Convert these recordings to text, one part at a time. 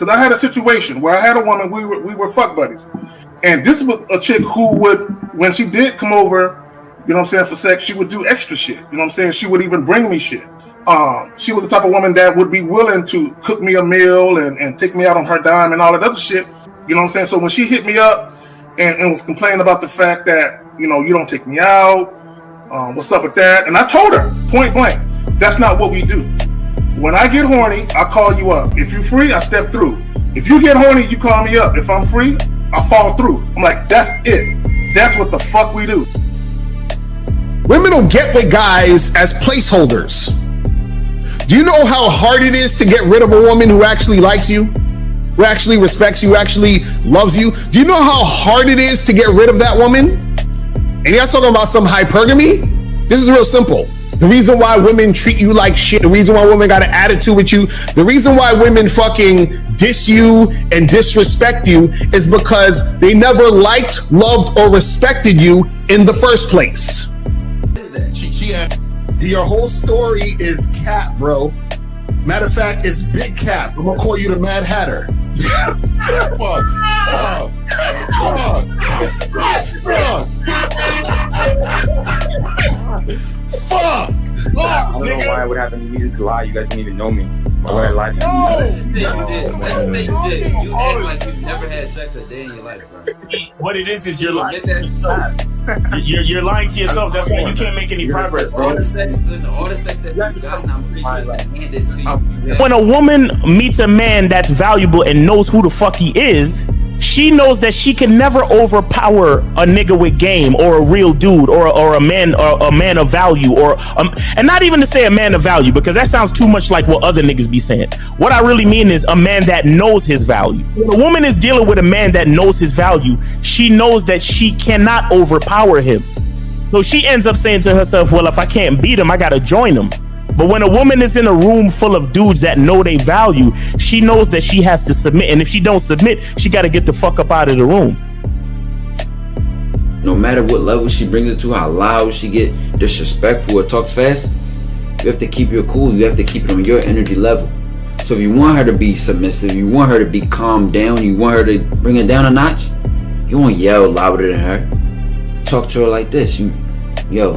Because I had a situation where I had a woman, we were fuck buddies. And this was a chick who would, when she did come over, you know what I'm saying, for sex, she would do extra shit. You know what I'm saying? She would even bring me shit. She was the type of woman that would be willing to cook me a meal and take me out on her dime and all that other shit. You know what I'm saying? So when she hit me up and was complaining about the fact that, you know, you don't take me out, what's up with that? And I told her, point blank, that's not what we do. When I get horny, I call you up. If you're free, I step through. If you get horny, you call me up. If I'm free, I fall through. I'm like, that's it. That's what the fuck we do. Women will get with guys as placeholders. Do you know how hard it is to get rid of a woman who actually likes you, who actually respects you, who actually loves you? Do you know how hard it is to get rid of that woman? And you're not talking about some hypergamy? This is real simple. The reason why women treat you like shit, the reason why women got an attitude with you, the reason why women fucking diss you and disrespect you is because they never liked, loved, or respected you in the first place. Your whole story is cap, bro. Matter of fact, it's big cap. I'm gonna call you the Mad Hatter. Fuck! I don't know why it would happen to me to lie. You guys didn't even know me. Why would I lie to you? You did. You act like you've never had sex a day in your life, bro. What it is you're lying to yourself. You're lying to yourself. That's why you can't make any progress, bro. All the sex that you've gotten, I'm pretty sure it's been handed to you. When a woman meets a man that's valuable and knows who the fuck he is, she knows that she can never overpower a nigga with game or a real dude or a man of value and not even to say a man of value, because that sounds too much like what other niggas be saying. What I really mean is a man that knows his value. When a woman is dealing with a man that knows his value, she knows that she cannot overpower him. So she ends up saying to herself, well, if I can't beat him, I gotta join him. But when a woman is in a room full of dudes that know they value, she knows that she has to submit. And if she don't submit, she got to get the fuck up out of the room. No matter what level she brings it to, how loud she get, disrespectful or talks fast, you have to keep your cool. You have to keep it on your energy level. So if you want her to be submissive, you want her to be calmed down, you want her to bring it down a notch, you won't yell louder than her. Talk to her like this. Yo,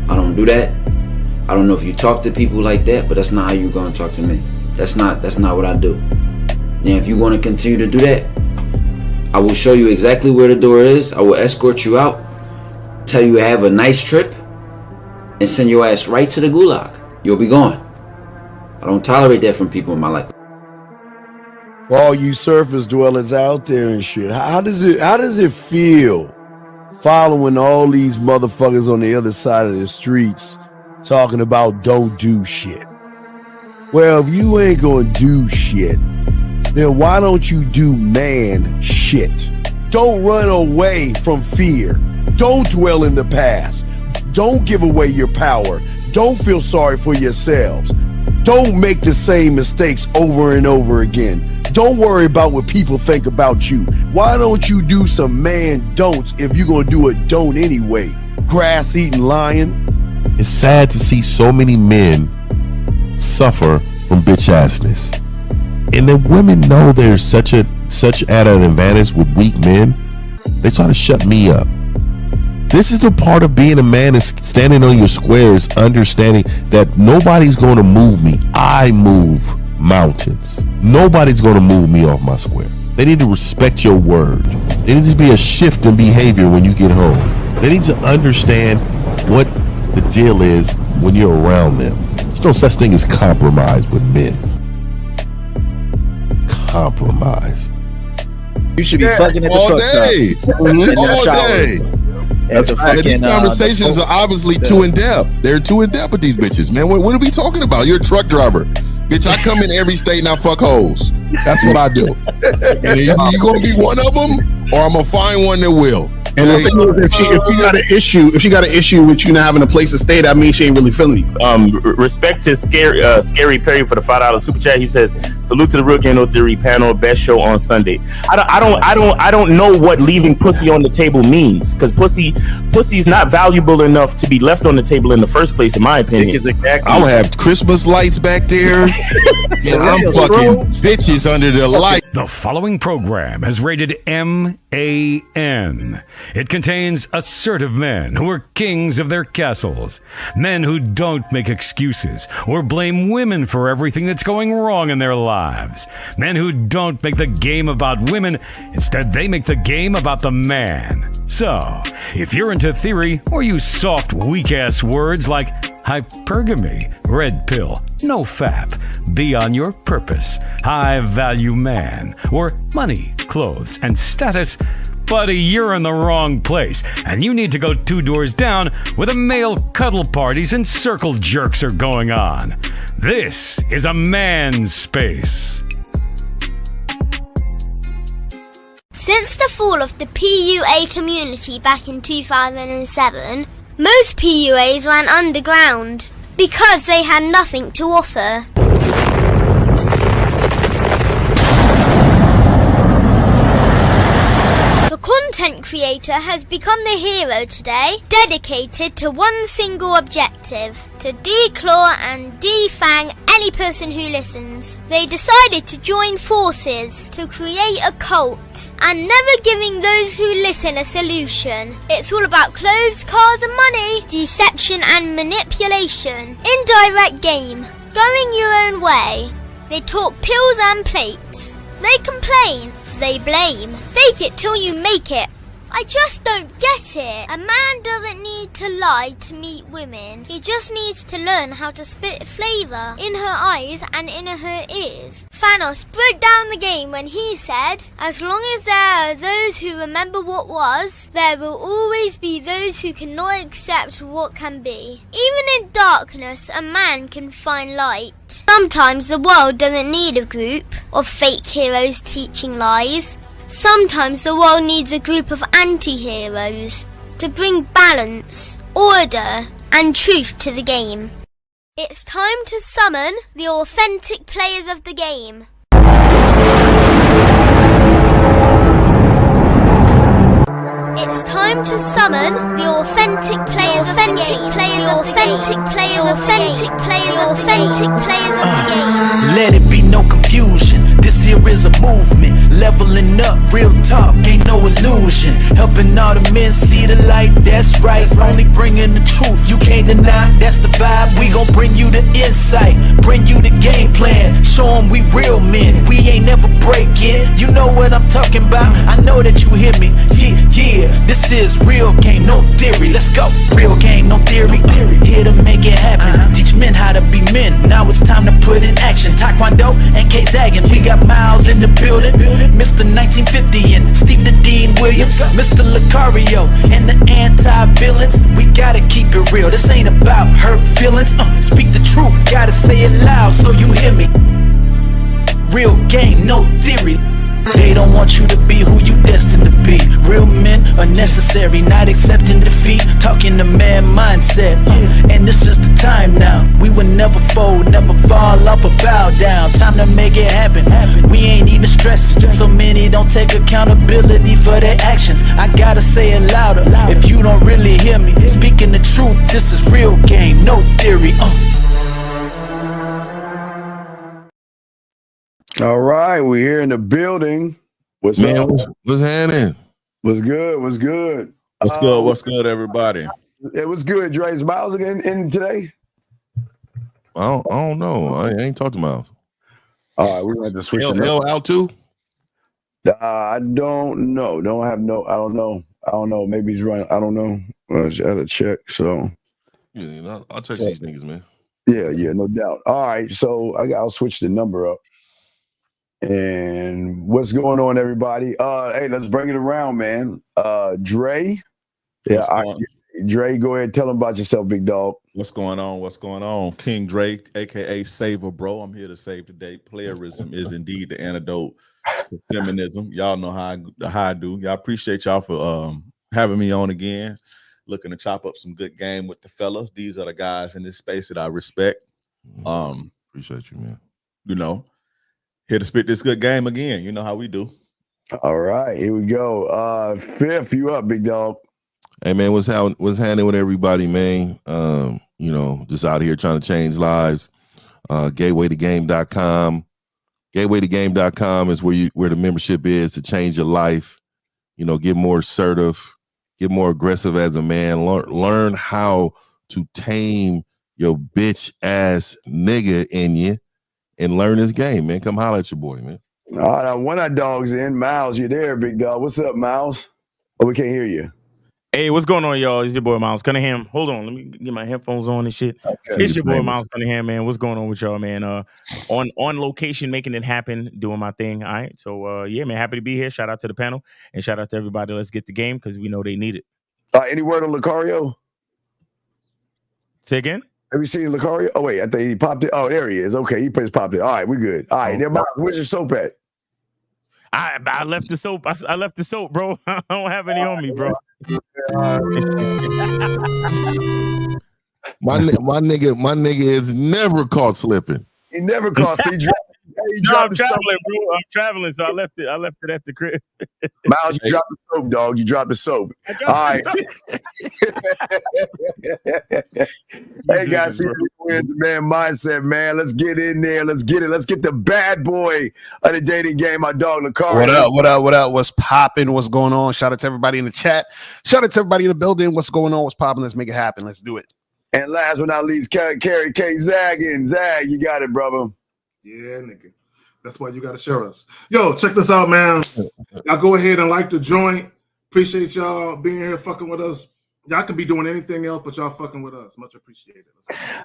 I don't do that. I don't know if you talk to people like that, but that's not how you're going to talk to me. That's not what I do. Now, if you're going to continue to do that, I will show you exactly where the door is. I will escort you out, tell you to have a nice trip, and send your ass right to the gulag. You'll be gone. I don't tolerate that from people in my life. For all you surface dwellers out there and shit, how does it feel following all these motherfuckers on the other side of the streets talking about don't do shit? Well, if you ain't gonna do shit, then why don't you do man shit? Don't run away from fear. Don't dwell in the past. Don't give away your power. Don't feel sorry for yourselves. Don't make the same mistakes over and over again. Don't worry about what people think about you. Why don't you do some man don'ts if you're gonna do a don't anyway? Grass eating lion. It's sad to see so many men suffer from bitch assness, and the women know there's such at an advantage with weak men. They try to shut me up. This is the part of being a man, is standing on your squares, understanding that nobody's going to move me. I move mountains. Nobody's going to move me off my square. They need to respect your word. There needs to be a shift in behavior when you get home. They need to understand what the deal is when you're around them. There's no such thing as compromise with men. Compromise. You should be fucking at the all day. All day. These conversations are obviously too in depth. They're too in depth with these bitches, man. What are we talking about? You're a truck driver, bitch. I come in every state and I fuck hoes. That's what I do. And you gonna be one of them, or I'm gonna find one that will. And the thing is, if she got an issue with you not having a place to stay, that means she ain't really feeling you. Respect to Scary Perry for the $5 super chat. He says, Salute to the Real Game No Theory panel. Best show on Sunday. I don't know what leaving pussy on the table means, because pussy's not valuable enough to be left on the table in the first place, in my opinion. Exactly. I'll have Christmas lights back there, and I'm fucking bitches under the light. The following program is rated MAN. It contains assertive men who are kings of their castles, men who don't make excuses or blame women for everything that's going wrong in their lives, men who don't make the game about women, instead they make the game about the man. So, if you're into theory or use soft, weak-ass words like hypergamy, red pill, no fap, be on your purpose, high value man, or money, clothes, and status, buddy, you're in the wrong place, and you need to go 2 doors down where the male cuddle parties and circle jerks are going on. This is a man's space. Since the fall of the PUA community back in 2007, most PUAs ran underground because they had nothing to offer. The content creator has become the hero today, dedicated to one single objective: to declaw and defang any person who listens. They decided to join forces to create a cult, and never giving those who listen a solution. It's all about clothes, cars and money, deception and manipulation, indirect game, going your own way. They talk pills and plates. They complain. They blame. Fake it till you make it. I just don't get it. A man doesn't need to lie to meet women. He just needs to learn how to spit flavour in her eyes and in her ears. Thanos broke down the game when he said, as long as there are those who remember what was, there will always be those who cannot accept what can be. Even in darkness, a man can find light. Sometimes the world doesn't need a group of fake heroes teaching lies. Sometimes the world needs a group of anti-heroes to bring balance, order, and truth to the game. It's time to summon the authentic players of the game. It's time to summon the authentic players of the game. Let it be no confusion. This here is a movement, leveling up, real talk, ain't no illusion. Helping all the men see the light, that's right. Only bringing the truth, you can't deny, that's the vibe. We gon' bring you the insight, bring you the game plan. Show them we real men, we ain't never breaking. You know what I'm talking about, I know that you hear me. Yeah, this is real game, no theory. Let's go, real game, no theory. Here to make it happen, teach men how to be men. Now it's time to put in action. Taekwondo and K-Zagging, we got Miles in the building, Mr. 1950 and Steve the Dean Williams, Mr. Lucario and the anti-villains. We gotta keep it real, this ain't about hurt feelings. Speak the truth, gotta say it loud so you hear me. Real game, no theory. They don't want you to be who you destined to be. Real men are necessary, not accepting defeat. Talking the man mindset, and this is the time now. We will never fold, never fall off or bow down. Time to make it happen. We ain't even stressing. So many don't take accountability for their actions. I gotta say it louder if you don't really hear me. Speaking the truth, this is real game, no theory. All right, we're here in the building. What's up? What's happening? What's good? What's good? What's good, everybody? It was good. Dre's Miles again in today? I don't know. I ain't talked to Miles. All right, we're gonna have to switch. L out too? I don't know. I don't know. Maybe he's running. I don't know. I gotta check. So yeah, I'll text these niggas, man. Yeah, no doubt. All right, so I'll switch the number up. And what's going on, everybody? Hey, let's bring it around, man. Dre. Dre, go ahead, tell them about yourself, big dog. What's going on? King Drake, aka Saver Bro. I'm here to save the day. Playerism is indeed the antidote to feminism. Y'all know how I do. Y'all appreciate y'all for having me on again. Looking to chop up some good game with the fellas. These are the guys in this space that I respect. Appreciate you, man. You know. Here to spit this good game again. You know how we do. All right, here we go. Fifth, you up, big dog? Hey man, what's happening with everybody, man? You know, just out here trying to change lives. Gatewaytogame.com. Gatewaytogame.com is where the membership is to change your life. You know, get more assertive, get more aggressive as a man. Learn how to tame your bitch ass nigga in you, and learn this game, man. Come holler at your boy, man. All right, one of our dogs in. Miles, you there, big dog? What's up, Miles? Oh, we can't hear you. Hey, what's going on, y'all? It's your boy Miles Cunningham. Hold on, let me get my headphones on and shit. Okay. It's your boy Miles Cunningham, man. What's going on with y'all, man? On location, making it happen, doing my thing. All right, so yeah, man, happy to be here. Shout out to the panel and shout out to everybody. Let's get the game because we know they need it. Any word on Lucario? Say again. Have you seen Lucario? Oh wait, I think he popped it. Oh, there he is. Okay, he just popped it. All right, we good. All right, now, where's your soap at? I left the soap. I left the soap, bro. I don't have any on me, bro. My nigga is never caught slipping. He never caught. So I'm traveling, bro. I'm traveling, so I left it at the crib. Miles, you dropped the soap, dog. You dropped the soap. All right. Hey guys, see the man mindset, man. Let's get in there. Let's get it. Let's get the bad boy of the dating game. My dog, Lucario. What up? What's popping? What's going on? Shout out to everybody in the chat. Shout out to everybody in the building. What's going on? What's popping? Let's make it happen. Let's do it. And last but not least, Carrie K. Zagging. Zag, you got it, brother. Yeah, nigga. That's why you got to share us. Yo, check this out, man. Y'all go ahead and like the joint. Appreciate y'all being here fucking with us. Y'all can be doing anything else, but y'all fucking with us. Much appreciated.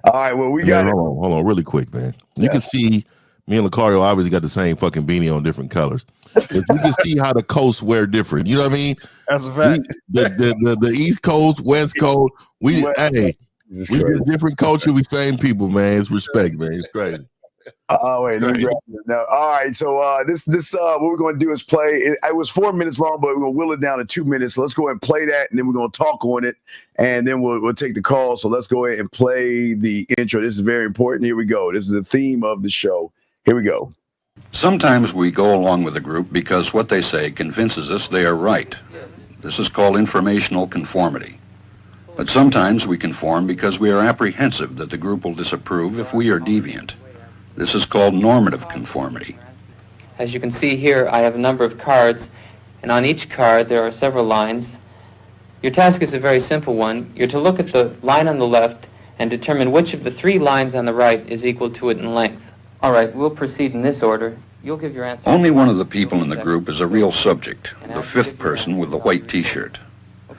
All right, well, we got Hold on, really quick, man. You can see me and Lucario obviously got the same fucking beanie on different colors. But you can see how the coasts wear different. You know what I mean? That's a fact. The East Coast, West Coast, we just different culture. We same people, man. It's respect, man. It's crazy. Oh wait, let me grab it now. All right, so this what we're going to do is play. It was 4 minutes long, but we're going to will it down to 2 minutes. So let's go ahead and play that, and then we're going to talk on it, and then we'll take the call. So let's go ahead and play the intro. This is very important. Here we go. This is the theme of the show. Here we go. Sometimes we go along with a group because what they say convinces us they are right. This is called informational conformity. But sometimes we conform because we are apprehensive that the group will disapprove if we are deviant. This is called normative conformity. As you can see here, I have a number of cards, and on each card there are several lines. Your task is a very simple one. You're to look at the line on the left and determine which of the 3 lines on the right is equal to it in length. All right, we'll proceed in this order. You'll give your answer. Only one of the people in the group is a real subject, the 5th person with the white t-shirt.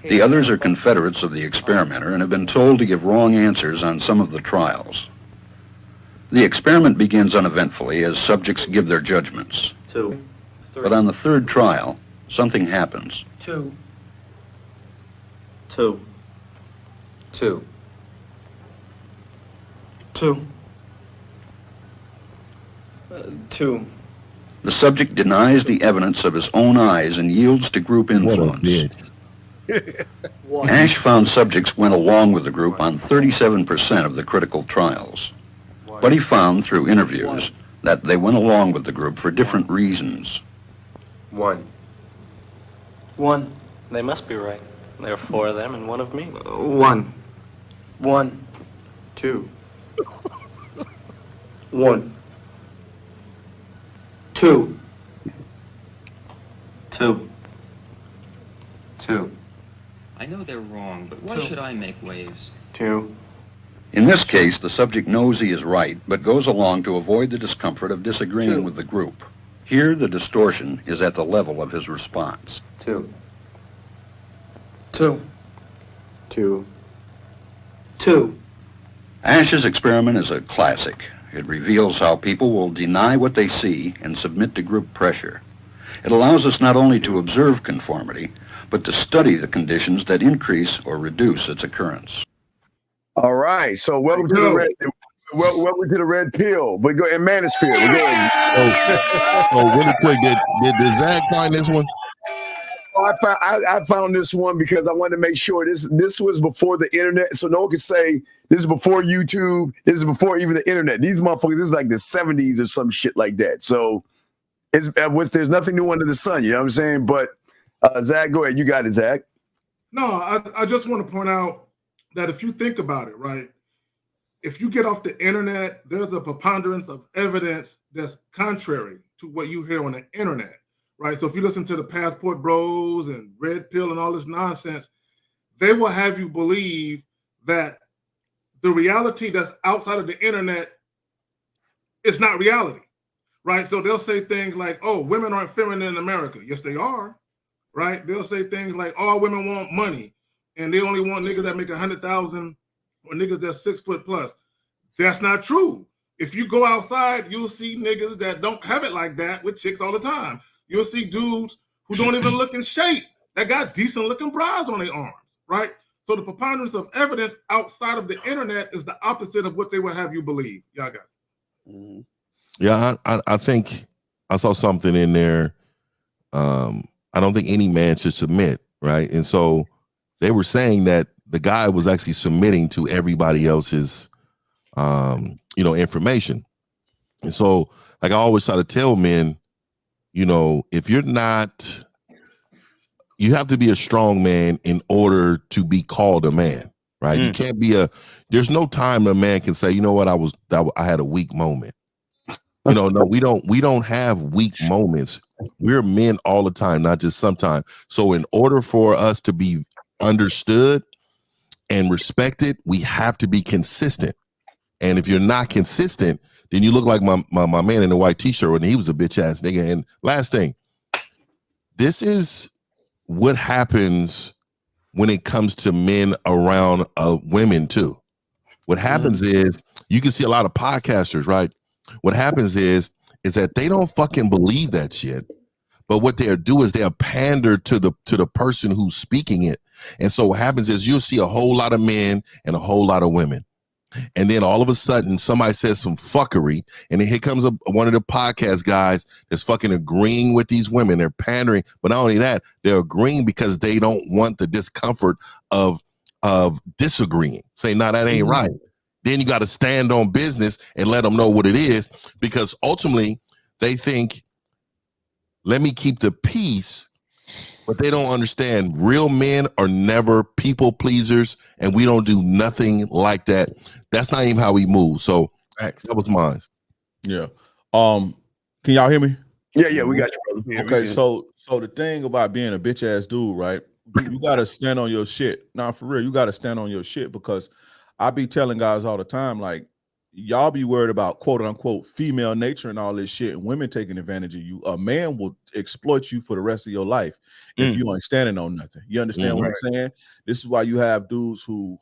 The others are confederates of the experimenter and have been told to give wrong answers on some of the trials. The experiment begins uneventfully as subjects give their judgments. 2, 3. But on the 3rd trial, something happens. 2. 2. 2. 2. 2. The subject denies the evidence of his own eyes and yields to group influence. Ash found subjects went along with the group on 37% of the critical trials. But he found through interviews that they went along with the group for different reasons. 1. They must be right. There are 4 of them and 1 of me. 1. 1. 2. 1. 2. 2. 2. I know they're wrong, but why should I make waves? 2. In this case, the subject knows he is right, but goes along to avoid the discomfort of disagreeing with the group. Here, the distortion is at the level of his response. 2. 2. 2. 2. Ash's experiment is a classic. It reveals how people will deny what they see and submit to group pressure. It allows us not only to observe conformity, but to study the conditions that increase or reduce its occurrence. All right, so welcome to the red pill. But go and manosphere. We're going. Oh, really quick, did Zach find this one? I found this one because I wanted to make sure this was before the internet, so no one could say this is before YouTube. This is before even the internet. These motherfuckers, this is like the 70s or some shit like that. So There's nothing new under the sun. You know what I'm saying? But Zach, go ahead. You got it, Zach. No, I just want to point out that if you think about it, right, if you get off the internet, there's a preponderance of evidence that's contrary to what you hear on the internet, right? So if you listen to the Passport Bros and Red Pill and all this nonsense, they will have you believe that the reality that's outside of the internet is not reality, right? So they'll say things like, oh, women aren't feminine in America. Yes, they are, right? They'll say things like, all women want money and they only want niggas that make 100,000 or niggas that's 6 foot plus. That's not true. If you go outside, you'll see niggas that don't have it like that with chicks all the time. You'll see dudes who don't even look in shape that got decent looking bras on their arms, right? So the preponderance of evidence outside of the internet is the opposite of what they will have you believe. Y'all got it. Mm-hmm. Yeah, I think I saw something in there. I don't think any man should submit, right? And so they were saying that the guy was actually submitting to everybody else's, information. And so, like I always try to tell men, if you're not, you have to be a strong man in order to be called a man, right? You can't be there's no time a man can say, you know what, I had a weak moment. No, we don't have weak moments. We're men all the time, not just sometimes. So in order for us to be understood and respected, we have to be consistent. And if you're not consistent, then you look like my man in the white t-shirt when he was a bitch ass nigga. And last thing, this is what happens when it comes to men around women too. What happens is you can see a lot of podcasters, right? What happens is that they don't fucking believe that shit. But what they'll do is they'll pander to the person who's speaking it. And so what happens is you'll see a whole lot of men and a whole lot of women. And then all of a sudden somebody says some fuckery, and then here comes one of the podcast guys that's fucking agreeing with these women. They're pandering, but not only that, they're agreeing because they don't want the discomfort of disagreeing. Say, no, that ain't right. Then you got to stand on business and let them know what it is, because ultimately they think, let me keep the peace, but they don't understand real men are never people pleasers, and we don't do nothing like that. That's not even how we move. So that was mine. Yeah. Can y'all hear me? Yeah, we got you, brother. Okay, so the thing about being a bitch ass dude, right? You gotta stand on your shit. Nah, for real, you gotta stand on your shit, because I be telling guys all the time, like, y'all be worried about quote unquote female nature and all this shit, and women taking advantage of you. A man will exploit you for the rest of your life if you ain't standing on nothing. You understand what I'm saying? This is why you have dudes who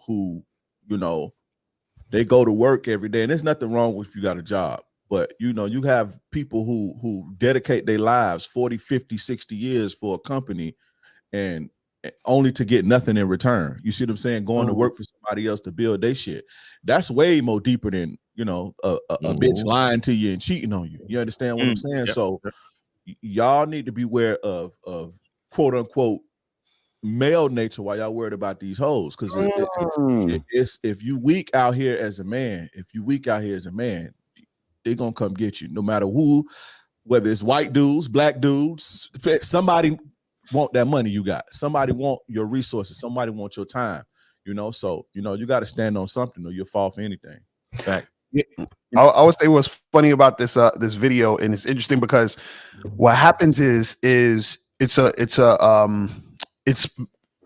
they go to work every day, and there's nothing wrong with if you got a job, but you have people who dedicate their lives 40, 50, 60 years for a company, and only to get nothing in return. You see what I'm saying? Going to work for somebody else to build their shit. That's way more deeper than a bitch lying to you and cheating on you. You understand what I'm saying? Yep. So y'all need to be aware of quote unquote male nature while y'all worried about these hoes. Because if you weak out here as a man, they're gonna come get you. No matter who, whether it's white dudes, black dudes, somebody want that money you got. Somebody want your resources. Somebody want your time. So you got to stand on something, or you'll fall for anything. Fact. I would say what's funny about this video, and it's interesting because what happens is it's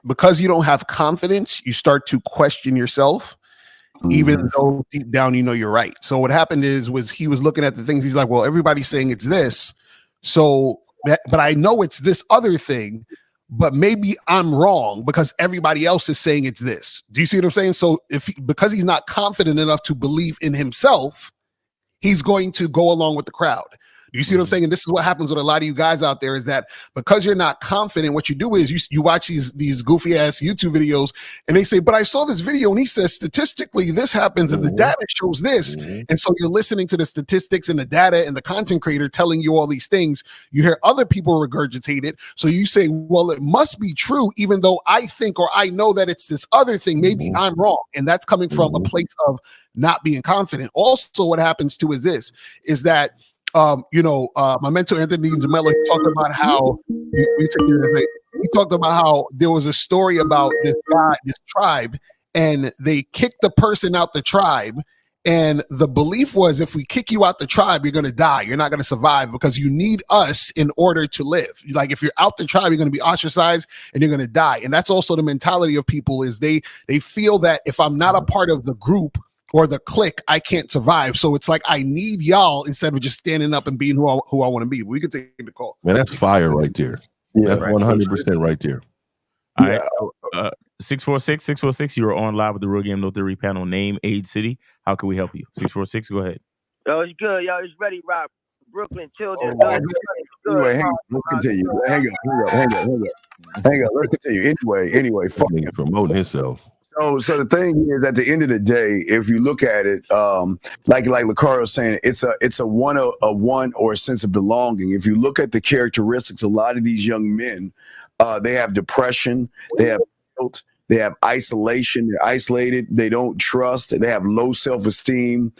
because you don't have confidence, you start to question yourself, even though deep down you're right. So what happened was he was looking at the things. He's like, well, everybody's saying it's this, but I know it's this other thing, but maybe I'm wrong because everybody else is saying it's this. Do you see what I'm saying? So because he's not confident enough to believe in himself, he's going to go along with the crowd. Do you see what I'm saying? And this is what happens with a lot of you guys out there, is that because you're not confident, what you do is you watch these goofy ass YouTube videos, and they say, but I saw this video and he says statistically this happens and the data shows this. And so you're listening to the statistics and the data and the content creator telling you all these things. You hear other people regurgitate it. So you say, well, it must be true, even though I think or I know that it's this other thing. Maybe I'm wrong. And that's coming from a place of not being confident. Also, what happens too is that My mentor Anthony Gemello talked about how he talked about how there was a story about this tribe, and they kicked the person out the tribe. And the belief was, if we kick you out the tribe, you're going to die. You're not going to survive because you need us in order to live. Like, if you're out the tribe, you're going to be ostracized and you're going to die. And that's also the mentality of people, is they feel that if I'm not a part of the group or the clique, I can't survive. So it's like, I need y'all instead of just standing up and being who I want to be. But we can take the call. Man, that's fire right there. Yeah, that's 100% right there. All right. 646, you are on live with the Real Game No Theory panel. Name, age, city. How can we help you? 646, go ahead. Yo, it's good. Yo, it's ready, Rob. Brooklyn, children. Anyway, let's continue. Hang up. Let's continue. Anyway, fucking promoting himself. So the thing is, at the end of the day, if you look at it, like Lucario was saying, it's a one or a sense of belonging. If you look at the characteristics, a lot of these young men, they have depression, they have guilt, they have isolation, they're isolated, they don't trust, they have low self-esteem,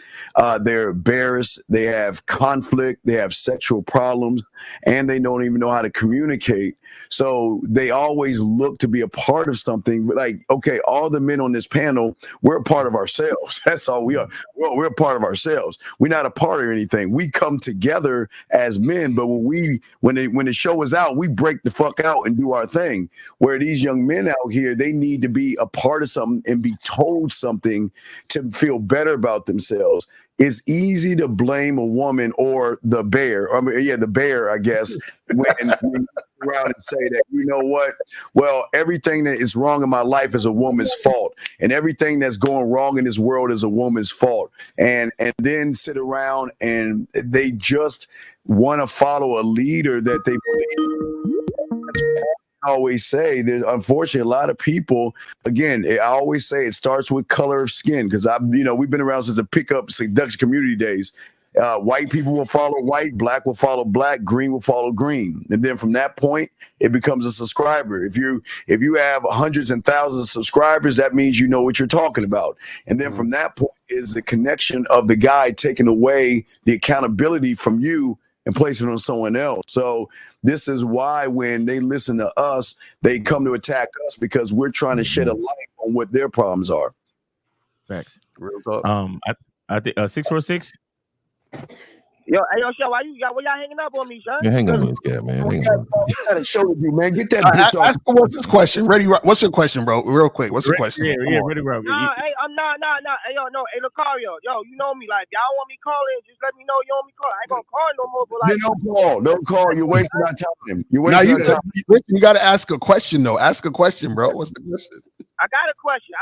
they're embarrassed, they have conflict, they have sexual problems, and they don't even know how to communicate. So they always look to be a part of something. Like, okay, all the men on this panel, we're a part of ourselves. That's all we are. Well, we're a part of ourselves. We're not a part of anything. We come together as men, but when the show is out, we break the fuck out and do our thing. Where these young men out here, they need to be a part of something and be told something to feel better about themselves. It's easy to blame a woman or the bear. The bear, I guess, when you around and say that, you know what? Well, everything that is wrong in my life is a woman's fault, and everything that's going wrong in this world is a woman's fault. And then sit around and they just want to follow a leader that they believe. I always say that, unfortunately, a lot of people, again, I always say it starts with color of skin, because we've been around since the pickup seduction community days. White people will follow white, black will follow black, green will follow green, and then from that point, it becomes a subscriber. If you have hundreds and thousands of subscribers, that means you know what you're talking about. And then from that point is the connection of the guy taking away the accountability from you and placing it on someone else. So this is why when they listen to us, they come to attack us, because we're trying to shed a light on what their problems are. Facts. Real talk. I think 646. Yo, show, why y'all hanging up on me, son? Yeah, hang on this guy, man. Hang on. Got a show to do, man. Get that bitch off. What's this question? Ready? What's your question, bro? Real quick. What's the question? Yeah, ready, bro. Hey, I'm not. Hey, hey, Lucario, you know me. Like, y'all want me calling? Just let me know you want me calling. I ain't gonna call no more. But like, don't call. You're wasting our time. You're wasting our time. Listen, you got to ask a question though. Ask a question, bro. What's the question? I got a question.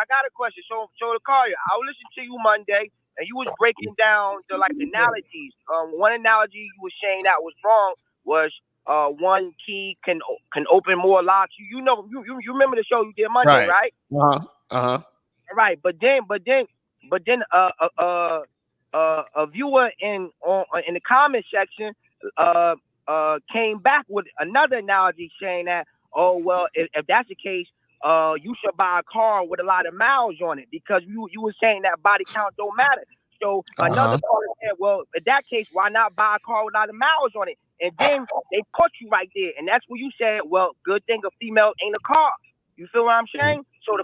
So Lucario, I will listen to you Monday. And you was breaking down the analogies. One analogy you was saying that was wrong was one key can open more locks. You remember the show you did Monday, right? Right, but then a viewer in the comment section came back with another analogy saying that, oh well, if that's the case, you should buy a car with a lot of miles on it, because you were saying that body count don't matter. So another caller said, well, in that case, why not buy a car with a lot of miles on it? And then they caught you right there. And that's where you said, well, good thing a female ain't a car. You feel what I'm saying? So the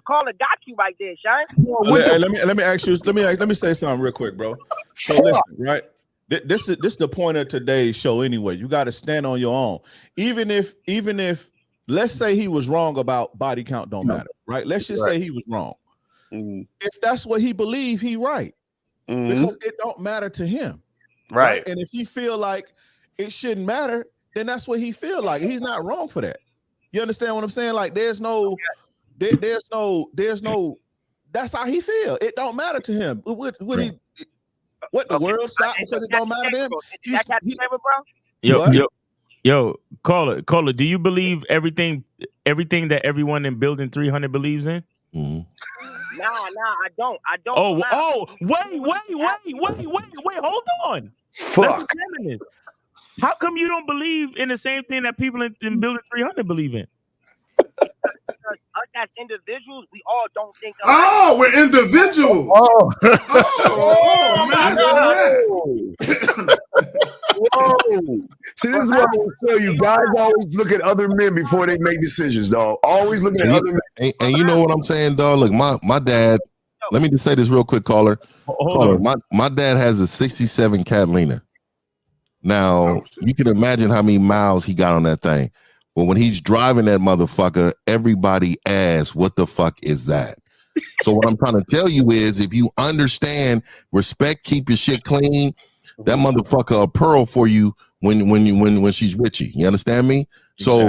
caller got you right there, Shine. Let me ask you. Let me say something real quick, bro. So listen, right? This is the point of today's show anyway. You got to stand on your own. Even if let's say he was wrong about body count don't matter, right? Let's just say he was wrong. If that's what he believed, he right. Because it don't matter to him. Right. And if he feel like it shouldn't matter, then that's what he feel like. He's not wrong for that. You understand what I'm saying? Like there's no that's how he feel. It don't matter to him. What the world stop because it don't matter to him? Yo, caller, do you believe everything that everyone in building 300 believes in? Nah, I don't. Wait, hold on. Fuck. How come you don't believe in the same thing that people in building 300 believe in? Us as individuals, we all don't think alike. Oh, we're individuals. Whoa. See, this is what I will tell you. Guys always look at other men before they make decisions, dog. Always looking at other men. And you know what I'm saying, dog? Look, my dad, let me just say this real quick, caller. My dad has a 67 Catalina. Now, you can imagine how many miles he got on that thing. But when he's driving that motherfucker, everybody asks, what the fuck is that? So what I'm trying to tell you is, if you understand, respect, keep your shit clean, that motherfucker a pearl for you when she's with you. You understand me? So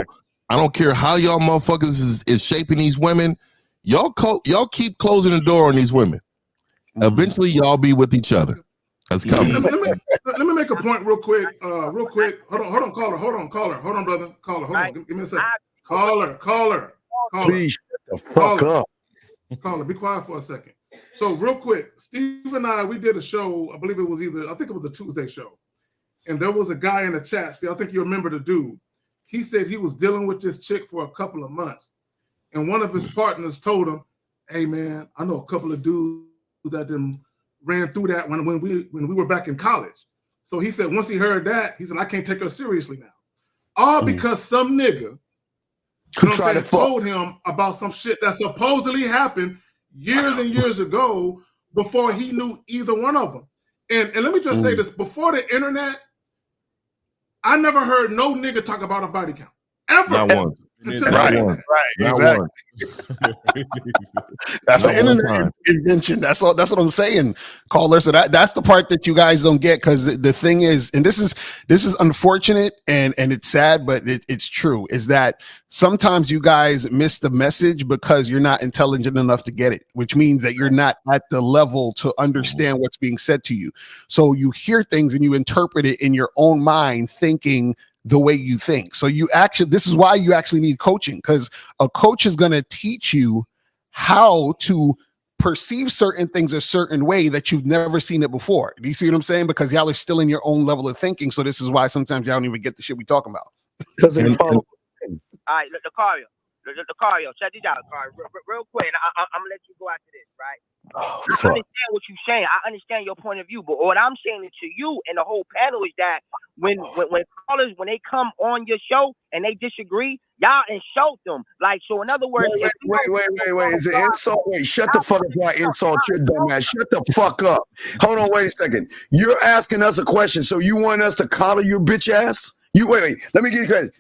I don't care how y'all motherfuckers is shaping these women. Y'all keep closing the door on these women. Eventually, y'all be with each other. That's coming. Let me make a point real quick. Hold on, brother. Caller, hold on. Give me a second. Caller. Please shut the fuck up. Caller, be quiet for a second. So real quick, Steve and I, we did a show. I believe it was a Tuesday show, and there was a guy in the chat. Steve, I think you remember the dude. He said he was dealing with this chick for a couple of months, and one of his partners told him, "Hey man, I know a couple of dudes that ran through that when we were back in college." So he said once he heard that, he said, "I can't take her seriously now." All because some nigga told him about some shit that supposedly happened years and years ago before he knew either one of them. And let me just say this, before the internet, I never heard no nigga talk about a body count. Ever. Not one. Right, exactly. That's an internet invention. That's all. That's what I'm saying, caller. So that's the part that you guys don't get, because the thing is, and this is unfortunate and it's sad, but it's true, is that sometimes you guys miss the message because you're not intelligent enough to get it, which means that you're not at the level to understand what's being said to you. So you hear things and you interpret it in your own mind, thinking the way you think. So this is why you actually need coaching, because a coach is going to teach you how to perceive certain things a certain way that you've never seen it before. Do you see what I'm saying? Because y'all are still in your own level of thinking. So this is why sometimes y'all don't even get the shit we talking about. All right, Lucario, check this out, real quick. I'm gonna let you go after this, right? I understand what you're saying. I understand your point of view, but what I'm saying to you and the whole panel is that when callers, when they come on your show and they disagree, y'all insult them. Like, so in other words, wait. Is it insult? Wait, shut the fuck up! Why insult your dumb ass? Shut the fuck up! Hold on, wait a second. You're asking us a question, so you want us to coddle your bitch ass? Wait. Let me give you credit.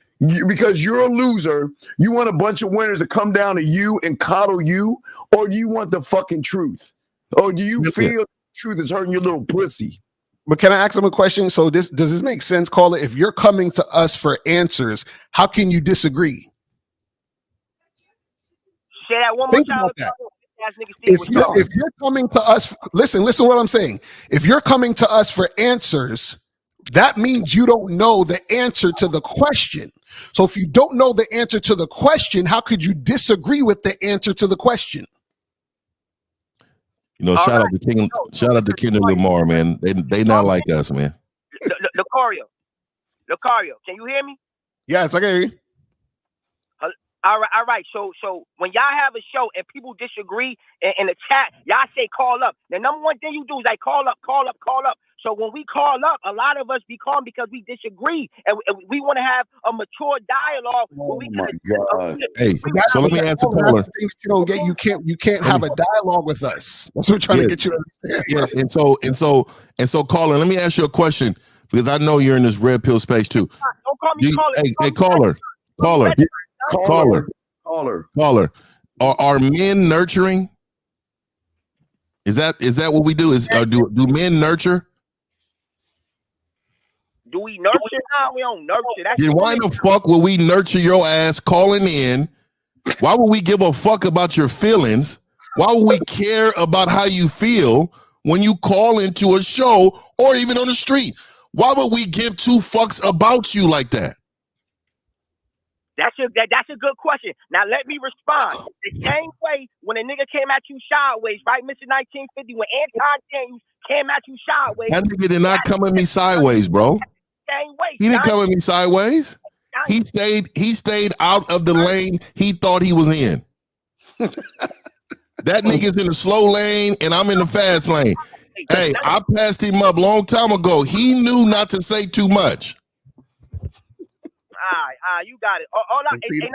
Because you're a loser, you want a bunch of winners to come down to you and coddle you, or do you want the fucking truth? Or do you feel the truth is hurting your little pussy? But can I ask him a question? So does this make sense, caller? If you're coming to us for answers, how can you disagree? Say that one more Think time. about that. If you're coming to us, listen what I'm saying. If you're coming to us for answers, that means you don't know the answer to the question. So if you don't know the answer to the question, how could you disagree with the answer to the question? You know, shout out to Kendrick Lamar, man. They not like us, man. Lucario, can you hear me? Yes, I can hear you. All right. So when y'all have a show and people disagree in the chat, y'all say call up. The number one thing you do is like call up. So when we call up, a lot of us be calling because we disagree and we want to have a mature dialogue. Oh my God! Hey, so let me answer caller. You don't get. You can't have a dialogue with us. That's what we're trying to get you to understand. Yes, and so caller, let me ask you a question, because I know you're in this red pill space too. Don't call me caller. Caller. Are men nurturing? Is that what we do? Do men nurture? Do we nurture? No, we don't nurture. Then why the fuck would we nurture your ass calling in? Why would we give a fuck about your feelings? Why would we care about how you feel when you call into a show or even on the street? Why would we give two fucks about you like that? That's a good question. Now let me respond. The same way when a nigga came at you sideways, right, Mr. 1950, when Anton James came at you sideways. That nigga did not come at me sideways, bro. Same way. He didn't come at me sideways. He stayed out of the lane he thought he was in. That nigga's in the slow lane and I'm in the fast lane. Hey, I passed him up a long time ago. He knew not to say too much. You got it.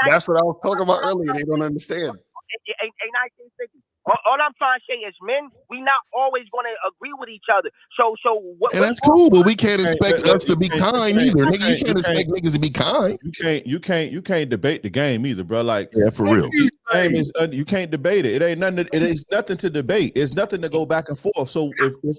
That's what I was talking about earlier. They don't understand. All I'm trying to say is, men, we not always going to agree with each other. So what? And that's cool, but we can't expect us to be kind either. Nigga, you can't expect niggas to be kind. You can't debate the game either, bro. Like, yeah, for real. Game is, you can't debate it. It ain't nothing. It is nothing to debate. It's nothing to go back and forth. So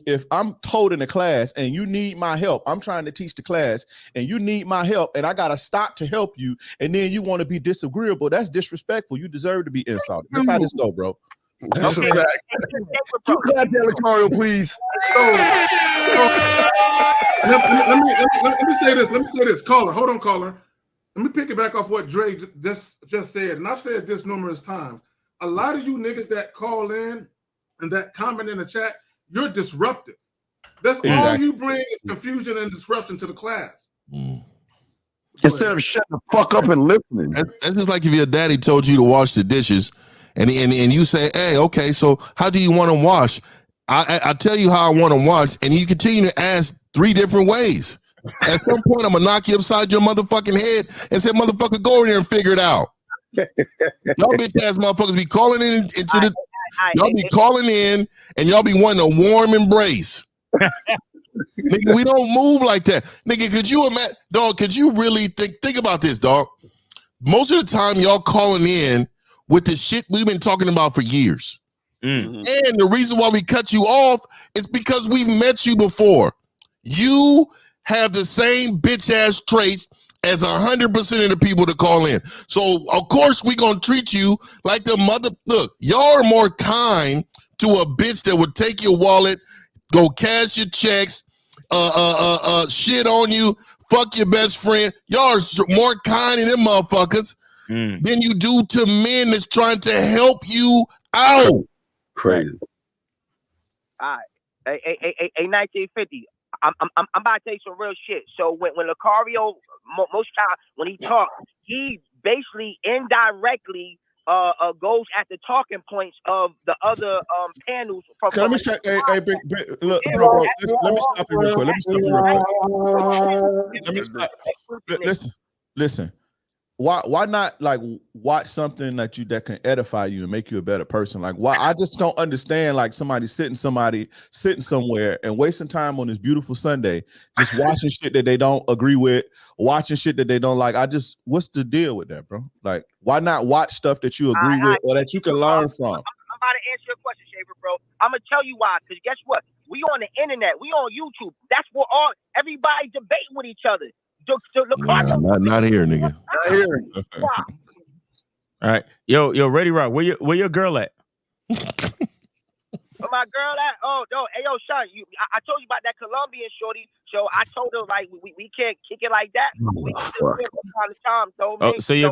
if I'm told in a class and you need my help, I'm trying to teach the class and you need my help and I gotta stop to help you, and then you want to be disagreeable. That's disrespectful. You deserve to be insulted. That's how this go, bro. That's okay. You clap that, Lucario, please. Let me say this. Let me say this. Caller, hold on, caller. Let me pick it back off what Dre just said. And I've said this numerous times. A lot of you niggas that call in and that comment in the chat, you're disruptive. That's all you bring is confusion and disruption to the class. Instead of shutting the fuck up and listening. That's just like if your daddy told you to wash the dishes and you say, hey, okay, so how do you want them washed? I tell you how I want them washed, and you continue to ask 3 different ways. At some point, I'm gonna knock you upside your motherfucking head and say, motherfucker, go over there and figure it out. Y'all bitch ass motherfuckers be calling in y'all be calling in and y'all be wanting a warm embrace. Nigga, we don't move like that. Nigga, could you imagine, dog, could you really think about this, dog? Most of the time, y'all calling in with the shit we've been talking about for years. And the reason why we cut you off is because we've met you before. You have the same bitch ass traits as 100% of the people that call in. So of course we gonna treat you like the mother. Look, y'all are more kind to a bitch that would take your wallet, go cash your checks, shit on you, fuck your best friend. Y'all are more kind to them motherfuckers than you do to men that's trying to help you out. Crazy. All right. Hey, 1950. I'm about to tell you some real shit. So when Lucario, most time when he talks, he basically indirectly goes at the talking points of the other panels. Let me check. Look, bro, let me stop you real quick. Listen. Why not like watch something that can edify you and make you a better person? Like, why? I just don't understand like somebody sitting somewhere and wasting time on this beautiful Sunday just watching shit that they don't agree with, watching shit that they don't like. What's the deal with that, bro? Like, why not watch stuff that you agree with or that you can learn from? I'm about to answer your question, Shaver, bro. I'm gonna tell you why. Because guess what? We on the internet. We on YouTube. That's where everybody debate with each other. Not here, nigga. Not here. All right, yo, Ready Rock, where your girl at? Where my girl at? Oh no, hey yo, Sean, I told you about that Colombian shorty. So I told her like we can't kick it like that. We can still do it from time to time. So your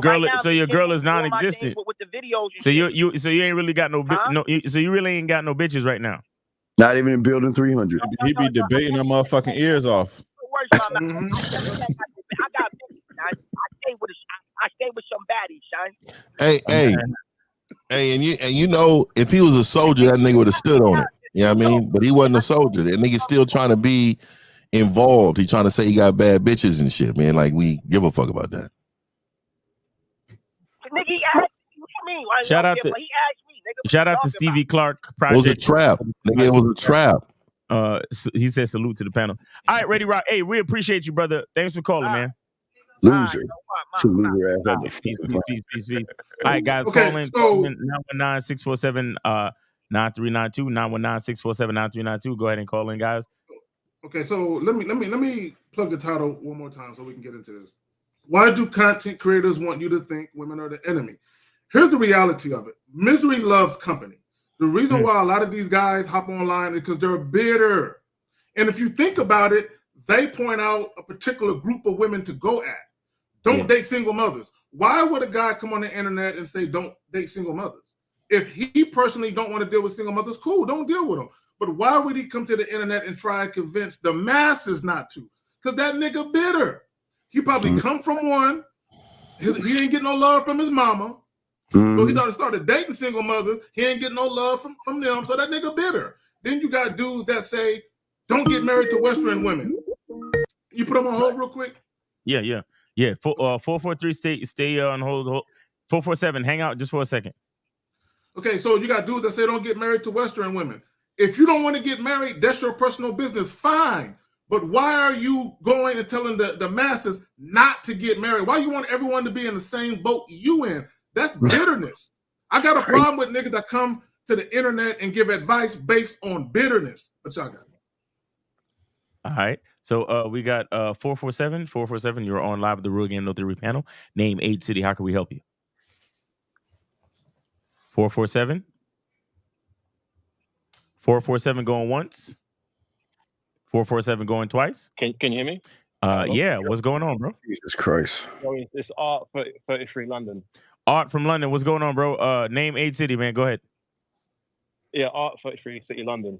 girl is non-existent. With the videos. So you ain't really got no so you really ain't got no bitches right now. Not even in building 300. He be debating our motherfucking ears off. I got I stay with some baddies, son. Hey, and you know, if he was a soldier, that nigga would have stood on it. You know what I mean? But he wasn't a soldier. That nigga still trying to be involved. He trying to say he got bad bitches and shit, man. Like, we give a fuck about that. Nigga, he asked me, what you mean? Shout out to Stevie Clark Project. It was a trap. Nigga, it was a trap. He said salute to the panel. All right, Ready Rock. Hey, we appreciate you, brother. Thanks for calling, man. Loser. Peace. All right, guys. Call in 919-647-9392. 919-647-9392. Go ahead and call in, guys. Okay, so let me plug the title one more time so we can get into this. Why do content creators want you to think women are the enemy? Here's the reality of it. Misery loves company. The reason why a lot of these guys hop online is because they're bitter. And if you think about it, they point out a particular group of women to go at. Don't date single mothers. Why would a guy come on the internet and say don't date single mothers? If he personally don't want to deal with single mothers, cool, don't deal with them. But why would he come to the internet and try to convince the masses not to? Because that nigga bitter. He probably come from one. He didn't get no love from his mama. So he started dating single mothers. He ain't getting no love from them. So that nigga bitter. Then you got dudes that say, don't get married to Western women. You put them on hold real quick? Yeah. 443, stay on hold. 447, hang out just for a second. Okay, so you got dudes that say don't get married to Western women. If you don't want to get married, that's your personal business. Fine. But why are you going and telling the masses not to get married? Why you want everyone to be in the same boat you in? That's bitterness. I got a problem with niggas that come to the internet and give advice based on bitterness. What y'all got? All right. So we got 447. 447, you're on live with the Real Game No Theory panel. Name, age, city. How can we help you? 447. 447 going once. 447 going twice. Can you hear me? Yeah. What's going on, bro? Jesus Christ. It's Art 33 London. Art from London. What's going on, bro? Name, age, city, man. Go ahead. Yeah, Art 33 City London.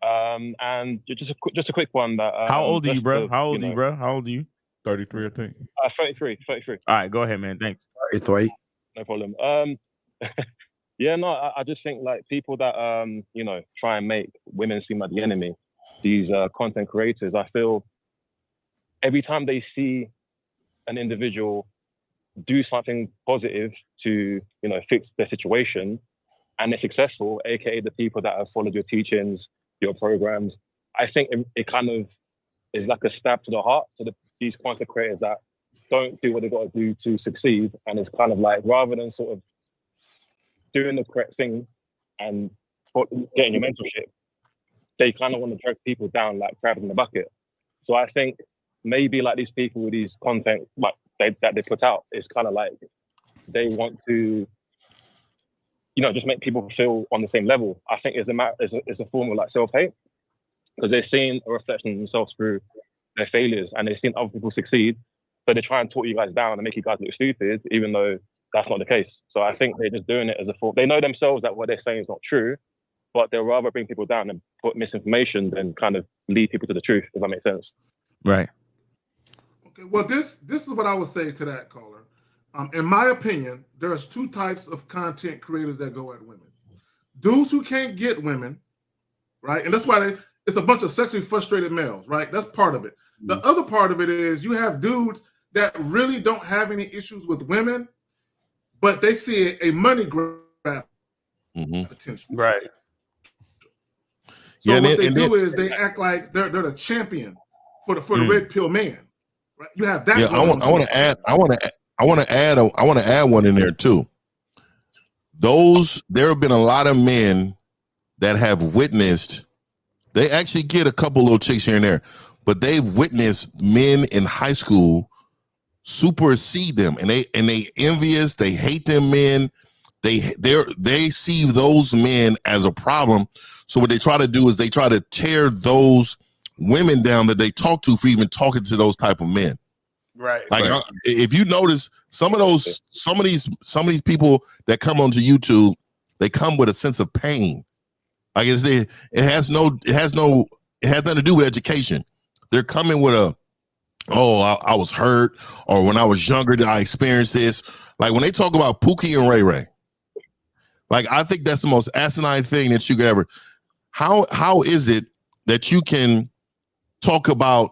And just a quick one. That how old are you, bro? How old are you, bro? How old are you? 33, I think. 33. All right, go ahead, man. Thanks. It's right. No problem. Yeah, no, I just think like people that try and make women seem like the enemy, these content creators, I feel every time they see an individual do something positive to fix their situation and they're successful, aka the people that have followed your teachings, your programs, I think it kind of is like a stab to the heart to these content creators that don't do what they got to do to succeed. And it's kind of like, rather than sort of doing the correct thing and getting your mentorship, they kind of want to drag people down like crabs in the bucket. So I think maybe like these people with these content that they put out, it's kind of like they want to, just make people feel on the same level. I think it's a form of like self-hate, because they're seeing a reflection of themselves through their failures and they've seen other people succeed, but they try and talk you guys down and make you guys look stupid, even though that's not the case. So I think they're just doing it as a form. They know themselves that what they're saying is not true, but they'll rather bring people down and put misinformation than kind of lead people to the truth, if that makes sense. Right. Okay. Well, this is what I would say to that caller. In my opinion, there's two types of content creators that go at women. Dudes who can't get women, right? And that's why it's a bunch of sexually frustrated males, right? That's part of it. The other part of it is you have dudes that really don't have any issues with women, but they see a money grab potential. Right. So what they do is they act like they're the champion for the red pill man. Right? You have that. Yeah, I want to add one in there too. There have been a lot of men that have witnessed. They actually get a couple little chicks here and there, but they've witnessed men in high school supersede them, and they envious. They hate them men. They see those men as a problem. So what they try to do is they try to tear those women down that they talk to for even talking to those type of men. Right. Like if you notice, some of these people that come onto YouTube, they come with a sense of pain. Like it has nothing to do with education. They're coming with I was hurt, or when I was younger, I experienced this. Like when they talk about Pookie and Ray Ray, like I think that's the most asinine thing that you could ever. How is it that you can talk about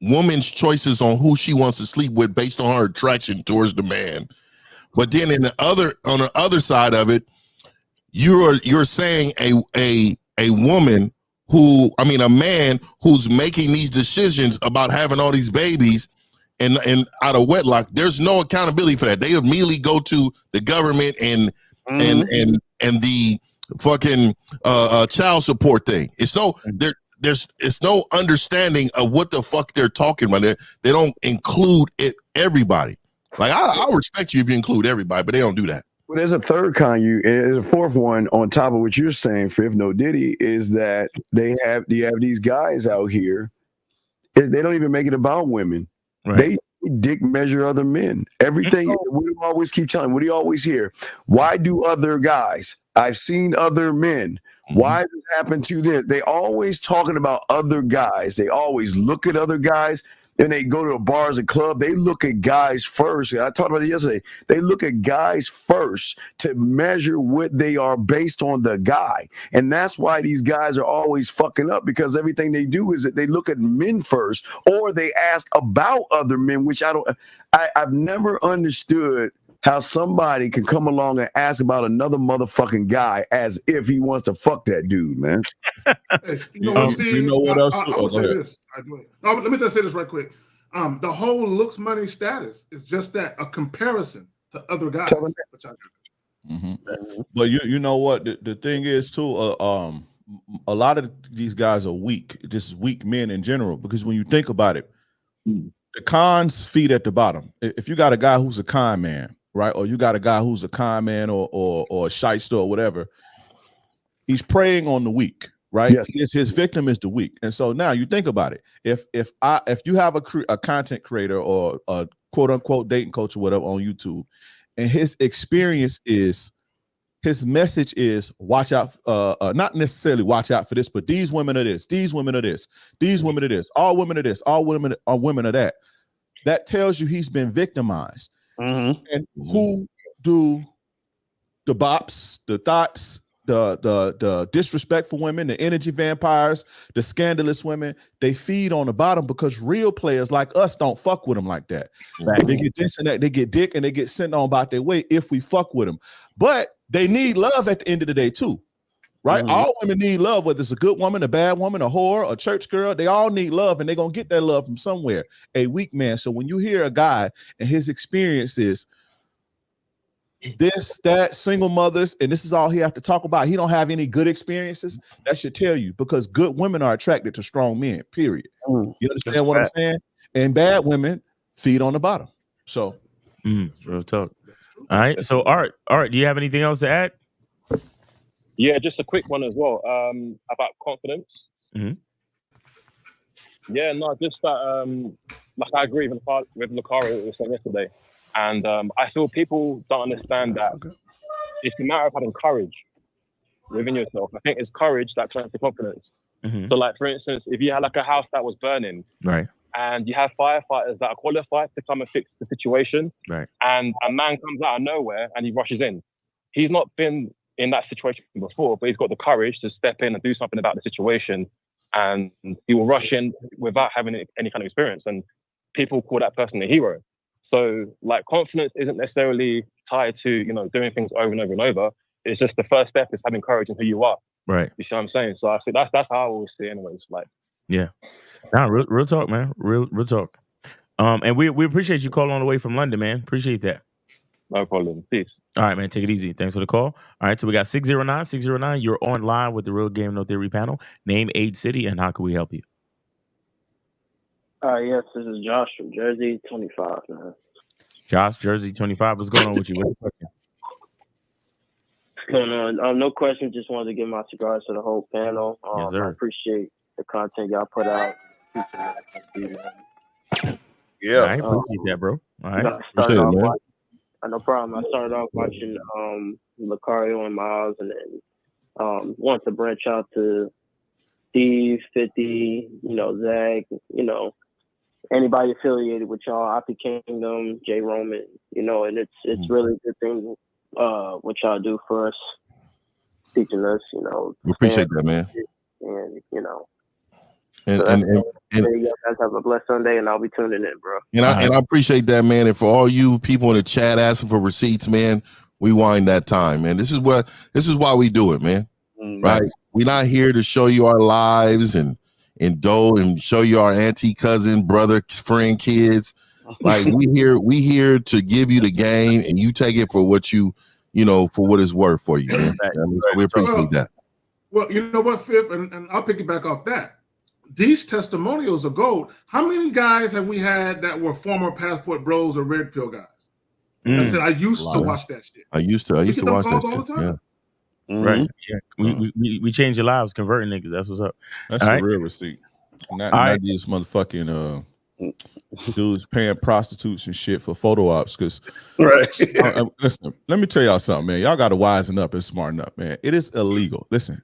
woman's choices on who she wants to sleep with based on her attraction towards the man, but then on the other side of it, you're saying a woman a man who's making these decisions about having all these babies and out of wedlock, there's no accountability for that. They immediately go to the government and the fucking child support thing. It's no understanding of what the fuck they're talking about. They don't include everybody. Like I respect you if you include everybody, but they don't do that. Well, there's a third there's a fourth one on top of what you're saying, Fifth No Diddy, is that you have these guys out here. They don't even make it about women. Right. They dick measure other men. Everything. What do you always keep telling? What do you always hear? Why do other guys? I've seen other men. Why does this happen to them? They always talking about other guys. They always look at other guys and they go to the bars and club, they look at guys first. I talked about it yesterday. They look at guys first to measure what they are based on the guy. And that's why these guys are always fucking up, because everything they do is that they look at men first, or they ask about other men, which I've never understood how somebody can come along and ask about another motherfucking guy as if he wants to fuck that dude, man. You know what, Steve? You know what else? I would say this. No, let me just say this right quick. The whole looks, money, status is just that, a comparison to other guys. But you know what? The thing is too. A lot of these guys are weak. Just weak men in general. Because when you think about it, the cons feed at the bottom. If you got a guy who's a con man, right, or you got a guy who's a con man or a shyster or whatever, he's preying on the weak. Right. Yes. His victim is the weak. And so now you think about it. If you have a content creator or a quote unquote dating coach or whatever on YouTube, and his experience is, his message is watch out, not necessarily watch out for this, but these women are this, these women are this, these women are this, all women are this, all women are women are that. That tells you he's been victimized. And who do the bops, the thoughts, the disrespectful women, the energy vampires, the scandalous women, they feed on the bottom, because real players like us don't fuck with them like that. They get this and that, they get dick and they get sent on about their way if we fuck with them. But they need love at the end of the day too, right? All women need love, whether it's a good woman, a bad woman, a whore, a church girl, they all need love, and they're gonna get that love from somewhere. A weak man. So when you hear a guy and his experience is this, that, single mothers, and this is all he have to talk about, he don't have any good experiences, that should tell you, because good women are attracted to strong men, period. You understand what I'm saying? And bad women feed on the bottom. So real talk. All right. So Art, do you have anything else to add? Yeah, just a quick one as well. About confidence. Yeah, no, just that. Like I agree with Lakara was saying yesterday. And I feel people don't understand that it's a matter of having courage within yourself. I think it's courage that turns to confidence. So, like, for instance, if you had like a house that was burning, right, and you have firefighters that are qualified to come and fix the situation, right, and a man comes out of nowhere and he rushes in. He's not been in that situation before, but he's got the courage to step in and do something about the situation, and he will rush in without having any kind of experience, and people call that person a hero. So, like, confidence isn't necessarily tied to, you know, doing things over and over and over. It's just the first step is having courage in who you are. Right. You see what I'm saying? So I think that's how I always see it anyways. Like, yeah. Nah, real talk, man. Real talk. And we appreciate you calling all the way from London, man. Appreciate that. No problem. Peace. All right, man. Take it easy. Thanks for the call. All right, so we got 609. You're on live with the Real Game No Theory panel. Name, age, city, and how can we help you? Yes, this is Josh from Jersey, 25, man. Josh, Jersey, 25. What's going on with you? What's going on? No question. Just wanted to give my cigars to the whole panel. Yes, sir. I appreciate the content y'all put out. Yeah, I appreciate that, bro. All right. No problem. I started off watching Lucario and Miles, and then wanted to branch out to Steve, 50, you know, Zach, you know, anybody affiliated with y'all, Happy Kingdom, J Roman, you know, and it's really a good thing what y'all do for us, teaching us, you know. We appreciate that, man. And you know, and you guys have a blessed Sunday, and I'll be tuning in, bro. And I appreciate that, man. And for all you people in the chat asking for receipts, man, we wind that time, man. This is why we do it, man. Right? We're not here to show you our lives and show you our auntie, cousin, brother, friend, kids. Like we here to give you the game, and you take it for what you know, for what it's worth for you, man. I mean, so we appreciate that. Well, you know what, Fifth, and I'll piggyback off that. These testimonials are gold. How many guys have we had that were former Passport Bros or Red Pill guys? I said I used to watch that shit. I used to watch that all the shit. time. Yeah. Right. Yeah. We change your lives, converting niggas. That's what's up. That's a real receipt. Not these motherfucking dudes paying prostitutes and shit for photo ops. Because listen, let me tell y'all something, man. Y'all got to wisen up and smarten up, man. It is illegal. Listen,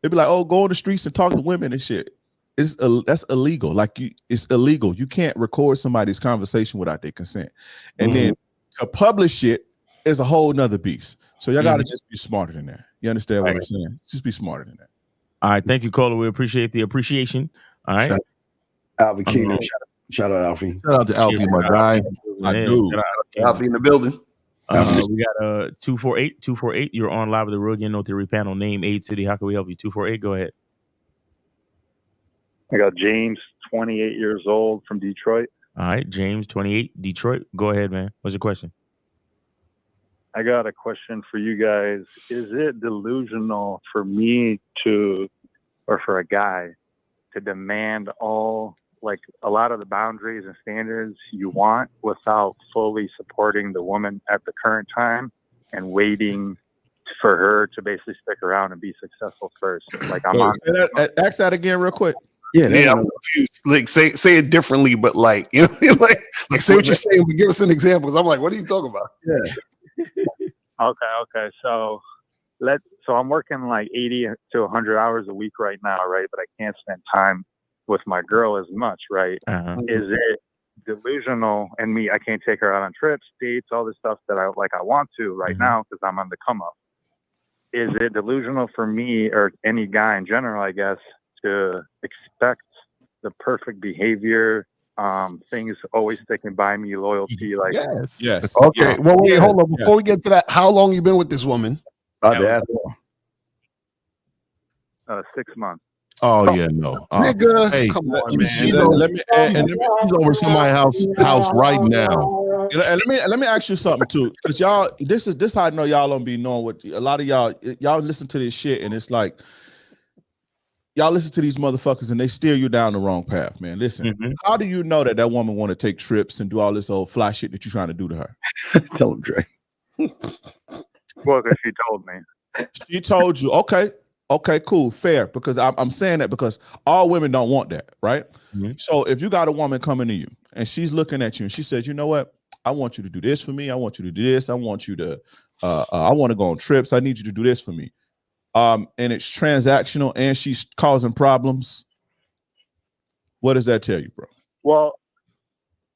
they be like, oh, go on the streets and talk to women and shit. that's illegal. Like it's illegal. You can't record somebody's conversation without their consent. And then to publish it is a whole nother beast. So y'all gotta just be smarter than that. You understand what I'm saying? Just be smarter than that. All right, thank you, caller. We appreciate the appreciation. All right, Alfie Keenan, shout out Alfie. Shout out to Alfie, my guy. I do. Alfie in the building. We got 248. You're on live with the Real Again No Theory panel. Name, age, city. How can we help you? 248. Go ahead. I got James, 28 years old, from Detroit. All right, James, 28, Detroit. Go ahead, man. What's your question? I got a question for you guys. Is it delusional for me to, or for a guy, to demand like a lot of the boundaries and standards you want without fully supporting the woman at the current time and waiting for her to basically stick around and be successful first? Like Ask that again real quick. Yeah, I'm confused. Like say it differently, but like like say what you're saying, but give us an example. Because I'm like, what are you talking about? Yeah. Okay. So I'm working like 80 to 100 hours a week right now, right? But I can't spend time with my girl as much, right? Is it delusional in me? I can't take her out on trips, dates, all this stuff that I want to right now because I'm on the come up. Is it delusional for me or any guy in general, I guess, to expect the perfect behavior, things always sticking by me, loyalty, like yes. Okay. Yes. Well, wait, hold on. Before we get to that, how long you been with this woman? 6 months. Oh yeah, no, nigga, hey, come on, man. He's over somebody's house right now. Let me ask you something too, because y'all, this is how I know y'all don't be knowing what a lot of y'all listen to this shit, and it's like y'all listen to these motherfuckers and they steer you down the wrong path, man. Listen, how do you know that woman want to take trips and do all this old fly shit that you're trying to do to her? Tell him, Dre. Well, because she told me. She told you, okay, cool, fair. Because I'm saying that because all women don't want that, right? So if you got a woman coming to you and she's looking at you and she says, you know what? I want you to do this for me. I want you to do this. I want you to, I want to go on trips. I need you to do this for me. And it's transactional and she's causing problems. What does that tell you, bro? Well,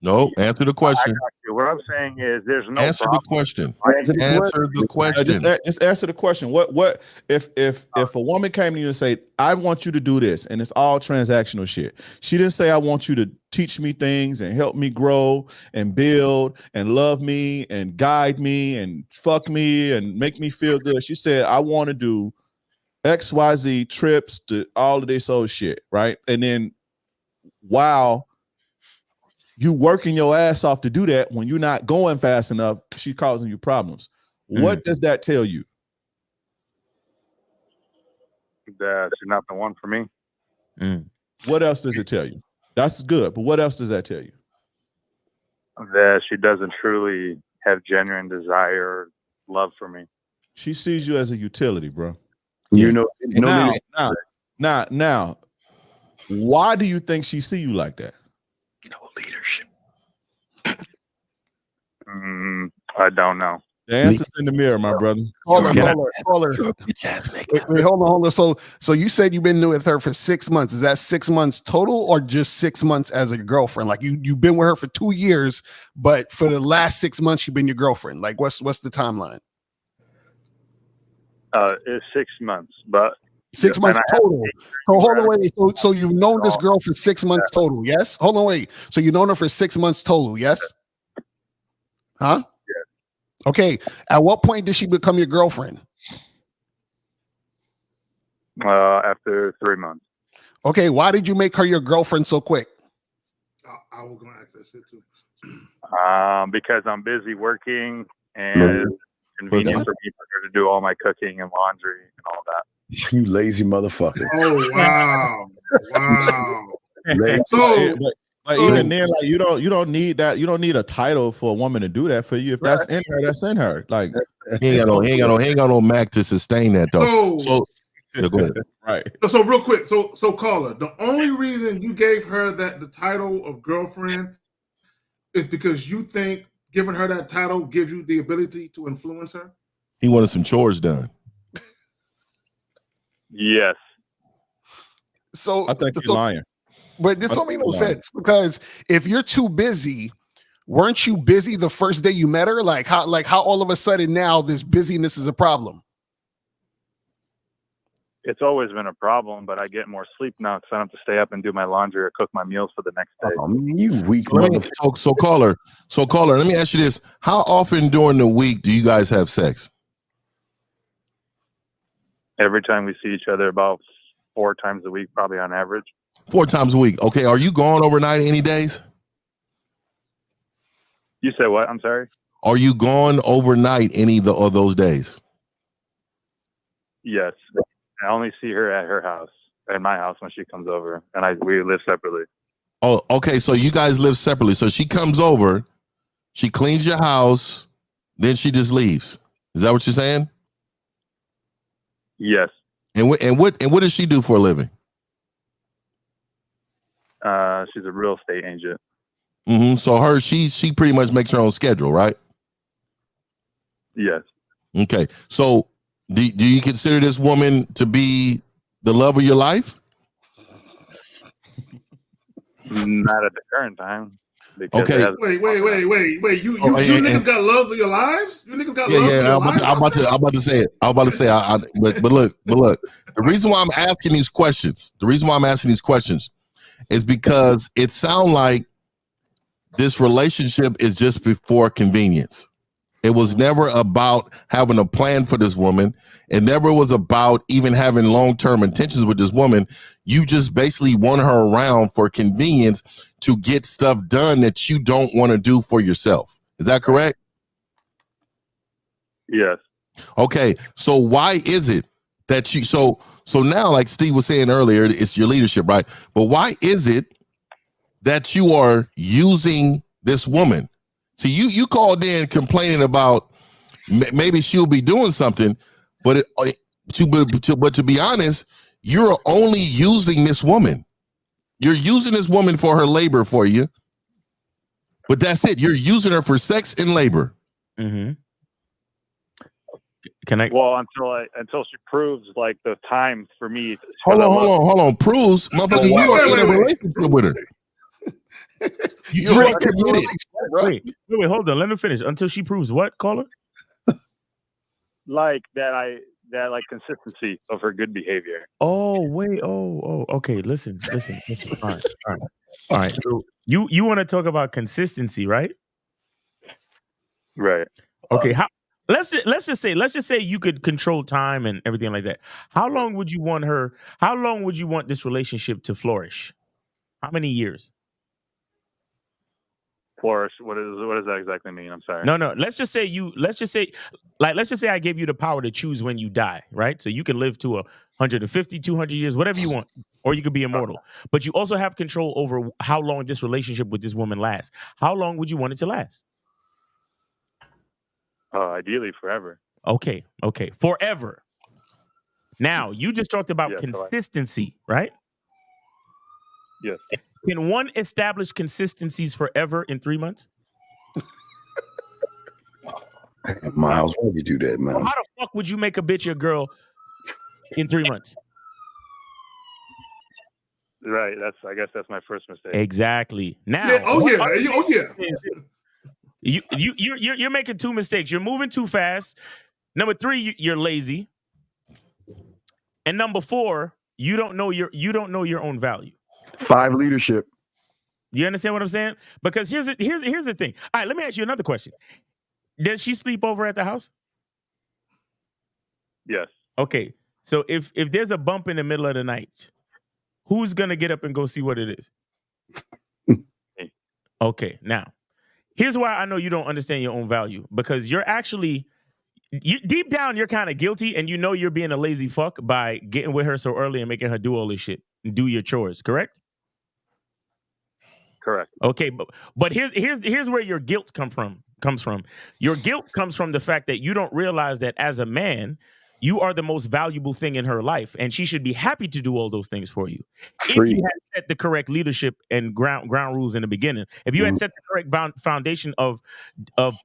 no, answer the question. What I'm saying is there's no answer problem. the question. Answer the question. Just answer the question. What if a woman came to you and say, I want you to do this, and it's all transactional shit. She didn't say I want you to teach me things and help me grow and build and love me and guide me and fuck me and make me feel good. She said, I want to do XYZ trips to all of this old shit, right? And then wow, you working your ass off to do that when you're not going fast enough, she's causing you problems. What does that tell you? That she's not the one for me. What else does it tell you? That's good, but what else does that tell you? That she doesn't truly have genuine desire or love for me. She sees you as a utility, bro. You know, now, why do you think she see you like that? Leadership. I don't know. The answer's in the mirror, my brother. Caller. Wait, hold on. So you said you've been with her for 6 months. Is that 6 months total or just 6 months as a girlfriend? Like you've been with her for 2 years, but for the last 6 months you've been your girlfriend. Like what's the timeline? It's 6 months, but 6 months total. So hold on, wait. So you've known this girl for 6 months total, yes? Hold on, wait. So you've known her for 6 months total, yes? Huh? Yeah. Okay. At what point did she become your girlfriend? After 3 months. Okay. Why did you make her your girlfriend so quick? I was going to ask that shit too. Because I'm busy working and it's convenient for me to do all my cooking and laundry and all that. You lazy motherfucker. Oh wow. But even then, like you don't need that. You don't need a title for a woman to do that for you. If that's in her, that's in her. Like he ain't got no Mac to sustain that though. So yeah, go ahead. Right. So real quick, so caller, the only reason you gave her the title of girlfriend is because you think giving her that title gives you the ability to influence her? He wanted some chores done. Yes. So I think you're lying. But this don't make no sense, because if you're too busy, weren't you busy the first day you met her? Like how all of a sudden now this busyness is a problem? It's always been a problem, but I get more sleep now because I don't have to stay up and do my laundry or cook my meals for the next day. Oh, man, you weak So caller, let me ask you this. How often during the week do you guys have sex? Every time we see each other, about 4 times a week, probably on average. 4 times a week. Okay. Are you gone overnight any days? You said what? I'm sorry? Are you gone overnight any of those days? Yes. I only see her at her house, at my house, when she comes over, and we live separately. Oh, okay. So you guys live separately. So she comes over, she cleans your house, then she just leaves. Is that what you're saying? Yes. And what does she do for a living? She's a real estate agent. Mm-hmm. So she pretty much makes her own schedule, right? Yes. Okay. So do you consider this woman to be the love of your life? Not at the current time. Okay. Wait. You niggas got loves of your lives? You niggas got loves of your lives? I'm about to say it. But look. The reason why I'm asking these questions is because it sounds like this relationship is just before convenience. It was never about having a plan for this woman. It never was about even having long-term intentions with this woman. You just basically want her around for convenience to get stuff done that you don't want to do for yourself. Is that correct? Yes. Okay. So why is it that so now, like Steve was saying earlier, it's your leadership, right? But why is it that you are using this woman? See, you called in complaining about maybe she'll be doing something, but to be honest, you're only using this woman. You're using this woman for her labor for you, but that's it. You're using her for sex and labor. Mm-hmm. Can I? Well, until she proves like the time for me. Hold on. Proves, motherfucker, you are in a relationship with her. You're committed. Wait, hold on. Let me finish. Until she proves what, caller? Like that consistency of her good behavior. Oh, wait. Oh, okay. Listen. All right. So you want to talk about consistency, right? Right. Okay. Let's just say you could control time and everything like that. How long would you want this relationship to flourish? How many years? Flourish. What does that exactly mean? I'm sorry. No. Let's just say I gave you the power to choose when you die, right? So you can live to 150, 200 years, whatever you want, or you could be immortal. But you also have control over how long this relationship with this woman lasts. How long would you want it to last? Ideally forever. Okay. Forever. Now, you just talked about consistency, right? Yes. Can one establish consistencies forever in 3 months? Miles, why would you do that, man? Well, how the fuck would you make a bitch your girl in 3 months? Right. I guess that's my first mistake. Exactly. Now. You're making 2 mistakes. You're moving too fast. Number 3, you're lazy. And number 4, you don't know your own value. 5, leadership. You understand what I'm saying? Because here's the thing. All right, let me ask you another question. Does she sleep over at the house? Yes. Okay. So if there's a bump in the middle of the night, who's gonna get up and go see what it is? Okay. Now, here's why I know you don't understand your own value, because you're actually deep down you're kind of guilty, and you know you're being a lazy fuck by getting with her so early and making her do all this shit and do your chores. Correct? Correct. Okay, but here's where your guilt comes from. Your guilt comes from the fact that you don't realize that as a man, You are the most valuable thing in her life, and she should be happy to do all those things for you. If Free. you had set the correct leadership and ground rules in the beginning, if you had set the correct foundation of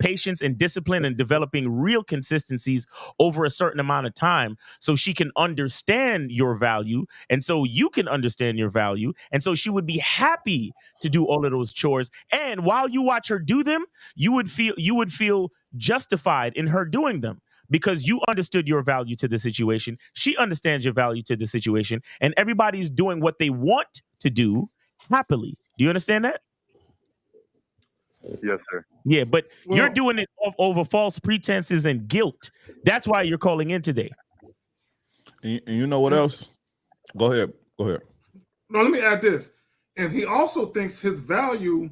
patience and discipline and developing real consistencies over a certain amount of time, so she can understand your value, and so you can understand your value, and so she would be happy to do all of those chores. And while you watch her do them, you would feel justified in her doing them, because you understood your value to the situation. She understands your value to the situation, and everybody's doing what they want to do happily. Do you understand that? Yes, sir. Yeah, but you're doing it over false pretenses and guilt. That's why you're calling in today. And you know what else? Go ahead. No, let me add this. And he also thinks his value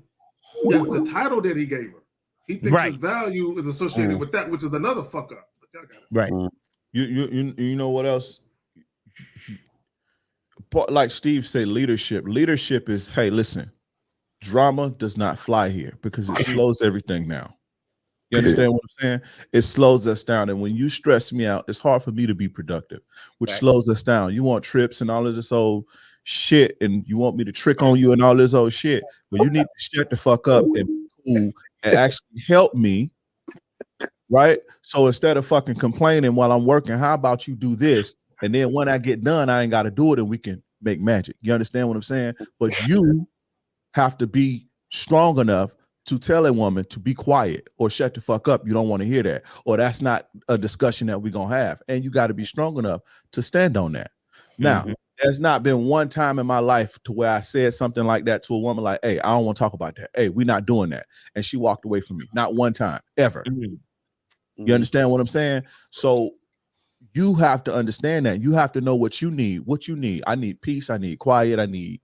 is the title that he gave her. He thinks his value is associated with that, which is another fuck up. Right. You know what else? Like Steve said, leadership. Leadership is, hey, listen, drama does not fly here because it slows everything down. You understand what I'm saying? It slows us down. And when you stress me out, it's hard for me to be productive, which slows us down. You want trips and all of this old shit, and you want me to trick on you and all this old shit. Well, you need to shut the fuck up and be cool and actually help me. Right? So instead of fucking complaining while I'm working, how about you do this? And then when I get done, I ain't got to do it and we can make magic. You understand what I'm saying? But you have to be strong enough to tell a woman to be quiet or shut the fuck up. You don't want to hear that. Or that's not a discussion that we're going to have. And you got to be strong enough to stand on that. Now, there's not been one time in my life to where I said something like that to a woman like, hey, I don't want to talk about that. Hey, we're not doing that. And she walked away from me. Not one time, ever. You understand what I'm saying? So you have to understand that. You have to know what you need. What you need. I need peace. I need quiet. I need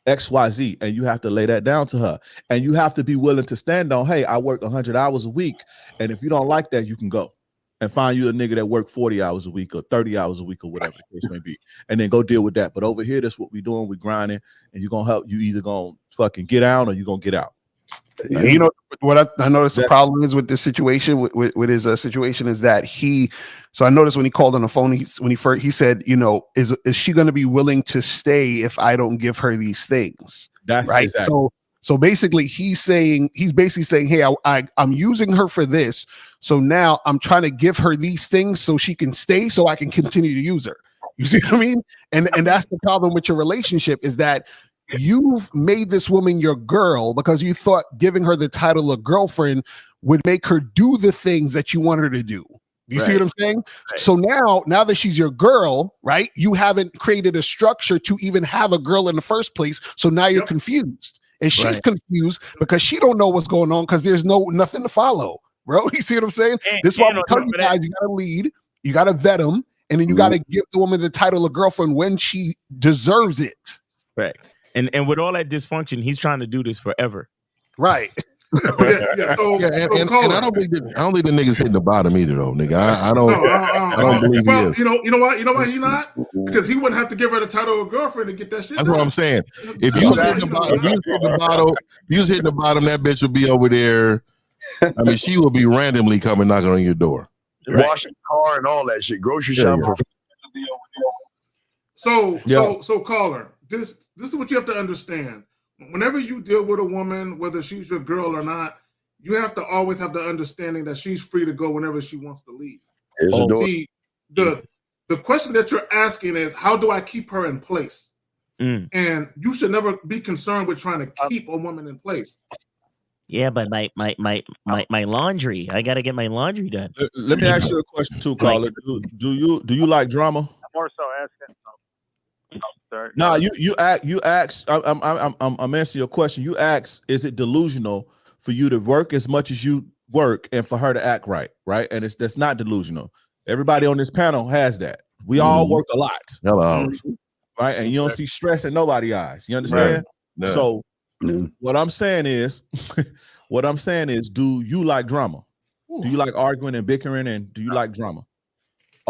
XYZ. And you have to lay that down to her. And you have to be willing to stand on, hey, I work 100 hours a week. And if you don't like that, you can go and find you a nigga that work 40 hours a week or 30 hours a week or whatever the case may be. And then go deal with that. But over here, that's what we're doing. We're grinding. And you're going to help. You either going to fucking get out or you're going to get out. You know what I noticed the problem is with this situation with his situation is that so I noticed when he called on the phone, he said, you know, is she going to be willing to stay if I don't give her these things? That's right. Exactly. So basically he's basically saying, hey, I'm using her for this. So now I'm trying to give her these things so she can stay so I can continue to use her. You see what I mean? And that's the problem with your relationship is that you've made this woman your girl because you thought giving her the title of girlfriend would make her do the things that you want her to do. You see what I'm saying? Right. So now that she's your girl, right? You haven't created a structure to even have a girl in the first place. So now you're confused. And she's confused because she don't know what's going on because there's nothing to follow, bro. You see what I'm saying? This is why we tell you guys, you gotta lead, you gotta vet them, and then you gotta give the woman the title of girlfriend when she deserves it. Right. And with all that dysfunction, he's trying to do this forever. Right. And I don't think the nigga's hitting the bottom either, though, nigga. I don't believe he is. You know why he's not? Because he wouldn't have to give her the title of girlfriend to get that shit. That's what I'm saying. If you was hitting the bottom, that bitch would be over there. I mean, she will be randomly coming knocking on your door, washing the car and all that shit, grocery shopping. So caller. This is what you have to understand. Whenever you deal with a woman, whether she's your girl or not, you have to always have the understanding that she's free to go whenever she wants to leave. See, the question that you're asking is, how do I keep her in place? And you should never be concerned with trying to keep a woman in place. Yeah, but my laundry, I got to get my laundry done. Let me ask you a question too, caller. Do you like drama? I'm more so asking. Sorry. No, you ask. I'm answering your question. You ask, is it delusional for you to work as much as you work and for her to act right? And that's not delusional. Everybody on this panel has that. We all work a lot. Hello. Right? And you don't see stress in nobody's eyes. You understand? Right. So what I'm saying is, do you like drama? Do you like arguing and bickering, and do you like drama?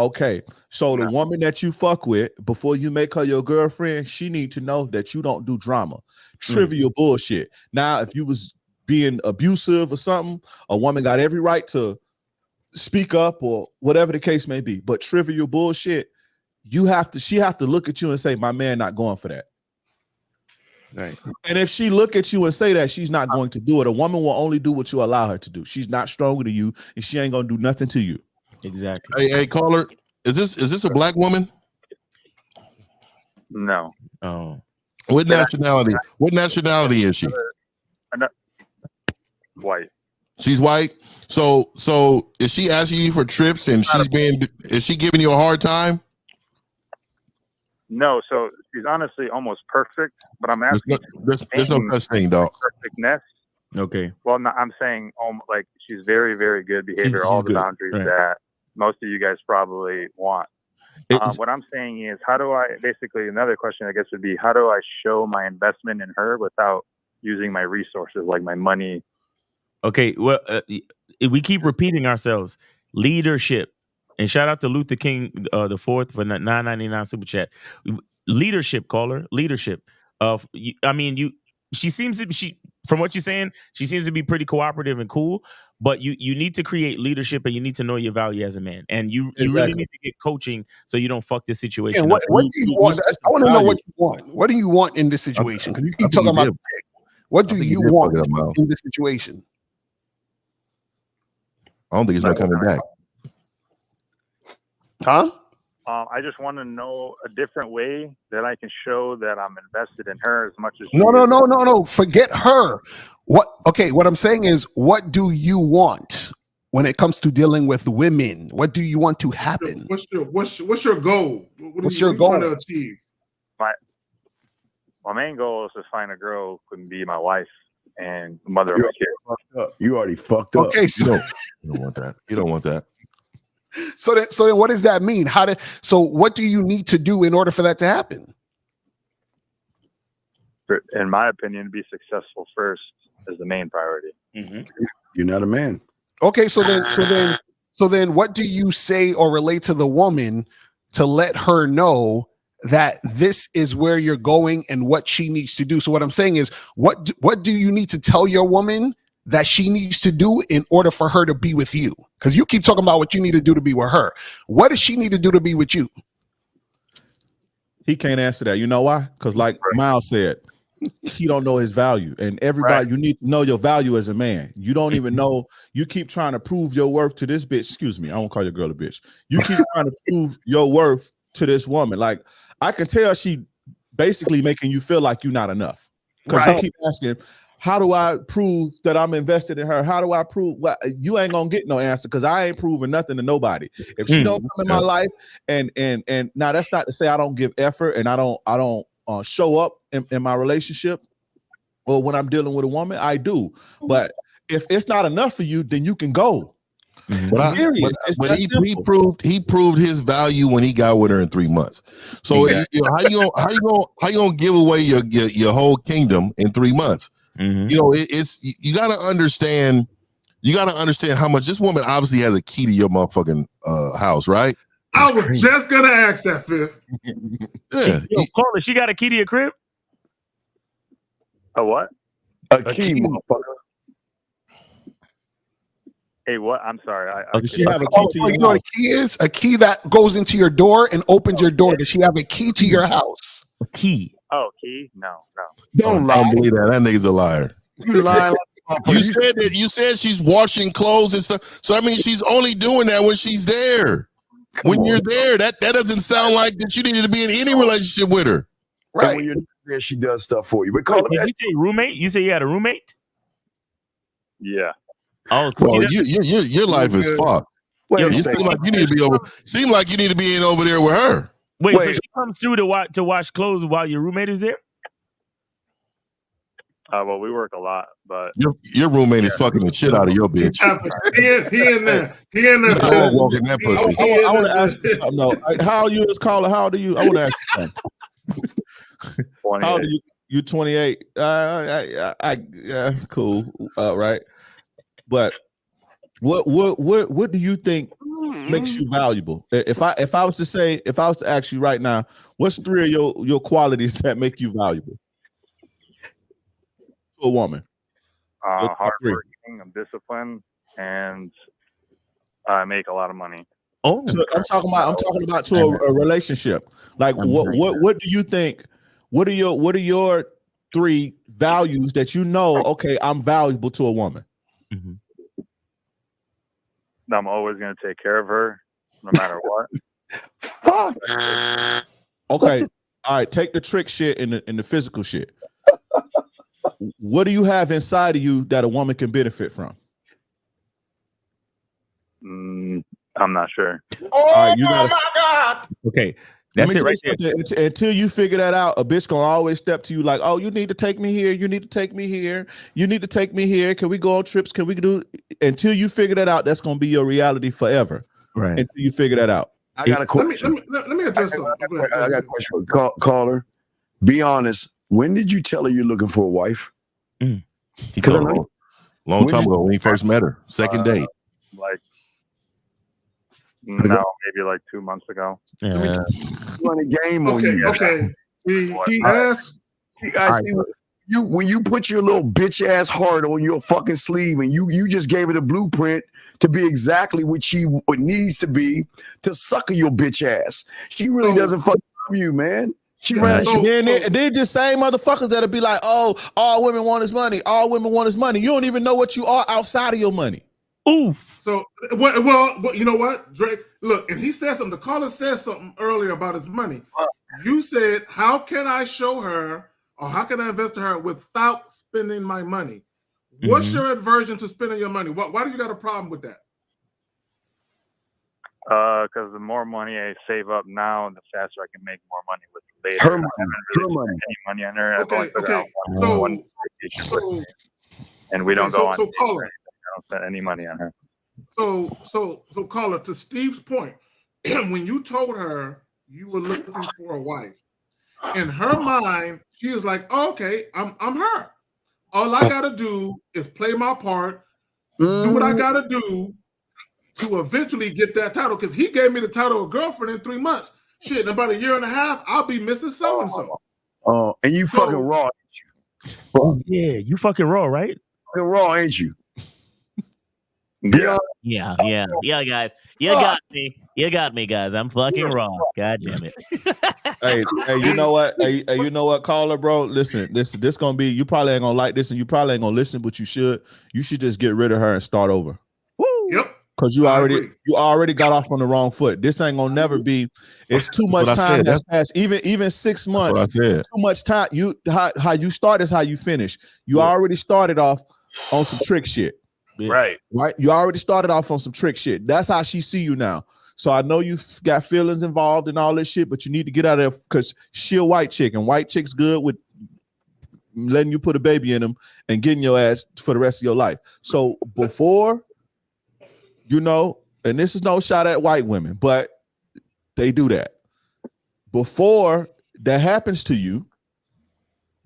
Okay, so the woman that you fuck with, before you make her your girlfriend, she need to know that you don't do drama, trivial bullshit. Now, if you was being abusive or something, a woman got every right to speak up or whatever the case may be. But trivial bullshit, she have to look at you and say, my man not going for that. Right. And if she look at you and say that, she's not going to do it. A woman will only do what you allow her to do. She's not stronger than you, and she ain't gonna do nothing to you. Exactly. Hey, caller, is this a black woman? No. Oh. What nationality? What nationality is she? White. She's white. So is she asking you for trips and is she giving you a hard time? No, so she's honestly almost perfect, but I'm asking. There's no such thing, dog. Perfectness. Okay. Well, no, I'm saying like she's very, very good behavior, all the good. boundaries Right. that most of you guys probably want. What I'm saying is, how do I, basically another question I guess would be, how do I show my investment in her without using my resources, like my money? Okay, well, we keep repeating ourselves. Leadership, and shout out to Luther King the fourth for $9.99 super chat. Leadership, caller, leadership. She seems to from what you're saying, she seems to be pretty cooperative and cool. But you need to create leadership, and you need to know your value as a man, and you really need to get coaching so you don't fuck this situation. And what up. do you want? I want to know what you want. What do you want in this situation? Because you keep talking about what do you want in this situation? I don't think he's not coming back. Huh? I just want to know a different way that I can show that I'm invested in her as much as No. Forget her. What I'm saying is, what do you want when it comes to dealing with women? What do you want to happen? What's your goal? What's your goal? Trying to achieve? My main goal is to find a girl who can be my wife and the mother of my kids. You already fucked up. Okay, so you don't want that. You don't want that. So then what does that mean? So what do you need to do in order for that to happen? In my opinion, to be successful first is the main priority. Mm-hmm. You're not a man. Okay, so then what do you say or relate to the woman to let her know that this is where you're going and what she needs to do? So what I'm saying is, what do you need to tell your woman that she needs to do in order for her to be with you? Because you keep talking about what you need to do to be with her. What does she need to do to be with you? He can't answer that. You know why? Because like Miles said, he don't know his value. And everybody, you need to know your value as a man. You don't even know. You keep trying to prove your worth to this bitch. Excuse me, I won't call your girl a bitch. You keep trying to prove your worth to this woman. Like, I can tell she basically making you feel like you're not enough. Because you keep asking, how do I prove that I'm invested in her? How do I prove? Well, you ain't gonna get no answer because I ain't proving nothing to nobody. If she don't come in my life, and now that's not to say I don't give effort and I don't show up in my relationship or when I'm dealing with a woman, I do. But if it's not enough for you, then you can go. But he proved his value when he got with her in 3 months. So how you gonna give away your whole kingdom in 3 months? Mm-hmm. You know, you gotta understand how much this woman obviously has a key to your motherfucking house, right? I was just gonna ask that, Fifth. Yeah. Caller, she got a key to your crib? A what? A key, motherfucker. Hey, what? I'm sorry. Does she have a key to your house? You know what a key is? A key that goes into your door and opens your door. Does she have a key to your house? A key. Oh, key? No. Don't believe that. That nigga's a liar. You lying. You said she's washing clothes and stuff. So I mean, she's only doing that when she's there. When you're there, that doesn't sound like that you needed to be in any relationship with her. Right. And when you're there, she does stuff for you. But Wait, did you say roommate? You say you had a roommate? Yeah. Oh, well, your life is fucked. Seem like you need to be in over there with her. Wait, so she comes through to wash clothes while your roommate is there? Well, we work a lot, but your roommate is fucking the shit out of your bitch. He in there. I walking that pussy. I want to ask you something. No, how old are you, as caller? How old are you? I want to ask you something. How old are you? You 28. Cool. Right. But what do you think makes you valuable? If I was to ask you right now, what's 3 of your qualities that make you valuable to a woman? Hardworking, I'm disciplined, and I make a lot of money. Oh, I'm talking about to a relationship. Like what do you think? What are your 3 values that you know? Okay, I'm valuable to a woman. I'm always going to take care of her, no matter what. Fuck. Okay, all right. Take the trick shit and the physical shit. What do you have inside of you that a woman can benefit from? I'm not sure. All right, you gotta. My God. Okay, that's it right there. Until you figure that out, a bitch gonna always step to you like, "Oh, you need to take me here. You need to take me here. You need to take me here. Can we go on trips? Can we do?" Until you figure that out, that's gonna be your reality forever. Right. Until you figure that out. I got a question. Let me address something. I got a question. Caller, be honest. When did you tell her you're looking for a wife? He told her long time ago when he first met her. Second date. Like, no, maybe like 2 months ago. Run a game on you. Okay. He asked. I see. When you put your little bitch ass heart on your fucking sleeve and you just gave it a blueprint to be exactly what needs to be to sucker your bitch ass. She really doesn't fucking love you, man. They just same motherfuckers that'll be like, "Oh, all women want is money. All women want is money." You don't even know what you are outside of your money. Ooh. So, well, you know what, Drake? Look, and he said something. The caller said something earlier about his money. You said, "How can I show her, or how can I invest in her without spending my money?" What's your aversion to spending your money? Why do you got a problem with that? Because the more money I save up now, the faster I can make more money with later. Her money. I haven't really spent any money on her. I've only put out one vacation with me, and we don't go on dates or anything. I don't spend any money on her. So, caller, to Steve's point, when you told her you were looking for a wife, in her mind, she is like, oh, "Okay, I'm her. All I gotta do is play my part, do what I gotta do to eventually get that title." Because he gave me the title of girlfriend in 3 months. Shit, in about a year and a half, I'll be Mrs. So and so. Oh, and you fucking raw, ain't you? Yeah, you fucking raw, right? Fucking raw, ain't you? Yeah. Yeah, guys. You got me, guys. I'm fucking raw. God damn it. Hey, you know what? Hey, you know what, caller, bro? Listen, this gonna be. You probably ain't gonna like this, and you probably ain't gonna listen, but you should. You should just get rid of her and start over. Woo. Yep. Because you already got off on the wrong foot. This ain't gonna never be. It's too much time has passed. Even 6 months. Too much time. How you start is how you finish. You already started off on some trick shit. Right. You already started off on some trick shit. That's how she see you now. So I know you've got feelings involved and all this shit, but you need to get out of there because she a white chick, and white chicks good with letting you put a baby in them and getting your ass for the rest of your life. So before, and this is no shot at white women, but they do that. Before that happens to you,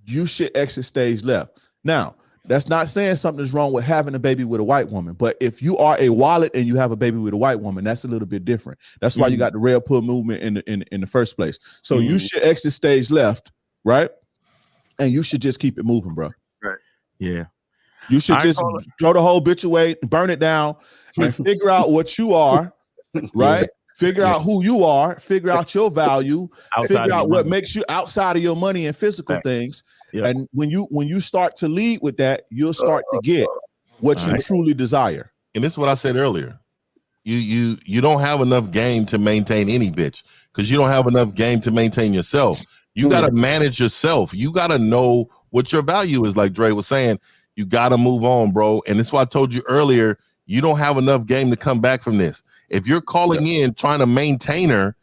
you should exit stage left. Now, that's not saying something's wrong with having a baby with a white woman, but if you are a wallet and you have a baby with a white woman, that's a little bit different. That's why you got the red pill movement in the first place. So you should exit stage left, right? And you should just keep it moving, bro. Right. Yeah. You should just throw the whole bitch away, burn it down, and figure out what you are, right? Figure out who you are, figure out your value, figure out what makes you outside of your money and physical things. Yeah. And when you start to lead with that, you'll start to get what you truly desire. And this is what I said earlier. You don't have enough game to maintain any bitch because you don't have enough game to maintain yourself. You got to manage yourself. You got to know what your value is. Like Dre was saying, you got to move on, bro. And that's why I told you earlier, you don't have enough game to come back from this. If you're calling in trying to maintain her,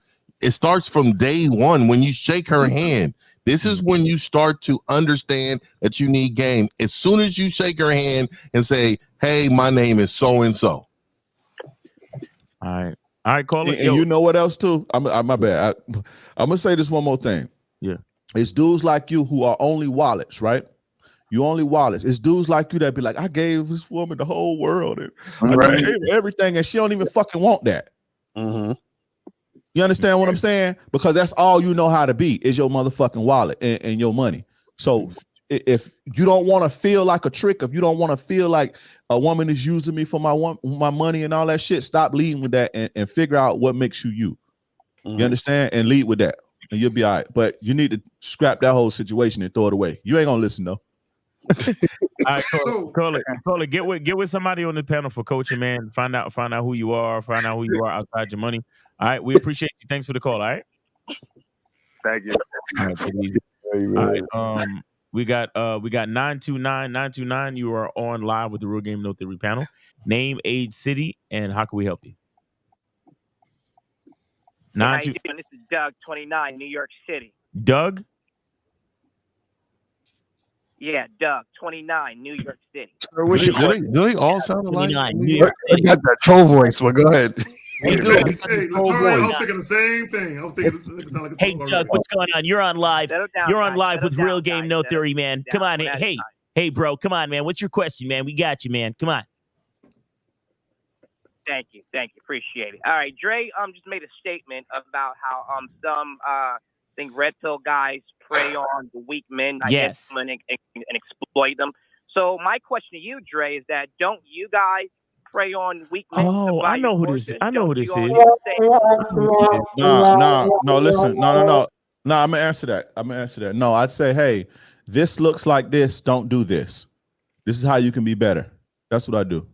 it starts from day one when you shake her hand. This is when you start to understand that you need game. As soon as you shake her hand and say, "Hey, my name is so and so." All right, call it. And you know what else too? My bad. I'm gonna say this one more thing. Yeah, it's dudes like you who are only wallets, right? You only wallets. It's dudes like you that be like, "I gave this woman the whole world and I gave her everything, and she don't even fucking want that." You understand what I'm saying? Because that's all you know how to be is your motherfucking wallet and your money. So if you don't want to feel like a trick, if you don't want to feel like a woman is using me for my money and all that shit, stop leading with that and figure out what makes you you. You understand? And lead with that, and you'll be all right. But you need to scrap that whole situation and throw it away. You ain't gonna listen though. All right, call it. Get with somebody on the panel for coaching, man. Find out who you are. Find out who you are outside your money. All right, we appreciate you. Thanks for the call. All right. Thank you. All right, please. All right. We got 929. You are on live with the Real Game No Theory panel. Name, age, city, and how can we help you? How you doing? This is Doug, 29, New York City. Doug? Yeah, Doug, 29, New York City. Do they all sound alike? New York City. I got that troll voice, but go ahead. Hey, Latoya, I was thinking the same thing. I was thinking this nigga sound like a Hey, troll Doug, already. what's going on? You're on live. You're on live with Real Game No Theory, man. Come on. Hey, bro, come on, man. What's your question, man? We got you, man. Come on. Thank you. Appreciate it. All right, Dre just made a statement about how some I think red pill guys prey on the weak men, I guess, and exploit them. So my question to you, Dre, is that don't you guys prey on weak men? Oh, I know who this is. No, listen. No. I'm gonna answer that. No, I'd say, hey, this looks like this. Don't do this. This is how you can be better. That's what I do.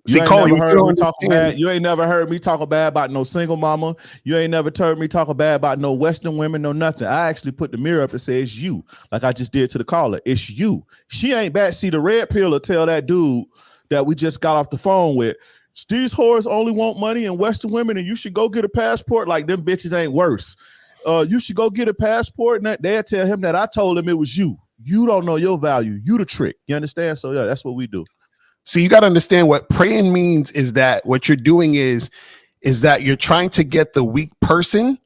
You ain't never heard me talking bad about no single mama. You ain't never heard me talking bad about no Western women, no nothing. I actually put the mirror up and say it's you, like I just did to the caller. It's you. She ain't bad. See, the red pill will tell that dude that we just got off the phone with, these whores only want money and Western women, and you should go get a passport. Like, them bitches ain't worse. You should go get a passport, and they'll tell him that I told him it was you. You don't know your value. You the trick. You understand? So yeah, that's what we do. So you got to understand what praying means is that what you're doing is that you're trying to get the weak person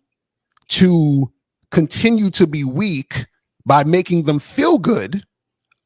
to continue to be weak by making them feel good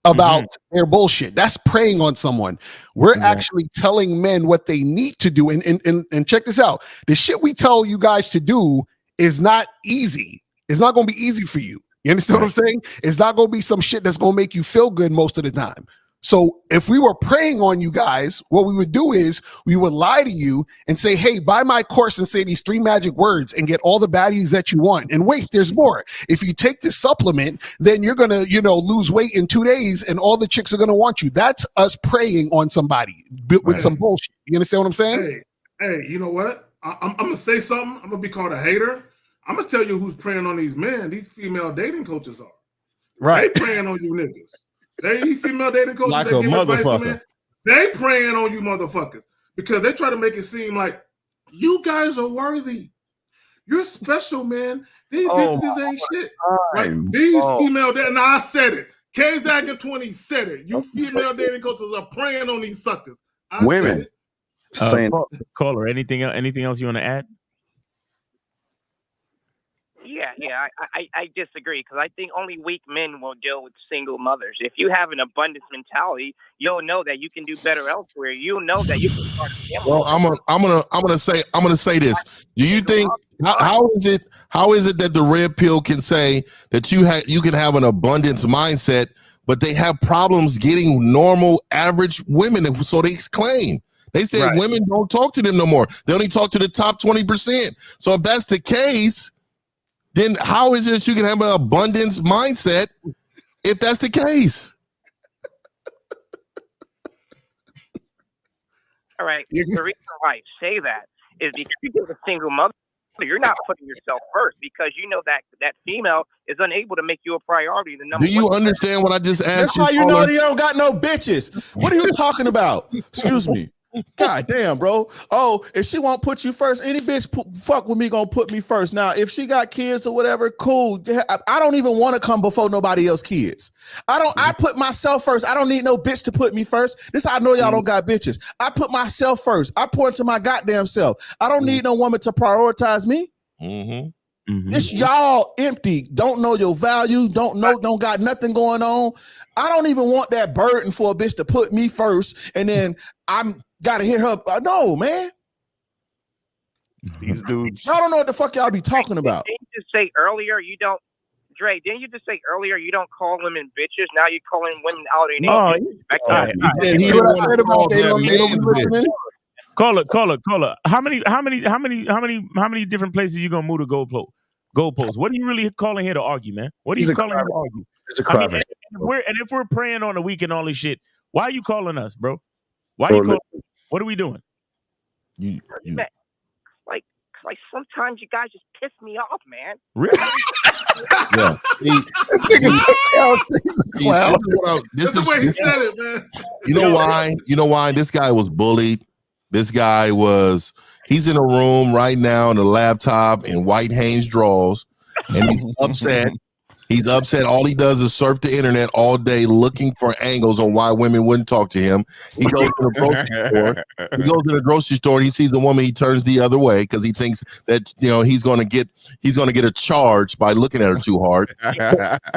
about their bullshit. That's preying on someone. We're actually telling men what they need to do. And check this out. The shit we tell you guys to do is not easy. It's not going to be easy for you. You understand what I'm saying? It's not going to be some shit that's going to make you feel good most of the time. So if we were preying on you guys, what we would do is we would lie to you and say, hey, buy my course and say these 3 magic words and get all the baddies that you want. And wait, there's more. If you take this supplement, then you're going to, lose weight in 2 days and all the chicks are going to want you. That's us preying on somebody with some bullshit. You understand what I'm saying? Hey, you know what? I'm going to say something. I'm going to be called a hater. I'm going to tell you who's preying on these men. These female dating coaches are. Right. They preying on you niggas. These female dating coaches, like they a give advice to motherfucker. men. They preying on you motherfuckers because they try to make it seem like you guys are worthy. You're special, man. These bitches ain't shit. Like these female dating. Now I said it. K-Zag and 20 said it. You female dating coaches are preying on these suckers. I Women. said it. Caller, anything else you want to add? Yeah, I disagree because I think only weak men will deal with single mothers. If you have an abundance mentality, you'll know that you can do better elsewhere. You'll know that you can start a family. Well, I'm gonna say this. Do you think how is it that the red pill can say that you can have an abundance mindset, but they have problems getting normal average women? So they claim. They said women don't talk to them no more. They only talk to the top 20%. So if that's the case, then how is it that you can have an abundance mindset if that's the case? All right. The reason why I say that is because you get a single mother, you're not putting yourself first because you know that female is unable to make you a priority. Do you understand what I just asked you? That's how you know they don't got no bitches. What are you talking about? Excuse me. God damn, bro. Oh, if she won't put you first, any bitch fuck with me gonna put me first. Now, if she got kids or whatever, cool. I don't even want to come before nobody else's kids. I put myself first. I don't need no bitch to put me first. This is how I know y'all don't got bitches. I put myself first. I pour into my goddamn self. I don't need no woman to prioritize me. This y'all empty. Don't know your value. Don't got nothing going on. I don't even want that burden for a bitch to put me first, and then I'm gotta hear her. No, man. These dudes. I don't know what the fuck y'all be talking about. Didn't you say earlier you don't, Dre, didn't you just say earlier you don't call women bitches? Now you're calling women out of their name. He see what I said about they don't be listening? Caller. How many different places you gonna move the goalposts? What are you really calling here to argue, man? What are you calling here to argue? It's a crime. And if we're praying on the week and all this shit, why are you calling us, bro? Why are you calling? What are we doing? Like sometimes you guys just piss me off, man. Really? Yeah. This nigga's a clown. That's the way he said it, man. You know why? You know why? This guy was bullied. He's in a room right now in a laptop in white Hanes drawers, and he's upset. He's upset. All he does is surf the internet all day looking for angles on why women wouldn't talk to him. He goes to the grocery store. And he sees a woman. He turns the other way because he thinks that he's going to get a charge by looking at her too hard.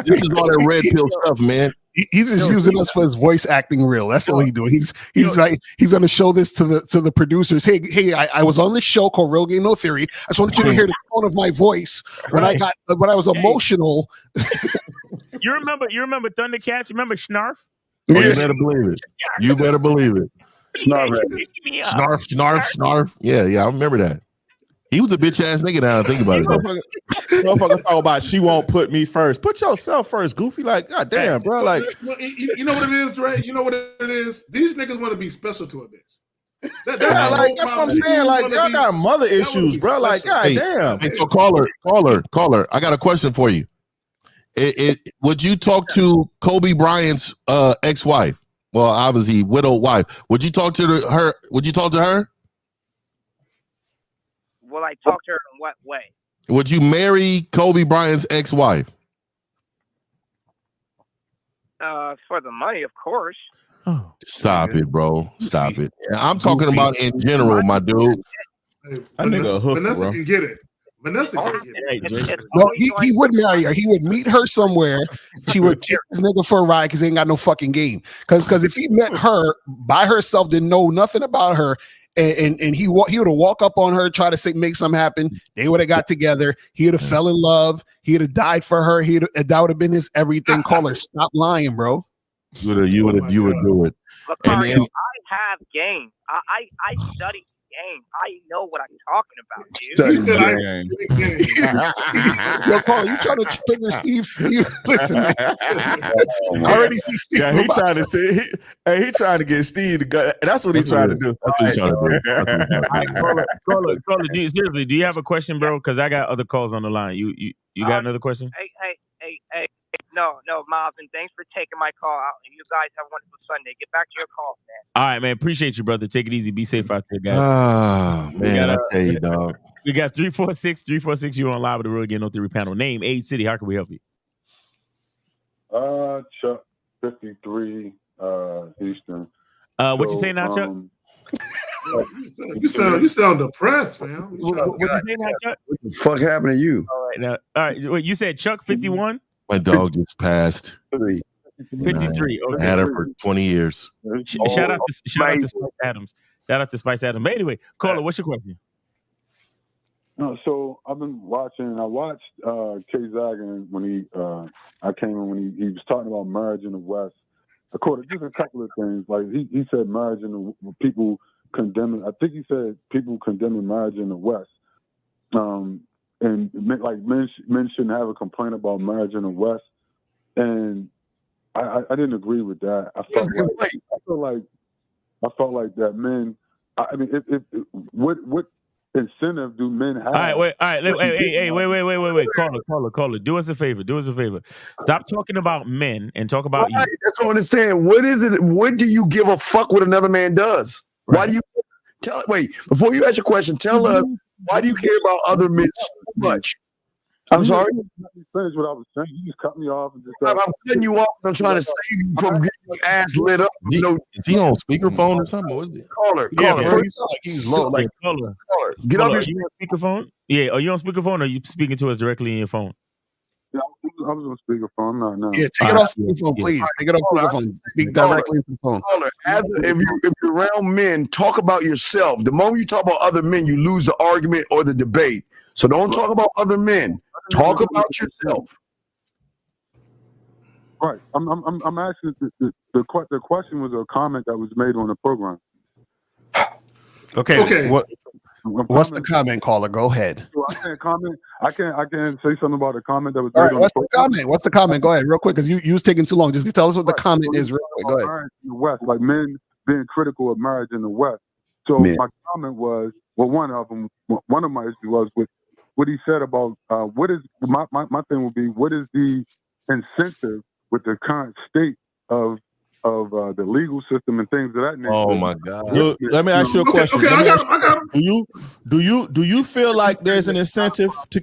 This is all that red pill stuff, man. He's just using us for his voice acting reel. That's all he's doing. He's going to show this to the producers. Hey, I was on this show called Real Game No Theory. I just wanted you to hear the tone of my voice when I was emotional. You remember Thundercats? You remember Snarf? Oh, you better believe it. You better believe it. Snarf. Yeah, I remember that. He was a bitch ass nigga now I think about it. Motherfucker talk about she won't put me first. Put yourself first, Goofy. Like, god damn, bro. Like, you know what it is, Dre? You know what it is? These niggas want to be special to a bitch. That's what I'm saying. Like, y'all got mother issues, bro. Like, god damn. Hey, so caller, I got a question for you. Would you talk to Kobe Bryant's ex-wife? Well, obviously, widowed wife. Would you talk to her? Would you talk to her? Will I talk to her in what way? Would you marry Kobe Bryant's ex-wife? For the money, of course. Oh, stop it, bro. Stop it. I'm talking about in general, my dude. I nigga a hooker, Vanessa bro. can get it. Vanessa can get it. No, he would marry her. He would meet her somewhere. She would take this nigga for a ride because he ain't got no fucking game. Because if he met her by herself, didn't know nothing about her, and he would have walk up on her, try to make something happen. They would have got together. He would have fell in love. He'd have died for her. That would have been his everything. Call her. Stop lying, bro. You would do it. Macario, I have game. I study game. I know what I'm talking about, dude. Yo, Paul, you trying to trigger Steve? Listen, I already see Steve. Yeah, he trying to get Steve to go. That's what he trying to do. That's what he trying to do. Caller, seriously, do you have a question, bro? Because I got other calls on the line. You got another question? Hey. No, Marvin. Thanks for taking my call out. And you guys have a wonderful Sunday. Get back to your call, man. All right, man. Appreciate you, brother. Take it easy. Be safe out there, guys. Oh, man, I tell you, dog. We got 346. You on live with the Real Game No Theory panel. Name, age, city. How can we help you? Chuck, 53, Eastern. What you say now, Chuck? You sound depressed, fam. What you say now, Chuck? What the fuck happened to you? All right. Wait, you said Chuck 51? My dog just passed. 53. Okay. Had her for 20 years. Shout out to Spice Adams. Shout out to Spice Adams. But anyway, caller, what's your question? No, so I've been watching. I watched K Zagan when I came in when he was talking about marriage in the West. According just a couple of things, like he said marriage in the people condemning. I think he said people condemning marriage in the West. And like men shouldn't have a complaint about marriage in the West, and I didn't agree with that. I felt like that men. I mean, what incentive do men have? All right, wait. Caller. Do us a favor. Stop talking about men and talk about you. That's what I understand. What is it? What do you give a fuck what another man does? Right. Why do you tell? Wait, before you ask your question, tell us. Why do you care about other men so much? I'm sorry. Finish what I was saying. You just cut me off. And just I'm cutting you off. I'm trying to save you from getting your ass lit up. Is he on speakerphone or something? What is it? Caller. First, like he's low. Like caller. Get off your speakerphone. Yeah. Are you on speakerphone or are you speaking to us directly in your phone? Yeah, I was on speakerphone. I'm not now. Yeah, take it off speakerphone, please. Take it off speakerphone. Speak directly into the phone. Caller, if you're around men, talk about yourself. The moment you talk about other men, you lose the argument or the debate. So don't talk about other men. Talk about yourself. Right. I'm asking the question was a comment that was made on the program. Okay. What's the comment, caller? Go ahead. So I can't comment. I can't say something about a comment that was All made right, on what's the the program. comment? What's the comment? Go ahead, real quick, because you was taking too long. Just tell us what the comment is, real quick. Go ahead. Marriage in the West, like men being critical of marriage in the West. So my comment was, well, one of my issues was with what he said about what is my thing would be, what is the incentive with the current state of the legal system and things of that nature. Oh my God! Look, let me ask you a question. Okay, I got him. Do you feel like there's an incentive to?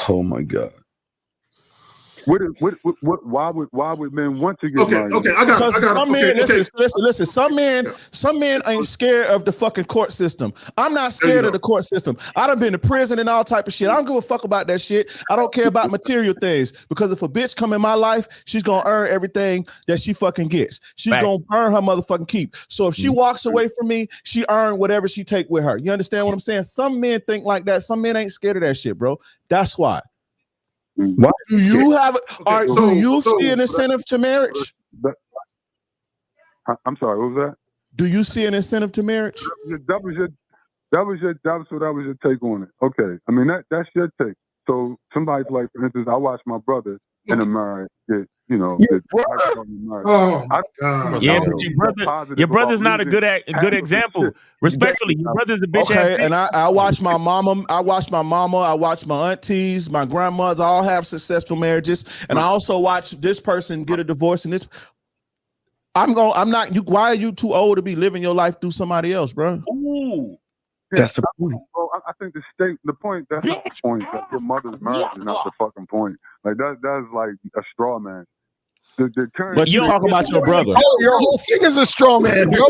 Oh my God! Why would men want to get married? Okay, I got some men. okay. Listen. Some men ain't scared of the fucking court system. I'm not scared of the court system. I done been to prison and all type of shit. I don't give a fuck about that shit. I don't care about material things, because if a bitch come in my life, she's gonna earn everything that she fucking gets. She's gonna earn her motherfucking keep. So if she walks away from me, she earned whatever she take with her. You understand what I'm saying? Some men think like that. Some men ain't scared of that shit, bro. That's why. Why do you have? Do you see an incentive to marriage? I'm sorry. What was that? Do you see an incentive to marriage? That was your take on it. Okay. I mean that's your take. So somebody's like, for instance, I watched my brother in a marriage. Oh my God. Yeah, but your brother's not a good example. Respectfully, your brother's a bitch ass. And I watch my mama. I watch my aunties, my grandmothers all have successful marriages, and I also watch this person get a divorce. And this, I'm not. Why are you too old to be living your life through somebody else, bro? Ooh. That's the point. Well, I think the point. That's not the point. That your mother's marriage is not the fucking point. Like that's like a straw man. The current. But you talking about your brother? Oh, your whole thing is a straw man, bro.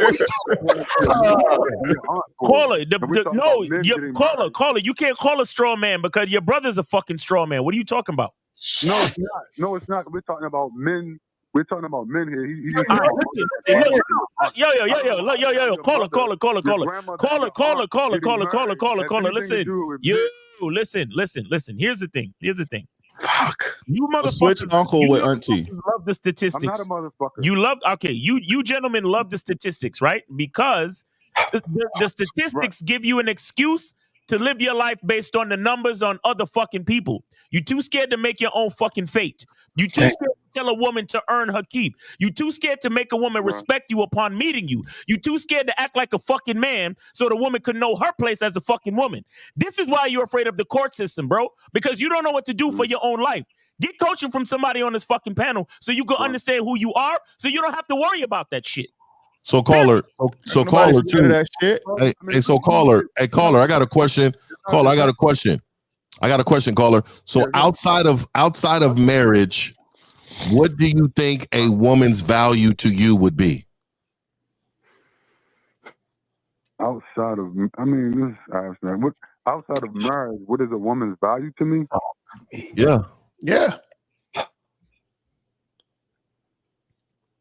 Caller, you can't call a straw man because your brother's a fucking straw man. What are you talking about? No, it's not. No, it's not. We're talking about men. We're talking about men here. Caller. Listen. Here's the thing. Fuck. You motherfuckers. Switch uncle with auntie. Love the statistics. I'm not a motherfucker. You gentlemen love the statistics, right? Because the statistics give you an excuse to live your life based on the numbers on other fucking people. You too scared to make your own fucking fate. You too scared to tell a woman to earn her keep. You too scared to make a woman respect you upon meeting you. You too scared to act like a fucking man so the woman could know her place as a fucking woman. This is why you're afraid of the court system, bro. Because you don't know what to do for your own life. Get coaching from somebody on this fucking panel so you can understand who you are, so you don't have to worry about that shit. So caller too. That shit. Caller, I got a question. Caller, I got a question, caller. So outside of marriage, what do you think a woman's value to you would be? Outside of marriage, what is a woman's value to me? Yeah.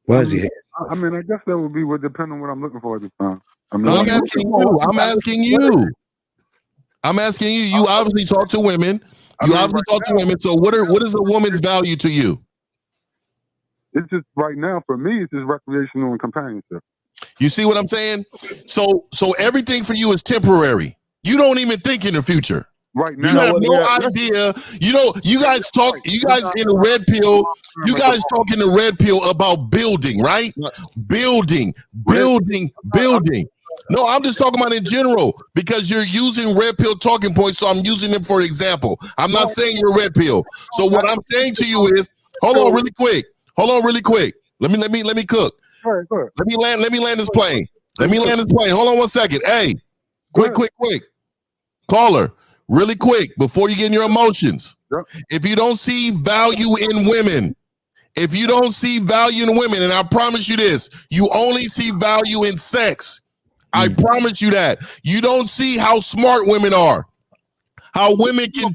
Why is he? I mean, I guess that would be depend on what I'm looking for at the time. I'm asking you. You obviously talk to women. So what is a woman's value to you? It's just right now for me. It's just recreational and companionship. You see what I'm saying? So everything for you is temporary. You don't even think in the future. Right now, you have no idea. You guys in the red pill. You guys talk in the red pill about building, right? Building. No, I'm just talking about in general because you're using red pill talking points, so I'm using them for example. I'm not saying you're red pill. So what I'm saying to you is, hold on really quick. Let me cook. Let me land this plane. Hold on 1 second. Hey, quick. Caller, really quick before you get in your emotions. If you don't see value in women, and I promise you this, you only see value in sex. I promise you that. You don't see how smart women are. How women can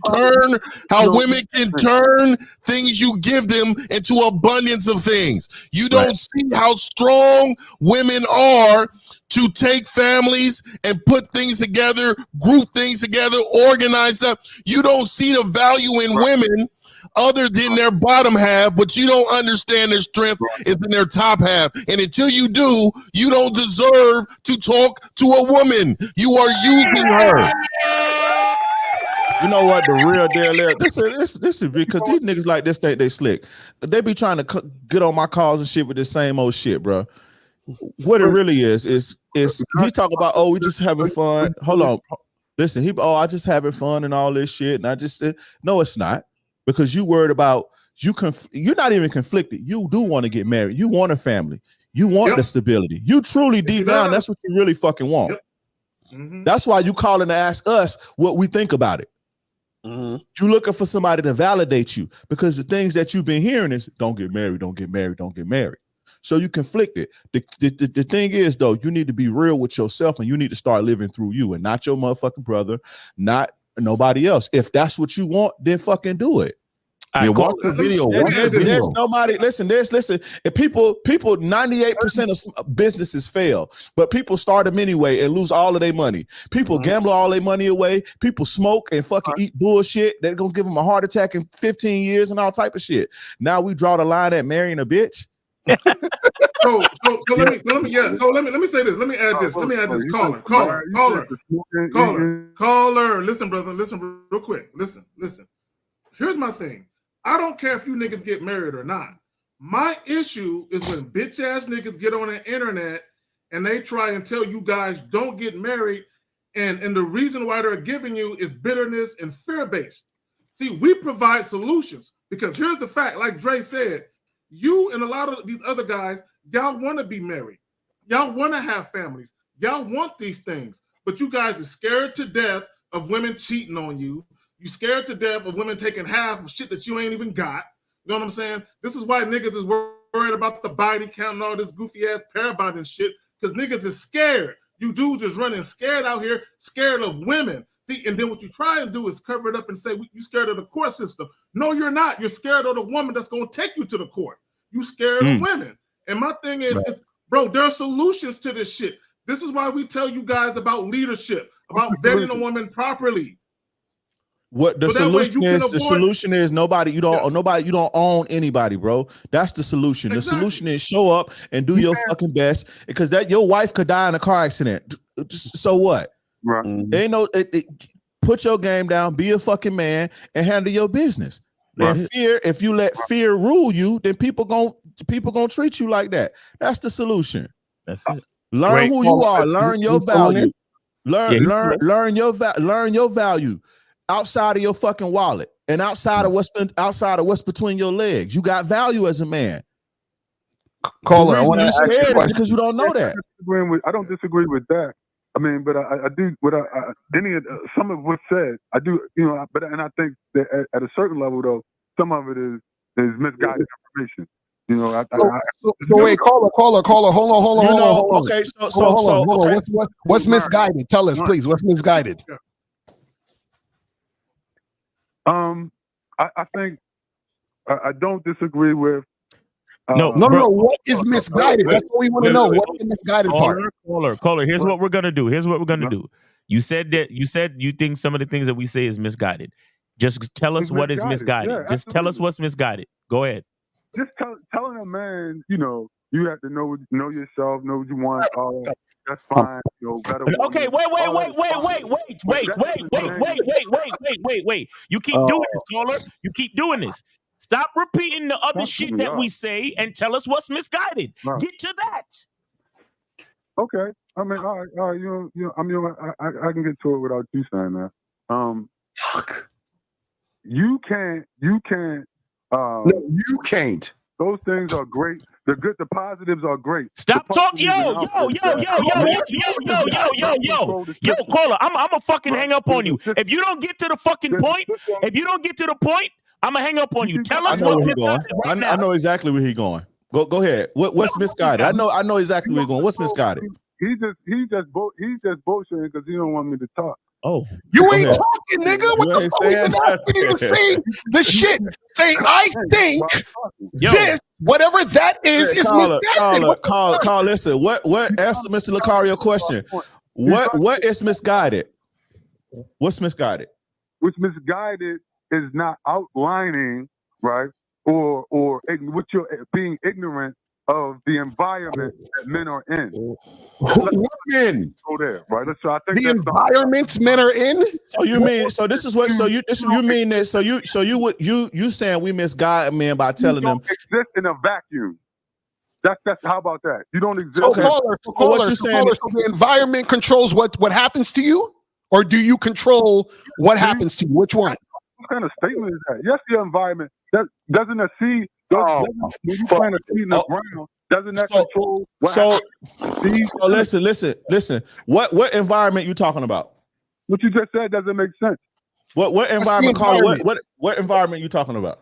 turn things you give them into abundance of things. You don't see how strong women are to take families and put things together, group things together, organize stuff. You don't see the value in women other than their bottom half, but you don't understand their strength is in their top half. And until you do, you don't deserve to talk to a woman. You are using her. You know what the real deal is? This is because these niggas like this think they slick. They be trying to get on my calls and shit with the same old shit, bro. What it really is he talk about, oh, we just having fun. Hold on, listen. I just having fun and all this shit. And I just said, no, it's not, because you worried about you're not even conflicted. You do want to get married. You want a family. You want the stability. You truly deep down, that's what you really fucking want. Yep. Mm-hmm. That's why you calling to ask us what we think about it. Mm-hmm. You looking for somebody to validate you, because the things that you've been hearing is don't get married, don't get married, don't get married. So you conflicted. The thing is, though, you need to be real with yourself, and you need to start living through you and not your motherfucking brother, not nobody else. If that's what you want, then fucking do it. Yeah, watch the video. There's nobody. Listen. If people, 98% of businesses fail, but people start them anyway and lose all of their money. People gamble all their money away. People smoke and fucking eat bullshit. They're gonna give them a heart attack in 15 years and all type of shit. Now we draw the line at marrying a bitch. So let me say this. Let me add this. Caller. Listen, brother. Listen real quick. Listen. Here's my thing. I don't care if you niggas get married or not. My issue is when bitch ass niggas get on the internet and they try and tell you guys don't get married, and the reason why they're giving you is bitterness and fear-based. See, we provide solutions, because here's the fact, like Dre said, you and a lot of these other guys, y'all want to be married. Y'all want to have families. Y'all want these things, but you guys are scared to death of women cheating on you. You scared to death of women taking half of shit that you ain't even got. You know what I'm saying? This is why niggas is worried about the body count and all this goofy ass parabond and shit, because niggas is scared. You dudes just running scared out here, scared of women. See, and then what you try and do is cover it up and say you scared of the court system. No, you're not. You're scared of the woman that's going to take you to the court. You scared of women. And my thing is, bro, there are solutions to this shit. This is why we tell you guys about leadership, about vetting a woman properly. What the solution is? The solution is you don't own anybody, bro. That's the solution. Exactly. The solution is show up and do your fucking best, because that your wife could die in a car accident. So what? Right. Ain't no. Put your game down. Be a fucking man and handle your business. And fear. If you let fear rule you, then people gonna treat you like that. That's the solution. That's it. Learn who you are. Learn your value. Learn your value. Outside of your fucking wallet and outside of what's between your legs. You got value as a man. Caller, I want to ask you a question. Because you don't know that. I don't disagree with that. I mean, but I do. Some of what's said, I do. But I think that at a certain level, though, some of it is misguided information. Wait, caller, hold on. Okay, hold on. What's misguided? Tell us, please. What's misguided? I think I don't disagree with. No. What is misguided? That's what we want to know. What's the misguided part? Caller. Here's what we're gonna do. You said you think some of the things that we say is misguided. Just tell us what is misguided. Just tell us what's misguided. Go ahead. Just telling a man, you have to know yourself, know what you want. That's fine. Okay, wait. You keep doing this, caller. You keep doing this. Stop repeating the other shit that we say and tell us what's misguided. Get to that. Okay. I mean, all right. I can get to it without you saying that. You can't. No, you can't. Those things are great. The positives are great. Stop talking, yo, caller. I'm gonna fucking hang up on you. If you don't get to the fucking point, I'm gonna hang up on you. Tell us what's misguided right now. I know exactly where he's going. Go ahead. What's misguided? I know exactly where he's going. What's misguided? He's just bullshitting because he don't want me to talk. Oh, you ain't talking, nigga. What the fuck? You've been asking you to say the shit. Say I think this, whatever that is misguided. Call. Listen. What? Answer Mr. Lucario question. What is misguided? What's misguided? What's misguided is not outlining right? Or what you're being ignorant of the environment that men are in. Men go there, right? So I think the environments men are in. So you mean this is what you mean that you saying we misguide men by telling them exist in a vacuum. That's how about that? You don't exist. So caller, so the environment controls what happens to you, or do you control what happens to you? Which one? What kind of statement is that? Yes, the environment. That doesn't a seed. When you plant a seed in the ground, doesn't that control what happens? So listen. What environment you talking about? What you just said doesn't make sense. What environment? Caller, what environment you talking about?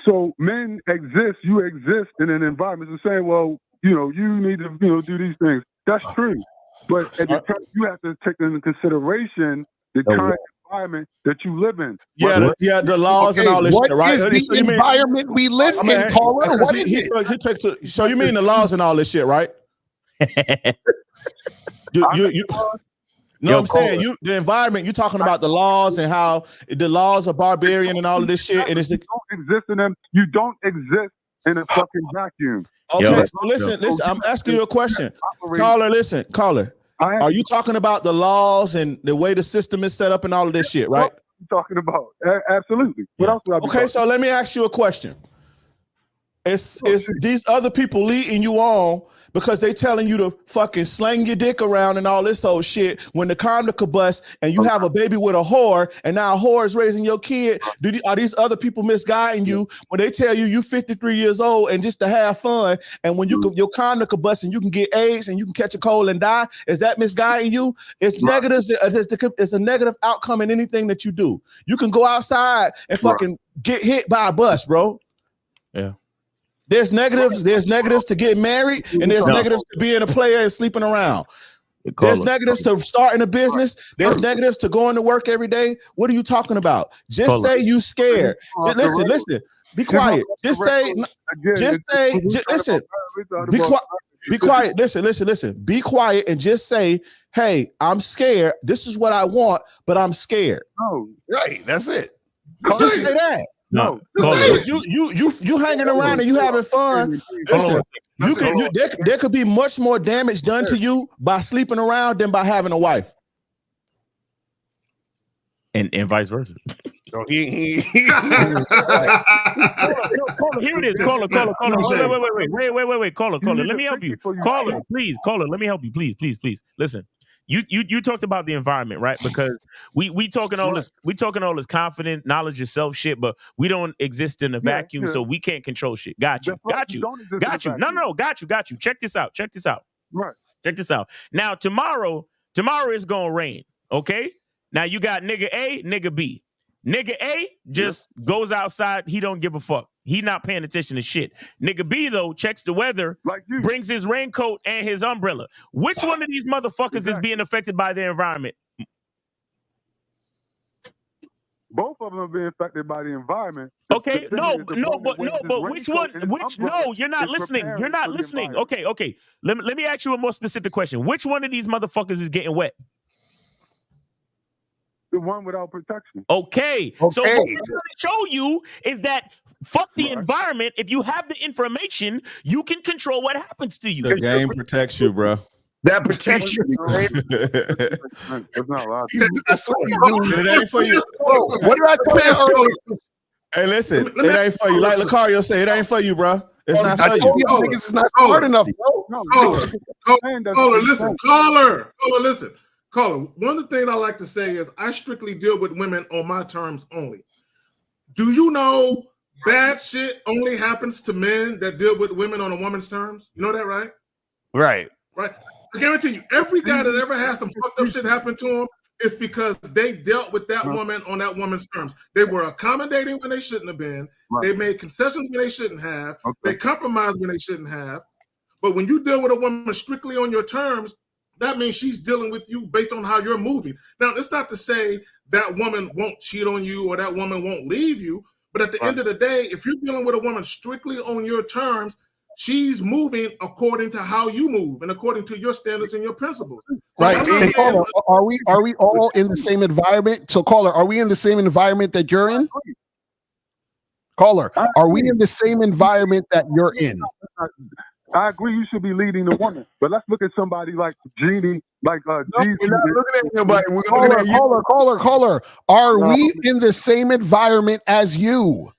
So men exist, you exist in an environment. So saying, well, you need to, do these things. That's true. But at the time, you have to take into consideration the current environment that you live in. The laws and all this shit, right? What is the environment we live in, caller? What is it? So you mean the laws and all this shit, right? I'm saying the environment. You're talking about the laws and how the laws are barbarian and all of this shit. And you don't exist in them. You don't exist in a fucking vacuum. Okay, so listen. I'm asking you a question, caller. Are you talking about the laws and the way the system is set up and all of this shit, right? What are you talking about? Absolutely. What else would I be Okay, so let me ask you a question. It's these other people leading you on because they telling you to fucking slang your dick around and all this old shit when the condom could bust and you have a baby with a whore and now a whore is raising your kid. Are these other people misguiding you when they tell you 53 years old and just to have fun and when your condom could bust and you can get AIDS and you can catch a cold and die? Is that misguiding you? It's negative. It's a negative outcome in anything that you do. You can go outside and fucking get hit by a bus, bro. Yeah. There's negatives to get married, and there's negatives to being a player and sleeping around. There's negatives to starting a business. There's negatives to going to work every day. What are you talking about? Just say you scared. Listen. Be quiet. Listen. Be quiet. Listen. Be quiet and just say, hey, I'm scared. This is what I want, but I'm scared. Oh, right. That's it. Just say that. No, you hanging around and you having fun. Listen, there could be much more damage done to you by sleeping around than by having a wife, and vice versa. So he Here it is. Caller. Wait. Caller. Let me help you. Caller, please. Caller, let me help you. Please. Listen. You talked about the environment, right? Because we talking all this confident knowledge of self shit, but we don't exist in a vacuum, so we can't control shit. Got you. No, got you. Check this out. Right. Check this out. Now tomorrow is gonna rain. Okay. Now you got nigga A, nigga B. Nigga A just goes outside. He don't give a fuck. He not paying attention to shit. Nigga B, though, checks the weather, brings his raincoat and his umbrella. Which one of these motherfuckers is being affected by the environment? Both of them are being affected by the environment. Okay, but which one? No, you're not listening. You're not listening. Okay. Let me ask you a more specific question. Which one of these motherfuckers is getting wet? The one without protection. Okay. So what we're trying to show you is that fuck the environment. If you have the information, you can control what happens to you. The game protects you, bro. That protects you. It's not right. That's what he's doing. It ain't for you. What did I tell you earlier? Hey, listen. It ain't for you. Like Lucario said, it ain't for you, bro. It's not for you. Niggas is not smart enough, bro. Listen. Caller, one of the things I like to say is I strictly deal with women on my terms only. Do you know bad shit only happens to men that deal with women on a woman's terms? You know that, right? Right. I guarantee you, every guy that ever has some fucked up shit happen to him is because they dealt with that woman on that woman's terms. They were accommodating when they shouldn't have been. They made concessions when they shouldn't have. They compromised when they shouldn't have. But when you deal with a woman strictly on your terms, that means she's dealing with you based on how you're moving. Now, it's not to say that woman won't cheat on you or that woman won't leave you. But at the end of the day, if you're dealing with a woman strictly on your terms, she's moving according to how you move and according to your standards and your principles. So Right. I'm not Hey, saying- caller, are we all in the same environment? So, caller, are we in the same environment that you're in? Caller, are we in the same environment that you're in? I agree. You should be leading the woman, but let's look at somebody like Jeannie, like Jeezy. We're not looking at nobody. We're looking at you. Caller. Are we in the same environment as you?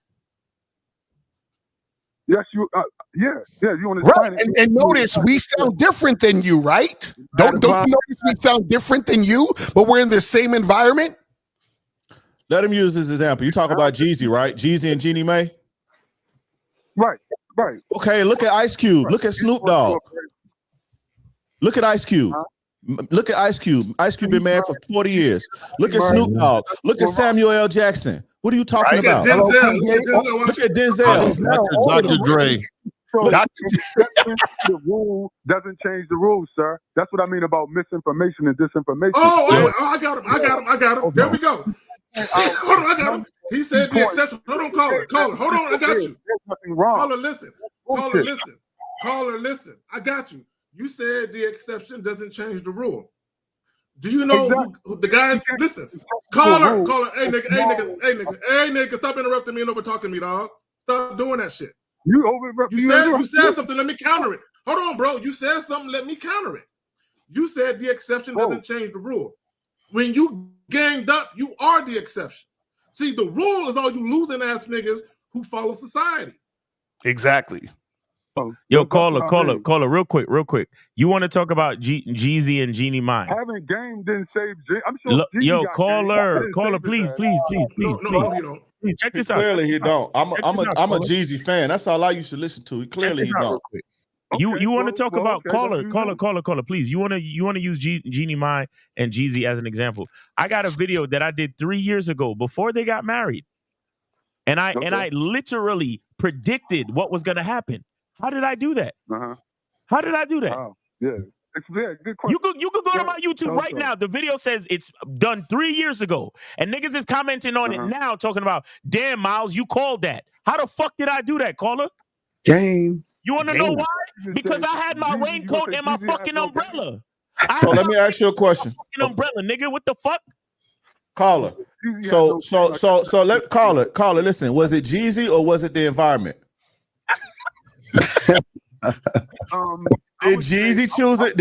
Yes, you. Yeah. You on the Right. planet. And notice we sound different than you, right? Don't you notice we sound different than you, but we're in the same environment? Let him use this example. You talk about Jeezy, right? Jeezy and Jeannie Mae. Right. Okay, look at Ice Cube. Look at Snoop Dogg. Look at Ice Cube. Look at Ice Cube. Ice Cube been married for 40 years. Look at Snoop Dogg. Look at Samuel L. Jackson. What are you talking about? Look at Denzel. Dr. Dre. So the rule doesn't change the rules, sir. That's what I mean about misinformation and disinformation. I got him. There we go. Hold on, I got him. He said the exception. Hold on, caller. Hold on, I got you. There's nothing wrong. Caller, listen. I got you. You said the exception doesn't change the rule. Do you know who the guys? Listen, caller. Hey nigga, stop interrupting me and over talking to me, dog. Stop doing that shit. You said something. Let me counter it. Hold on, bro. You said something. Let me counter it. You said the exception doesn't change the rule. When you ganged up, you are the exception. See, the rule is all you losing ass niggas who follow society. Exactly. Yo, caller, real quick. You want to talk about Jeezy and Jeannie Mae? Having game didn't save. I'm sure. Yo, caller, please. No, you don't. Please check this out. Clearly he don't. I'm a Jeezy fan. That's all I used to listen to. Clearly he don't. You want to talk about caller, please. You want to use Jeannie Mae and Jeezy as an example. I got a video that I did 3 years ago before they got married, and I literally predicted what was going to happen. How did I do that? How did I do that? Yeah. Good question. You could go to my YouTube right now. The video says it's done 3 years ago, and niggas is commenting on it now, talking about, damn, Miles, you called that. How the fuck did I do that, caller? Game. You want to know why? Because I had my raincoat and my fucking umbrella. So let me ask you a question. Umbrella, nigga, what the fuck? Caller. So let caller. Listen, was it Jeezy or was it the environment? Did Jeezy choose it?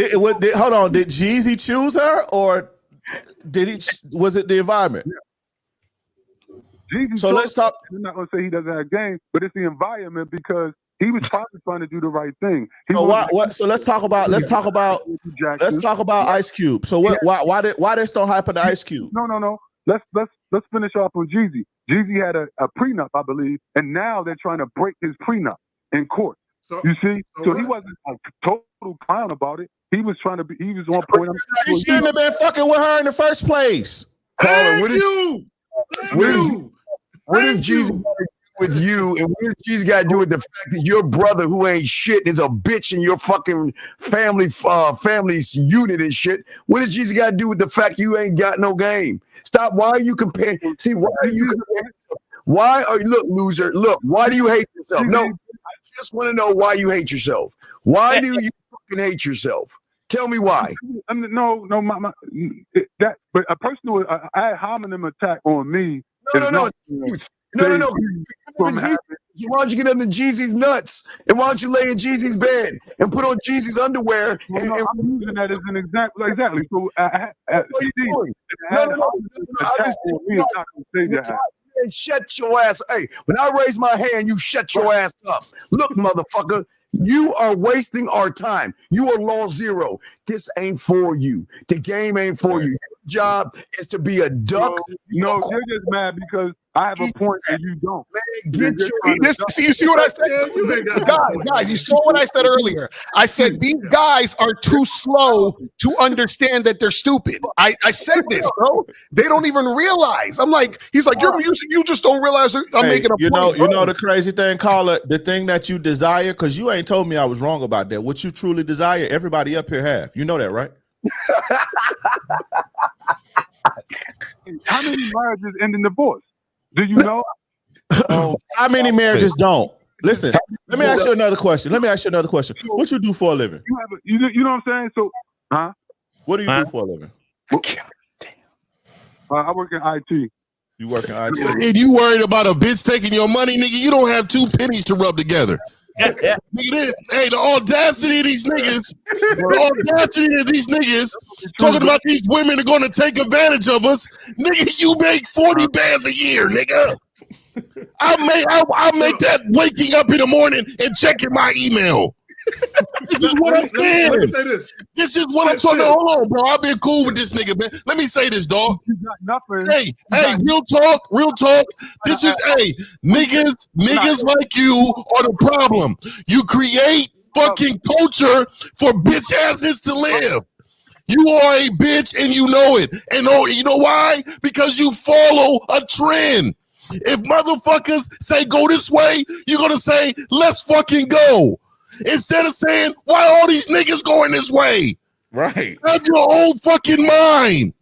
Hold on. Did Jeezy choose her or was it the environment? Jeezy, so let's talk. I'm not gonna say he doesn't have game, but it's the environment because he was probably trying to do the right thing. So let's talk about Ice Cube. So why this don't happen to Ice Cube? No. Let's finish off on Jeezy. Jeezy had a prenup, I believe, and now they're trying to break his prenup in court. You see, so he wasn't a total clown about it. He was trying to be. He was on point. He shouldn't have been fucking with her in the first place. What did Jeezy got to do with you, and what does Jeezy got to do with the fact that your brother, who ain't shit, is a bitch in your fucking family's unit and shit? What does Jeezy got to do with the fact you ain't got no game? Stop. Why are you comparing? See, why are you comparing? Why are you loser? Look, why do you hate yourself? No. I just want to know why you hate yourself. Why do you fucking hate yourself? Tell me why. But a personal ad hominem attack on me. No. Why don't you get under Jeezy's nuts? And why don't you lay in Jeezy's bed and put on Jeezy's underwear? I'm using that as an example. Exactly. So, shut your ass. Hey, when I raise my hand, you shut your ass up. Look, motherfucker, you are wasting our time. You are law zero. This ain't for you. The game ain't for you. Your job is to be a duck. No, you're just mad because I have a point and you don't. Man, you see what I said? Guys, you saw what I said earlier. I said these guys are too slow to understand that they're stupid. I said this, bro. They don't even realize. I'm like, he's like, you just don't realize I'm making a point. You know the crazy thing, caller, the thing that you desire, because you ain't told me I was wrong about that. What you truly desire, everybody up here have. You know that, right? How many marriages end in divorce? Do you know? How many marriages don't? Listen, let me ask you another question. What you do for a living? You know what I'm saying? So, what do you do for a living? I work in IT. You work in IT? And you worried about a bitch taking your money, nigga? You don't have 2 pennies to rub together. Nigga, the audacity of these niggas, talking about these women are going to take advantage of us. Nigga, you make 40 bands a year, nigga. I'll make that waking up in the morning and checking my email. This is what I'm saying. Let me say this. This is what I'm talking about. Hold on, bro. I've been cool with this nigga, man. Let me say this, dog. Hey, real talk. This is, niggas like you are the problem. You create fucking culture for bitch asses to live. You are a bitch and you know it. And you know why? Because you follow a trend. If motherfuckers say go this way, you're going to say, let's fucking go. Instead of saying, why all these niggas going this way? Right. Have your own fucking mind.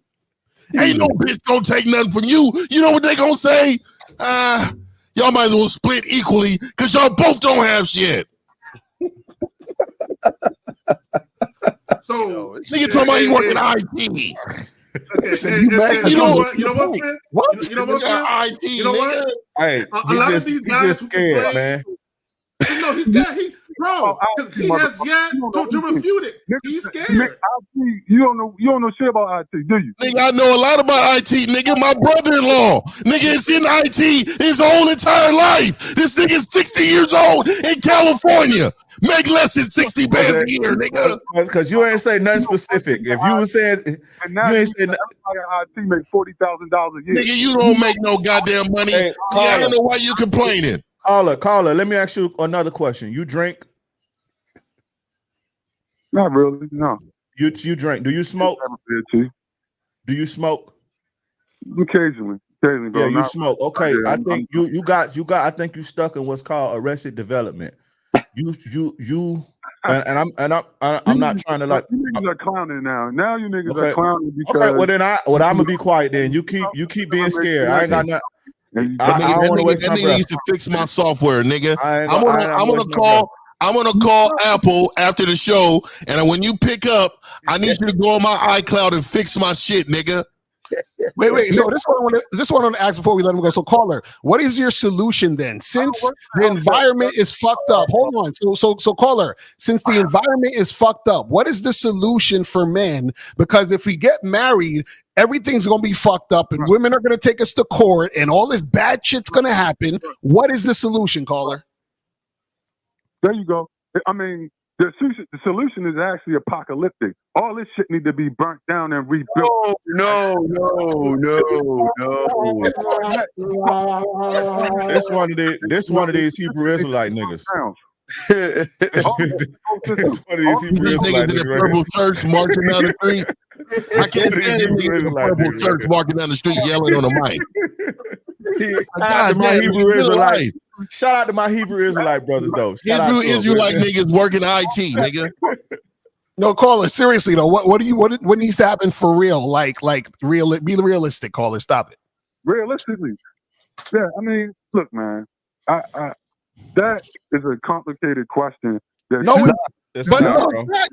Ain't no bitch gonna take nothing from you. You know what they gonna say? Y'all might as well split equally because y'all both don't have shit. So nigga talking about you work in IT. Okay, you know what, man? What? You know what, man? IT, you know what? Hey, a lot of these guys just scared, man. No, he's scared. Because he has yet to refute it. He's scared. You don't know shit about IT, do you? Nigga, I know a lot about IT, nigga. My brother-in-law, nigga, is in IT his whole entire life. This nigga's 60 years old in California. Make less than 60 bands a year, nigga. Because you ain't say nothing specific. If you was saying, you ain't say nothing. IT make $40,000 a year. Nigga, you don't make no goddamn money. Hey, I don't know why you complaining. Caller, let me ask you another question. You drink? Not really, no. You drink. Do you smoke? Do you smoke? Occasionally, bro. Yeah, you smoke. Okay, I think you got. I think you stuck in what's called arrested development. And I'm not trying to like. You niggas are clowning now. Now you niggas Okay. are clowning because. Okay, well then I'm gonna be quiet. Then you keep being scared. I ain't got nothing. I don't want to waste my nigga breath. used to fix my software, nigga. I'm gonna call Apple after the show, and when you pick up, I need you to go on my iCloud and fix my shit, nigga. Wait. So this one I want to ask before we let him go. So caller, what is your solution then? Since the environment is fucked up. Hold on. So caller, since the environment is fucked up, what is the solution for men? Because if we get married, everything's gonna be fucked up, and women are gonna take us to court, and all this bad shit's gonna happen. What is the solution, caller? There you go. I mean, the solution is actually apocalyptic. All this shit need to be burnt down and rebuilt. No. This one of these Hebrew Israelite niggas. This one of these Hebrew Israelite niggas in the niggas. purple shirts marching down the street. I can't stand niggas in the purple shirts marching down the street yelling on the mic. Shout out to my Hebrew Israelite brothers, though. Israelite niggas working IT, nigga. No, caller. Seriously though, what needs to happen for real? Like real. Be realistic, caller. Stop it. Realistically, yeah. I mean, look, man. That is a complicated question.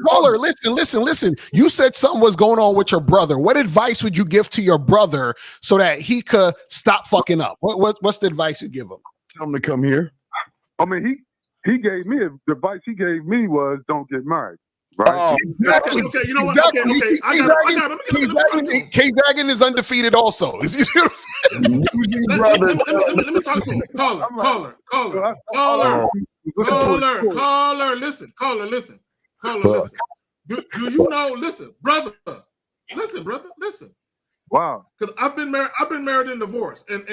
Caller, listen. You said something was going on with your brother. What advice would you give to your brother so that he could stop fucking up? What's the advice you give him? Tell him to come here. I mean, he gave me the advice he gave me was don't get married. Right? Oh, exactly. Okay, you know what? Exactly. Okay. K-Zaggin is undefeated also. You see what I'm saying? Let me talk to him. Caller, listen. Do you know? Listen, brother. Listen. Wow. Because I've been married and divorced, and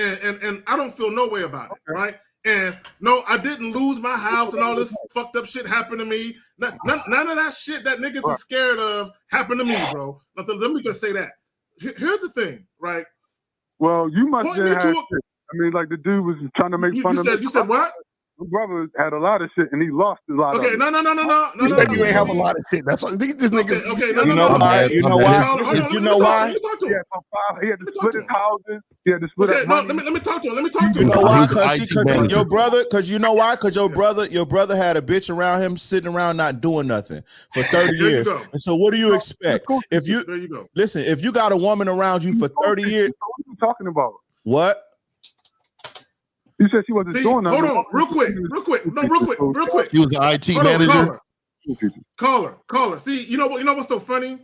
I don't feel no way about it, right? And no, I didn't lose my house and all this fucked up shit happened to me. None of that shit that niggas are scared of happened to me, bro. Let me just say that. Here's the thing, right? Well, you must have had shit. I mean, like the dude was trying to make fun of me. You said what? My brother had a lot of shit and he lost a lot of it. No. You said you ain't have a lot of shit. That's what these niggas. Okay, You know why? You know why? You know why? Let me talk to him. He had to split his houses. He had to split up money. Let me talk to him. You know why? Because your brother. Because you know why? Because your brother had a bitch around him, sitting around not doing nothing for 30 years. And so, what do you expect? If you listen, if you got a woman around you for 30 years, what are you talking about? What? You said she wasn't doing nothing. Hold on, real quick. He was the IT manager. Caller. See, you know what's so funny?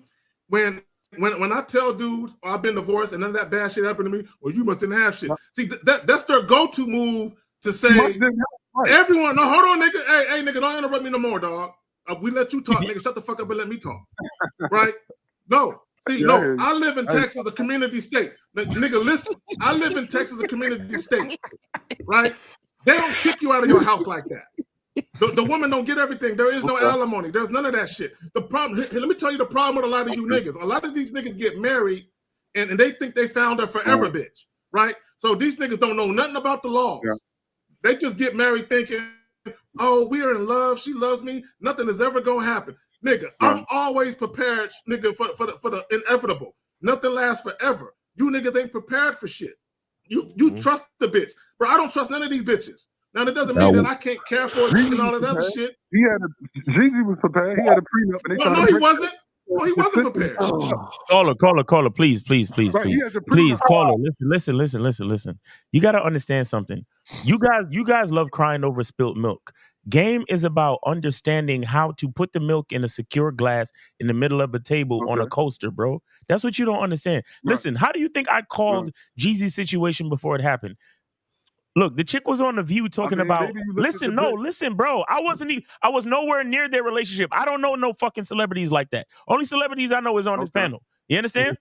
When I tell dudes, I've been divorced and none of that bad shit happened to me, well, you must didn't have shit. See, that's their go-to move to say, everyone, no, hold on, nigga. Hey, nigga, don't interrupt me no more, dog. We let you talk, nigga. Shut the fuck up and let me talk. Right? No. See, no, I live in Texas, a community state. Nigga, listen, I live in Texas, a community state, right? They don't kick you out of your house like that. The woman don't get everything. There is no alimony. There's none of that shit. The problem, here, let me tell you the problem with a lot of you niggas. A lot of these niggas get married and they think they found a forever bitch, right? So these niggas don't know nothing about the laws. Yeah. They just get married thinking, oh, we are in love. She loves me. Nothing is ever going to happen. Nigga, I'm always prepared, nigga, for the inevitable. Nothing lasts forever. You niggas ain't prepared for shit. You trust the bitch. Bro, I don't trust none of these bitches. Now, that doesn't mean that I can't care for her and all that other shit. Jeezy was prepared. He had a prenup. And no, he wasn't. No, he wasn't prepared. Caller, please, caller, listen. You got to understand something. You guys love crying over spilt milk. Game is about understanding how to put the milk in a secure glass in the middle of a table on a coaster, bro. That's what you don't understand. Right. Listen, how do you think I called Jeezy's situation before it happened? Look, the chick was on The View talking about, listen, bro. I was nowhere near their relationship. I don't know no fucking celebrities like that. Only celebrities I know is on this panel. You understand?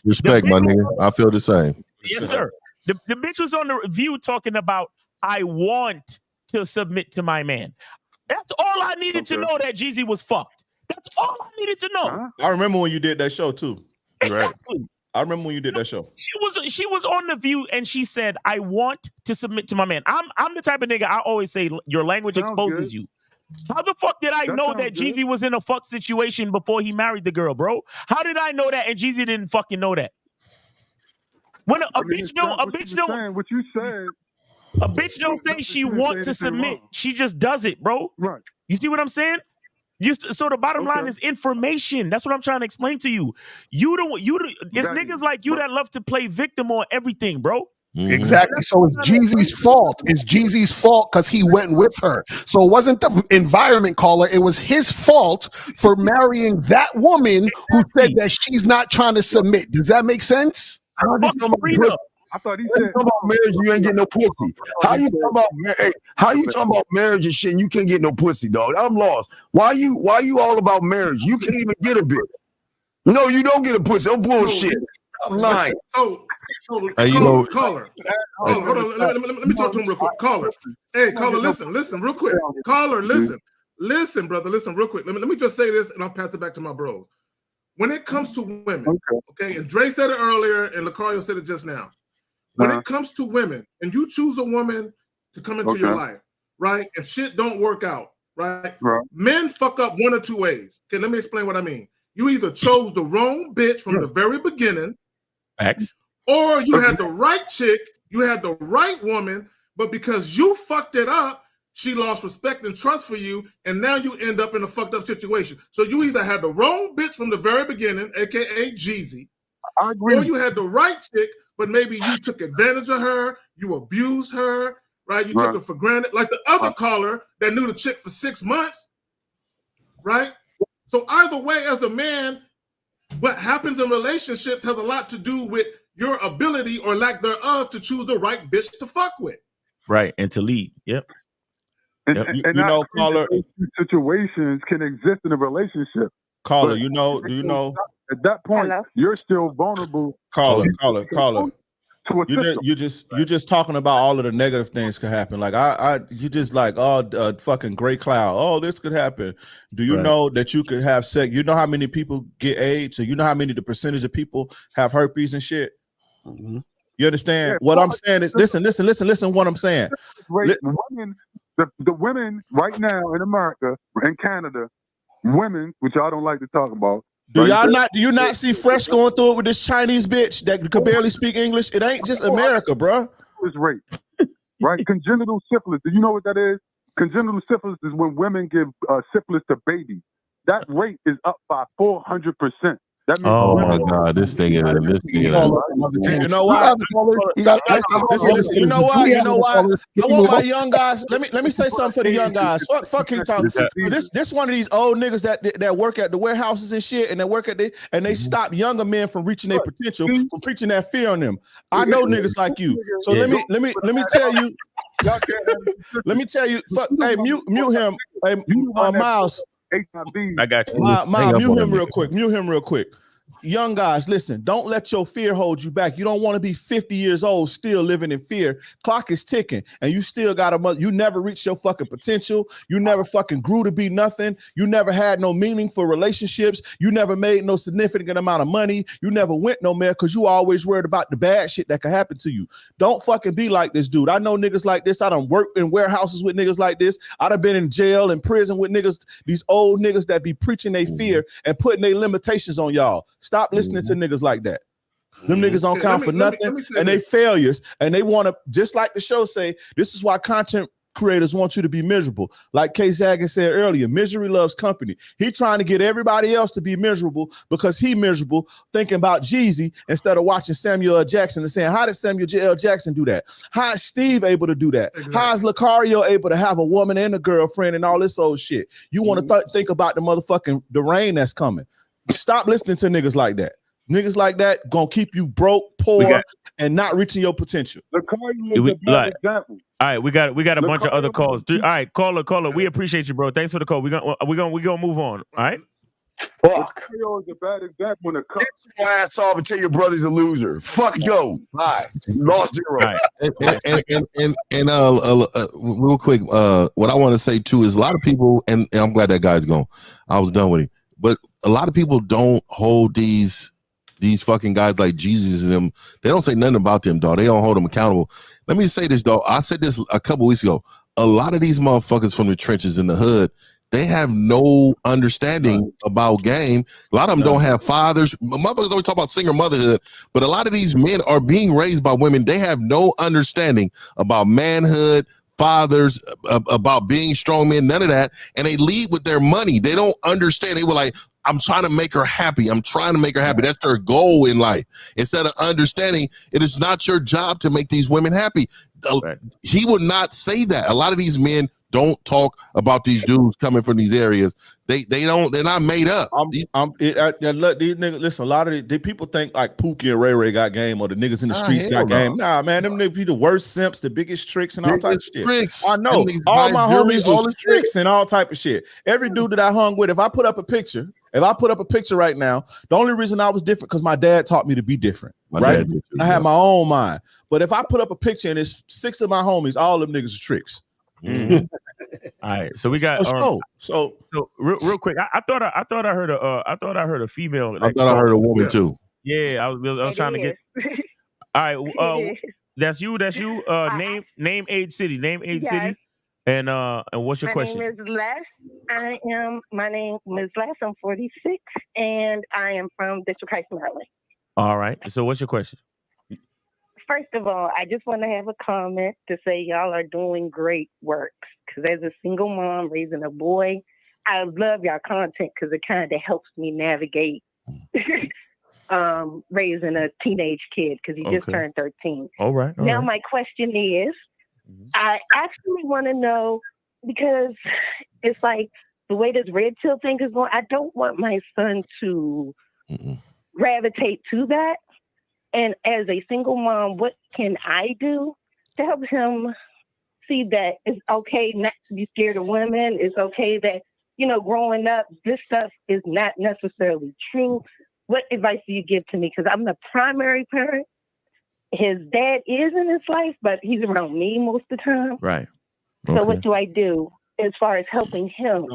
Respect, my nigga. I feel the same. Yes, sir. The bitch was on The View talking about, I want to submit to my man. That's all I needed to know, that Jeezy was fucked. That's all I needed to know. I remember when you did that show too. Exactly. Right? I remember when you did that show. She was on The View and she said, I want to submit to my man. I'm the type of nigga, I always say your language exposes you. How the fuck did I know that Jeezy was in a fuck situation before he married the girl, bro? How did I know that and Jeezy didn't fucking know that? When a bitch don't what you said. A bitch don't say she wants to submit. She just does it, bro. Right. You see what I'm saying? So the bottom line is information. That's what I'm trying to explain to you. It's niggas like you that love to play victim on everything, bro. Exactly. So it's Jeezy's fault. It's Jeezy's fault because he went with her. So it wasn't the environment caller. It was his fault for marrying that woman who said that she's not trying to submit. Does that make sense? I thought he said about marriage, you ain't getting no pussy. How you talking about marriage and shit and you can't get no pussy, dog? I'm lost. Why you all about marriage? You can't even get a bit. No, you don't get a pussy. I'm bullshit. I'm lying. Caller. Hold on. Let me talk to him real quick. Caller. Hey, caller, listen real quick. Caller, listen, brother, listen real quick. Let me just say this and I'll pass it back to my bros. When it comes to women, okay, and Dre said it earlier and Lucario said it just now. When it comes to women, and you choose a woman to come into your life, right? And shit don't work out, right? Men fuck up one or two ways. Okay, let me explain what I mean. You either chose the wrong bitch from the very beginning, or you had the right chick, you had the right woman, but because you fucked it up, she lost respect and trust for you, and now you end up in a fucked up situation. So you either had the wrong bitch from the very beginning, aka Jeezy, or you had the right chick, but maybe you took advantage of her, you abused her, right? You took her for granted, like the other caller that knew the chick for 6 months, right? So either way, as a man, what happens in relationships has a lot to do with your ability or lack thereof to choose the right bitch to fuck with. Right, and to lead. Yep. And caller, situations can exist in a relationship. Caller, do you know? At that point, you're still vulnerable. Caller. You just talking about all of the negative things could happen. Like you just like fucking gray cloud. Oh, this could happen. Do you know that you could have sex? You know how many people get AIDS? So you know how many the percentage of people have herpes and shit. You understand? What I'm saying is, listen. What I'm saying. Women, the women right now in America, in Canada, women, which y'all don't like to talk about. Do you not see Fresh going through it with this Chinese bitch that could barely speak English? It ain't just America, bro. It's rape, right? Congenital syphilis. Do you know what that is? Congenital syphilis is when women give syphilis to babies. That rate is up by 400%. That means oh my God, this thing is You know why? You know why? I want my young guys. Let me say something for the young guys. Fuck you talking. This one of these old niggas that work at the warehouses and shit, and they stop younger men from reaching their potential, from preaching that fear on them. I know niggas like you. So let me tell you. Let me tell you. Hey, mute him. Hey, Miles. I got you. Miles, mute him real quick. Young guys, listen, don't let your fear hold you back. You don't want to be 50 years old still living in fear. Clock is ticking, and you still got you never reached your fucking potential. You never fucking grew to be nothing. You never had no meaningful relationships. You never made no significant amount of money. You never went nowhere because you always worried about the bad shit that could happen to you. Don't fucking be like this dude. I know niggas like this. I done worked in warehouses with niggas like this. I done been in jail and prison with niggas, these old niggas that be preaching their fear and putting their limitations on y'all. Stop listening to niggas like that. Them niggas don't count for nothing, and they failures, and they want to, just like the show say, this is why content creators want you to be miserable. Like K. Zagan said earlier, misery loves company. He trying to get everybody else to be miserable because he miserable, thinking about Jeezy instead of watching Samuel L. Jackson and saying, how did Samuel L. Jackson do that? How is Steve able to do that? Exactly. How is Lucario able to have a woman and a girlfriend and all this old shit? You want to think about the rain that's coming. Stop listening to niggas like that. Niggas like that gonna keep you broke, poor, and not reaching your potential. All right, we got a bunch of other calls. All right, caller, we appreciate you, bro. Thanks for the call. We gonna move on. All right. Fuck. Is a bad example when it comes. Get your ass off and tell your brother's a loser. Fuck yo. Bye. Lost zero. Right. And real quick, what I want to say too is a lot of people, and I'm glad that guy's gone. I was done with him, but a lot of people don't hold these fucking guys like Jesus and them. They don't say nothing about them, dog. They don't hold them accountable. Let me say this, dog. I said this a couple weeks ago. A lot of these motherfuckers from the trenches in the hood, they have no understanding about game. A lot of them don't have fathers. Motherfuckers always talk about single motherhood, but a lot of these men are being raised by women. They have no understanding about manhood, fathers, about being strong men, none of that. And they lead with their money. They don't understand. They were like, I'm trying to make her happy. I'm trying to make her happy. That's their goal in life. Instead of understanding, it is not your job to make these women happy. Right. He would not say that. A lot of these men don't talk about these dudes coming from these areas. They're not made up. These niggas, listen, a lot of the people think like Pookie and Ray Ray got game, or the niggas in the streets got game. Nah, man, them niggas be the worst simps, the biggest tricks and all types of shit. Tricks. I know. All my homies was tricks and all type of shit. Every dude that I hung with, if I put up a picture right now, the only reason I was different because my dad taught me to be different. Right? I had my own mind. But if I put up a picture and it's 6 of my homies, all them niggas are tricks. Mm-hmm. All right, so we got so real quick. I thought I heard a female. I thought I heard a woman too. Yeah, I was trying to get. All right, that's you. Name, age, city. City, and what's your question? My name is Les. My name is Les. I'm 46, and I am from District Heights, Maryland. All right. So what's your question? First of all, I just want to have a comment to say y'all are doing great work. Because as a single mom raising a boy, I love y'all content because it kind of helps me navigate raising a teenage kid because he just turned 13. All right. Now my question is, I actually want to know, because it's like the way this red pill thing is going, I don't want my son to gravitate to that. And as a single mom, what can I do to help him see that it's okay not to be scared of women? It's okay that, growing up, this stuff is not necessarily true. What advice do you give to me? Because I'm the primary parent. His dad is in his life, but he's around me most of the time. Right. Okay. So what do I do as far as helping him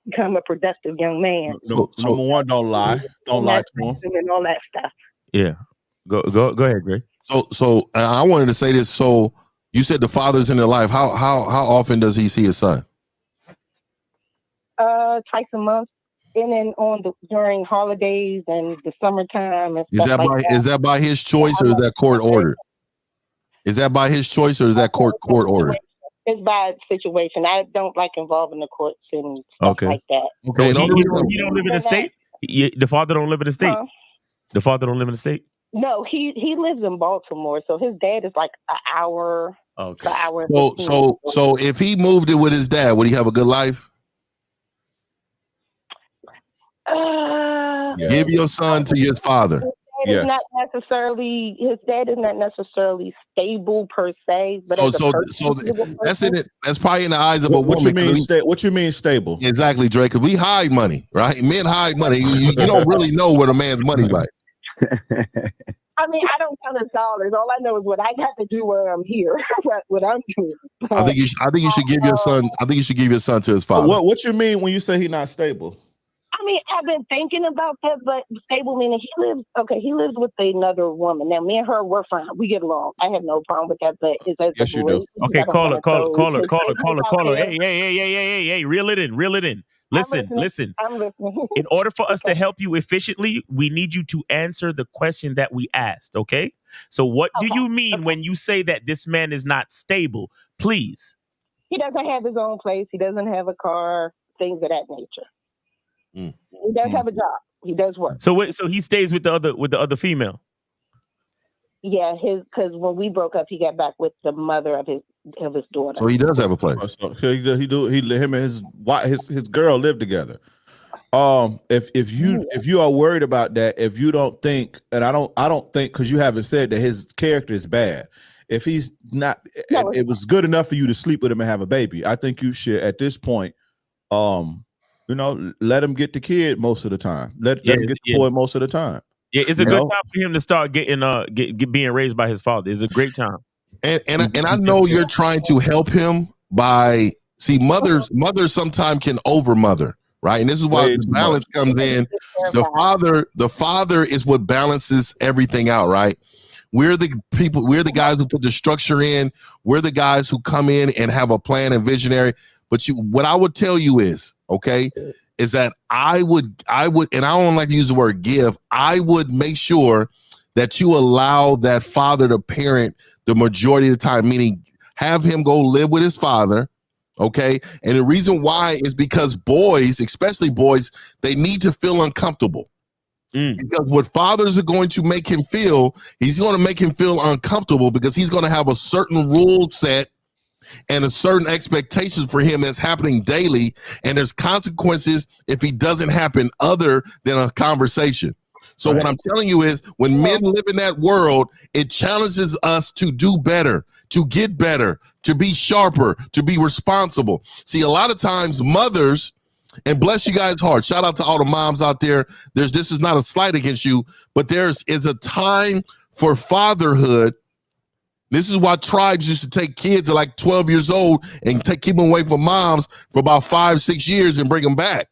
become a productive young man? Number one, don't lie. Don't lie to him. And all that stuff. Yeah. Go ahead, Greg. So I wanted to say this. So you said the father's in their life. How often does he see his son? Twice a month, and then during holidays and the summertime and stuff like that. Is that by his choice or is that court ordered? Is that by his choice or is that court ordered? It's by situation. I don't like involving the courts and stuff like that. Okay, So he don't live in the state? The father don't live in the state? Huh? The father don't live in the state? No, he lives in Baltimore, so his dad is like an hour. Okay. An hour. So if he moved it with his dad, would he have a good life? Give your son to his father. His dad is not necessarily stable per se, but that's in it. That's probably in the eyes of a woman. What you mean stable? Exactly, Drake. Because we hide money, right? Men hide money. You don't really know what a man's money's like. I mean, I don't count his dollars. All I know is what I got to do where I'm here. what I'm doing. I think you should give your son. I think you should give your son to his father. What you mean when you say he's not stable? I mean, I've been thinking about that, but stable meaning he lives with another woman. Now, me and her, we're fine. We get along. I have no problem with that, but yes, you do. Okay, call her. Hey, reel it in. Listen. I'm listening. In order for us to help you efficiently, we need you to answer the question that we asked, okay? So what do you mean when you say that this man is not stable? Please. He doesn't have his own place. He doesn't have a car, things of that nature. He does have a job. He does work. So he stays with the other female. Yeah, because when we broke up, he got back with the mother of his daughter. So he does have a place. So him and his girl live together. If you are worried about that, if you don't think, and I don't think, because you haven't said that his character is bad. If he's not, it was good enough for you to sleep with him and have a baby. I think you should at this point, let him get the kid most of the time. Let him get the boy most of the time. Yeah, it's a good time for him to start getting being raised by his father. It's a great time. And I know you're trying to help him by mothers sometimes can over mother, right? And this is why the balance comes in. The father is what balances everything out, right? We're the guys who put the structure in. We're the guys who come in and have a plan and visionary. But what I would tell you is, okay, is that I would, and I don't like to use the word give, I would make sure that you allow that father to parent the majority of the time, meaning have him go live with his father, okay? And the reason why is because boys, especially boys, they need to feel uncomfortable. Because what fathers are going to make him feel, he's going to make him feel uncomfortable because he's going to have a certain rule set and a certain expectations for him that's happening daily, and there's consequences if he doesn't happen other than a conversation. So what I'm telling you is when men live in that world, it challenges us to do better, to get better, to be sharper, to be responsible. See, a lot of times mothers, and bless you guys' heart, shout out to all the moms out there. This is not a slight against you, but is a time for fatherhood. This is why tribes used to take kids at like 12 years old and keep them away from moms for about 5-6 years and bring them back.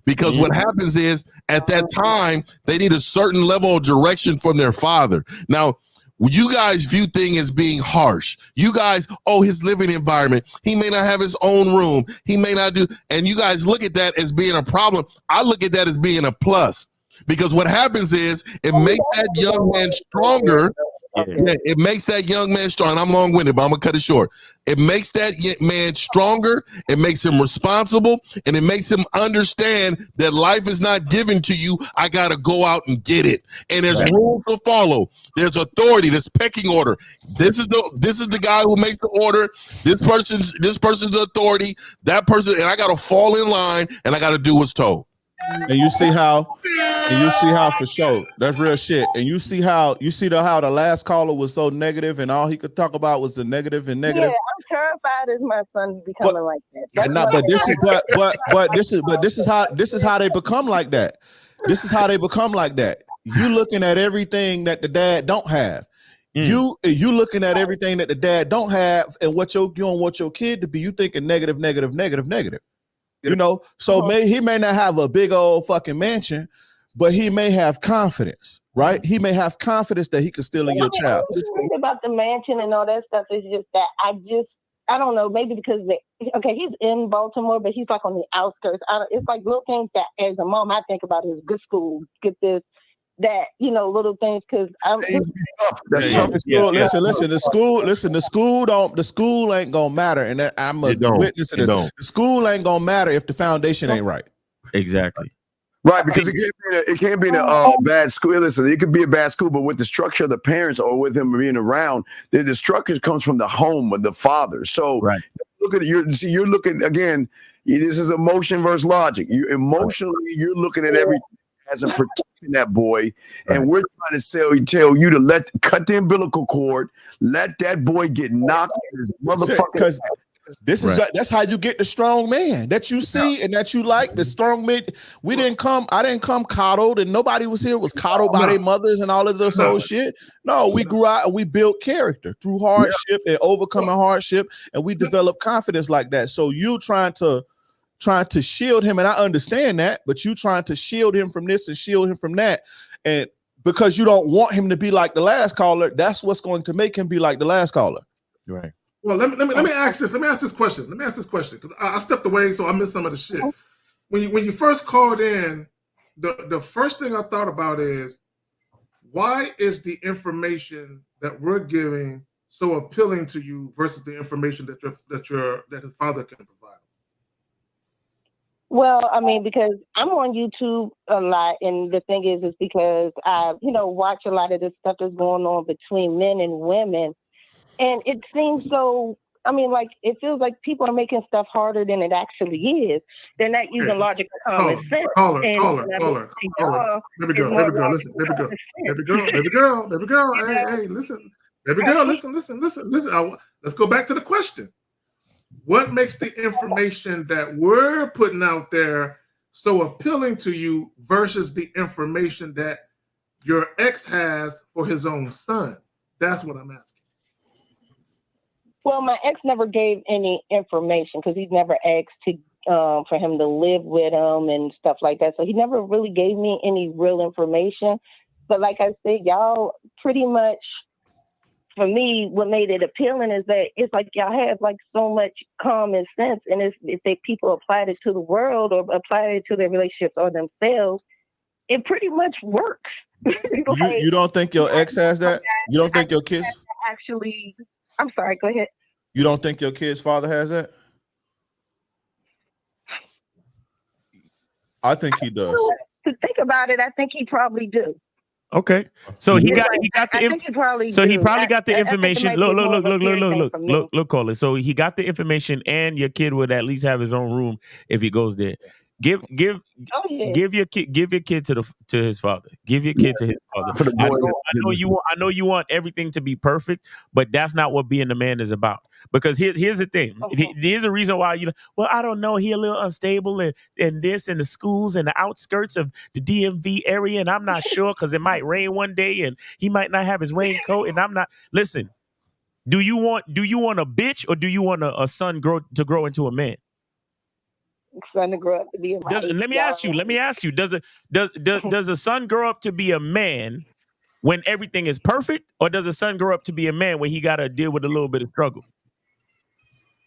Because what happens is at that time, they need a certain level of direction from their father. Now, you guys view things as being harsh. You guys, his living environment, he may not have his own room. He may not do, and you guys look at that as being a problem. I look at that as being a plus. Because what happens is it makes that young man stronger. Yeah, it makes that young man strong. I'm long-winded, but I'm gonna cut it short. It makes that man stronger. It makes him responsible, and it makes him understand that life is not given to you. I gotta go out and get it. And there's rules to follow. There's authority. There's pecking order. This is the guy who makes the order. This person's authority. That person, and I gotta fall in line, and I gotta do what's told. And you see how for sure that's real shit. And you see how the last caller was so negative, and all he could talk about was the negative and negative. Yeah, I'm terrified as my son becoming like that. But this is how they become like that. This is how they become like that. You looking at everything that the dad don't have. You looking at everything that the dad don't have, and what you don't want your kid to be. You thinking negative. So he may not have a big old fucking mansion, but he may have confidence, right? He may have confidence that he can steal in your child. Think about the mansion and all that stuff. Is just that I don't know, maybe because he's in Baltimore, but he's like on the outskirts. It's like little things that as a mom I think about is good school, get this, that, little things, because that's tough. Listen, the school ain't gonna matter, and I'm a witness to this. The school ain't gonna matter if the foundation ain't right. Exactly. Right, because it can't be a bad school. Listen, it could be a bad school, but with the structure of the parents or with him being around, the structure comes from the home of the father. So look at you're looking again. This is emotion versus logic. You're looking at everything as a protecting that boy, and we're trying to tell you to cut the umbilical cord, let that boy get knocked in his motherfucking. That's how you get the strong man that you see and that you like. The strong man. I didn't come coddled, and nobody was coddled by their mothers and all of this old shit. No, we grew out and we built character through hardship and overcoming hardship, and we developed confidence like that. So you trying to shield him, and I understand that, but you trying to shield him from this and shield him from that, and because you don't want him to be like the last caller, that's what's going to make him be like the last caller. Right. Well, let me ask this. Let me ask this question because I stepped away, so I missed some of the shit. When you first called in, the first thing I thought about is, why is the information that we're giving so appealing to you versus the information that his father can provide? Well, I mean, because I'm on YouTube a lot, and the thing is because I, watch a lot of the stuff that's going on between men and women. And it seems so, it feels like people are making stuff harder than it actually is. They're not using logic or common sense. Caller. Baby girl, listen. Baby girl. Hey, listen. Baby girl, listen. Let's go back to the question. What makes the information that we're putting out there so appealing to you versus the information that your ex has for his own son? That's what I'm asking. Well, my ex never gave any information because he's never asked for him to live with him and stuff like that. So he never really gave me any real information. But like I said, y'all pretty much, for me, what made it appealing is that it's like y'all have like so much common sense. And if people applied it to the world or applied it to their relationships or themselves, it pretty much works. You don't think your ex has that? You don't think your kids? Actually, I'm sorry, go ahead. You don't think your kid's father has that? I think he does. To think about it, I think he probably do. Okay, so he got the he probably got the information. Look, Colin. So he got the information, and your kid would at least have his own room if he goes there. Give your kid to his father. Give your kid to his father. I know you want everything to be perfect, but that's not what being a man is about. Because here's the thing. Here's a reason why I don't know. He a little unstable and this and the schools and the outskirts of the DMV area, and I'm not sure because it might rain one day and he might not have his raincoat, and I'm not. Listen, do you want a bitch or do you want a son to grow into a man? Son to grow up to be a man. Let me ask you. Does a son grow up to be a man when everything is perfect, or does a son grow up to be a man when he got to deal with a little bit of struggle?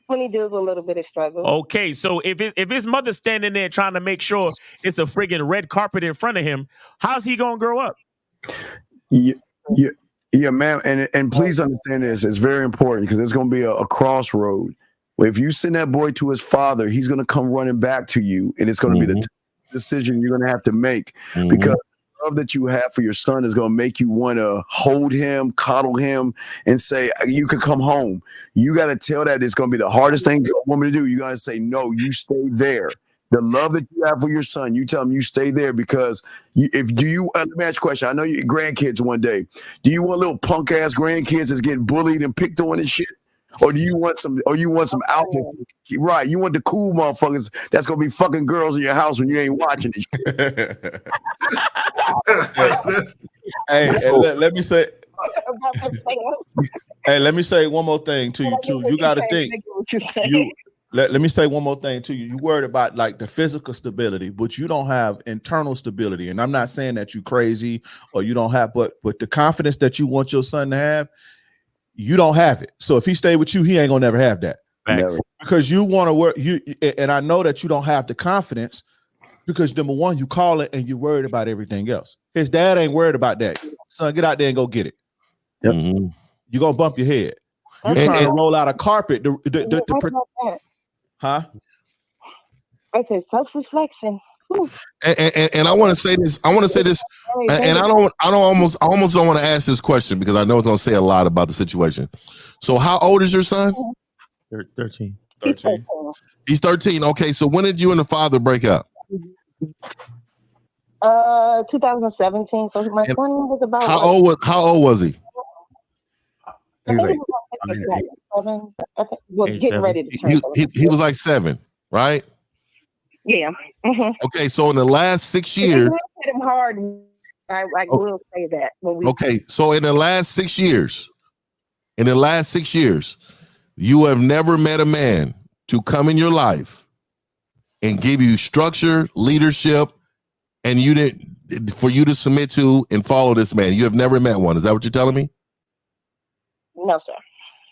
When he deals with a little bit of struggle. Okay, so if his mother's standing there trying to make sure it's a friggin' red carpet in front of him, how's he gonna grow up? Yeah, ma'am, and please understand this. It's very important because there's gonna be a crossroad. If you send that boy to his father, he's going to come running back to you, and it's going to be the decision you're going to have to make because the love that you have for your son is going to make you want to hold him, coddle him, and say, you can come home. You got to tell that it's going to be the hardest thing a woman to do. You got to say, no, you stay there. The love that you have for your son, you tell him you stay there because let me ask you a question. I know your grandkids one day. Do you want little punk ass grandkids that's getting bullied and picked on and shit? Or do you want some outfit? Right. You want the cool motherfuckers that's gonna be fucking girls in your house when you ain't watching it. Let me say. Hey, let me say one more thing to you too. You got to think. let me say one more thing to you. You worried about like the physical stability, but you don't have internal stability. And I'm not saying that you crazy or you don't have, but the confidence that you want your son to have, you don't have it. So if he stay with you, he ain't gonna never have that. Never. Because you want to work and I know that you don't have the confidence because number one, you call it and you're worried about everything else. His dad ain't worried about that. Son, get out there and go get it. Yep. You're gonna bump your head. You're trying to roll out a carpet. Huh? I said self-reflection. And I want to say this. I want to say this, and I almost don't want to ask this question because I know it's gonna say a lot about the situation. So, how old is your son? 13. 13. He's 13. Okay, so when did you and the father break up? 2017. So my son was about. How old was he? I think it was like 7. Well, getting ready to turn. He was like 7, right? Yeah. Mm-hmm. Okay, so in the last 6 years, hit him hard. I will say that. Okay, so in the last 6 years, you have never met a man to come in your life and give you structure, leadership, and for you to submit to and follow this man. You have never met one. Is that what you're telling me? No, sir.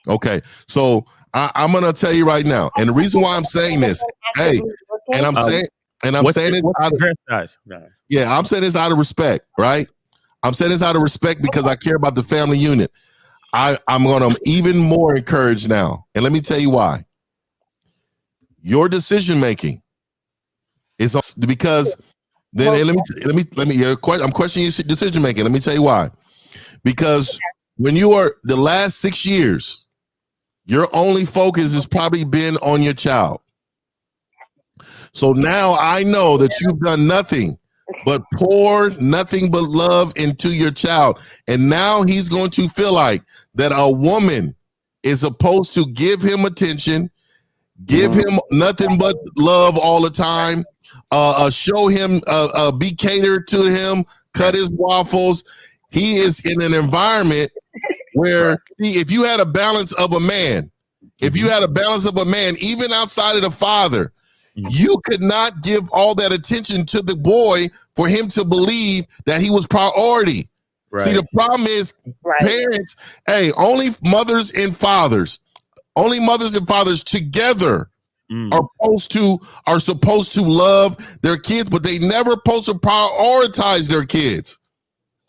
Okay, so I'm gonna tell you right now, and the reason why I'm saying this, I'm saying this out of respect, right? I'm saying this out of respect because I care about the family unit. I'm gonna even more encourage now, and let me tell you why. Your decision making is because then let me. I'm questioning your decision making. Let me tell you why. Because when you are the last 6 years, your only focus has probably been on your child. So now I know that you've done nothing but pour nothing but love into your child. And now he's going to feel like that a woman is supposed to give him attention, give him nothing but love all the time, show him, be catered to him, cut his waffles. He is in an environment where, see, if you had a balance of a man, even outside of the father, you could not give all that attention to the boy for him to believe that he was priority. Right. See, the problem is parents, only mothers and fathers together are supposed to love their kids, but they never supposed to prioritize their kids.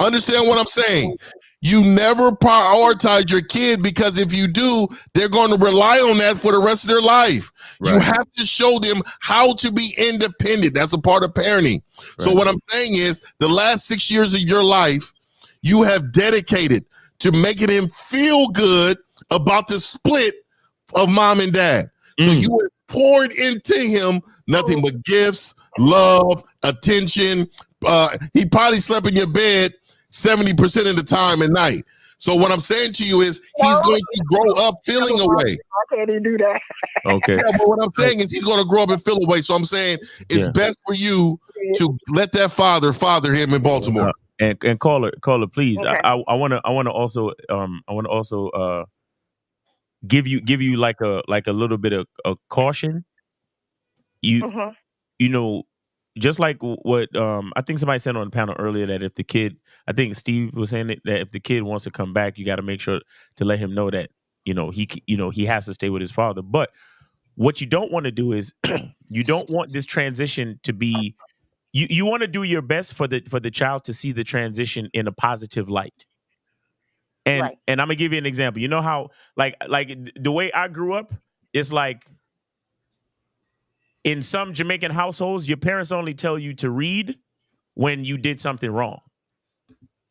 Understand what I'm saying? You never prioritize your kid because if you do, they're going to rely on that for the rest of their life. Right. You have to show them how to be independent. That's a part of parenting. Right. So what I'm saying is the last 6 years of your life, you have dedicated to making him feel good about the split of mom and dad. So you have poured into him nothing but gifts, love, attention. He probably slept in your bed 70% of the time at night. So what I'm saying to you is he's going to grow up feeling away. I can't even do that. Okay. Yeah, but what I'm saying is he's going to grow up and feel away. So I'm saying it's best for you to let that father him in Baltimore. And caller, please. Okay. I want to also give you like a little bit of a caution. You know, just like what I think somebody said on the panel earlier that if the kid, I think Steve was saying that if the kid wants to come back, you got to make sure to let him know that he has to stay with his father. But what you don't want to do is you don't want this transition to be. You want to do your best for the child to see the transition in a positive light. And I'm gonna give you an example. You know how like the way I grew up, it's like in some Jamaican households, your parents only tell you to read when you did something wrong.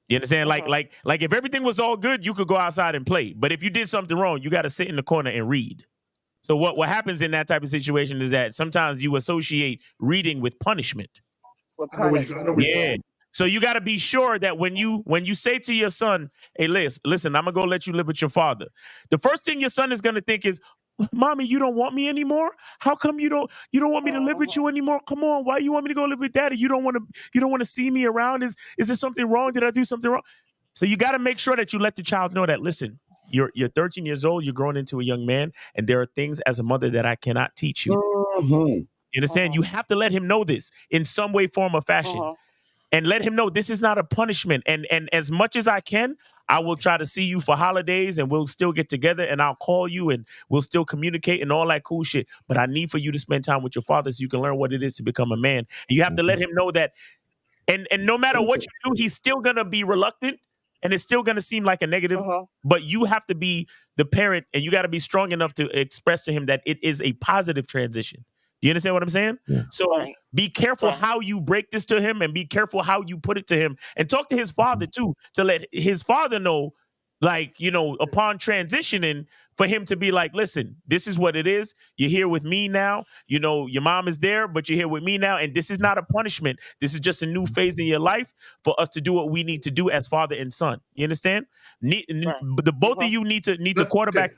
You understand? Like if everything was all good, you could go outside and play. But if you did something wrong, you got to sit in the corner and read. So what happens in that type of situation is that sometimes you associate reading with punishment. Yeah. So you got to be sure that when you say to your son, "Hey, listen, I'm gonna go let you live with your father," the first thing your son is gonna think is, "Mommy, you don't want me anymore? How come you don't want me to live with you anymore? Come on, why you want me to go live with daddy? You don't want to see me around? Is there something wrong? Did I do something wrong?" So you got to make sure that you let the child know that, listen, you're 13 years old. You're growing into a young man, and there are things as a mother that I cannot teach you. Mm-hmm. You understand? You have to let him know this in some way, form, or fashion. And let him know this is not a punishment. And as much as I can, I will try to see you for holidays and we'll still get together and I'll call you and we'll still communicate and all that cool shit. But I need for you to spend time with your father so you can learn what it is to become a man. You have to let him know that. And no matter what you do, he's still going to be reluctant and it's still going to seem like a negative. But you have to be the parent and you got to be strong enough to express to him that it is a positive transition. Do you understand what I'm saying? Yeah. So be careful how you break this to him and be careful how you put it to him and talk to his father too, to let his father know, like, you know, upon transitioning for him to be like, listen, this is what it is. You're here with me now. You know, your mom is there, but you're here with me now. And this is not a punishment. This is just a new phase in your life for us to do what we need to do as father and son. You understand? The both of you need to quarterback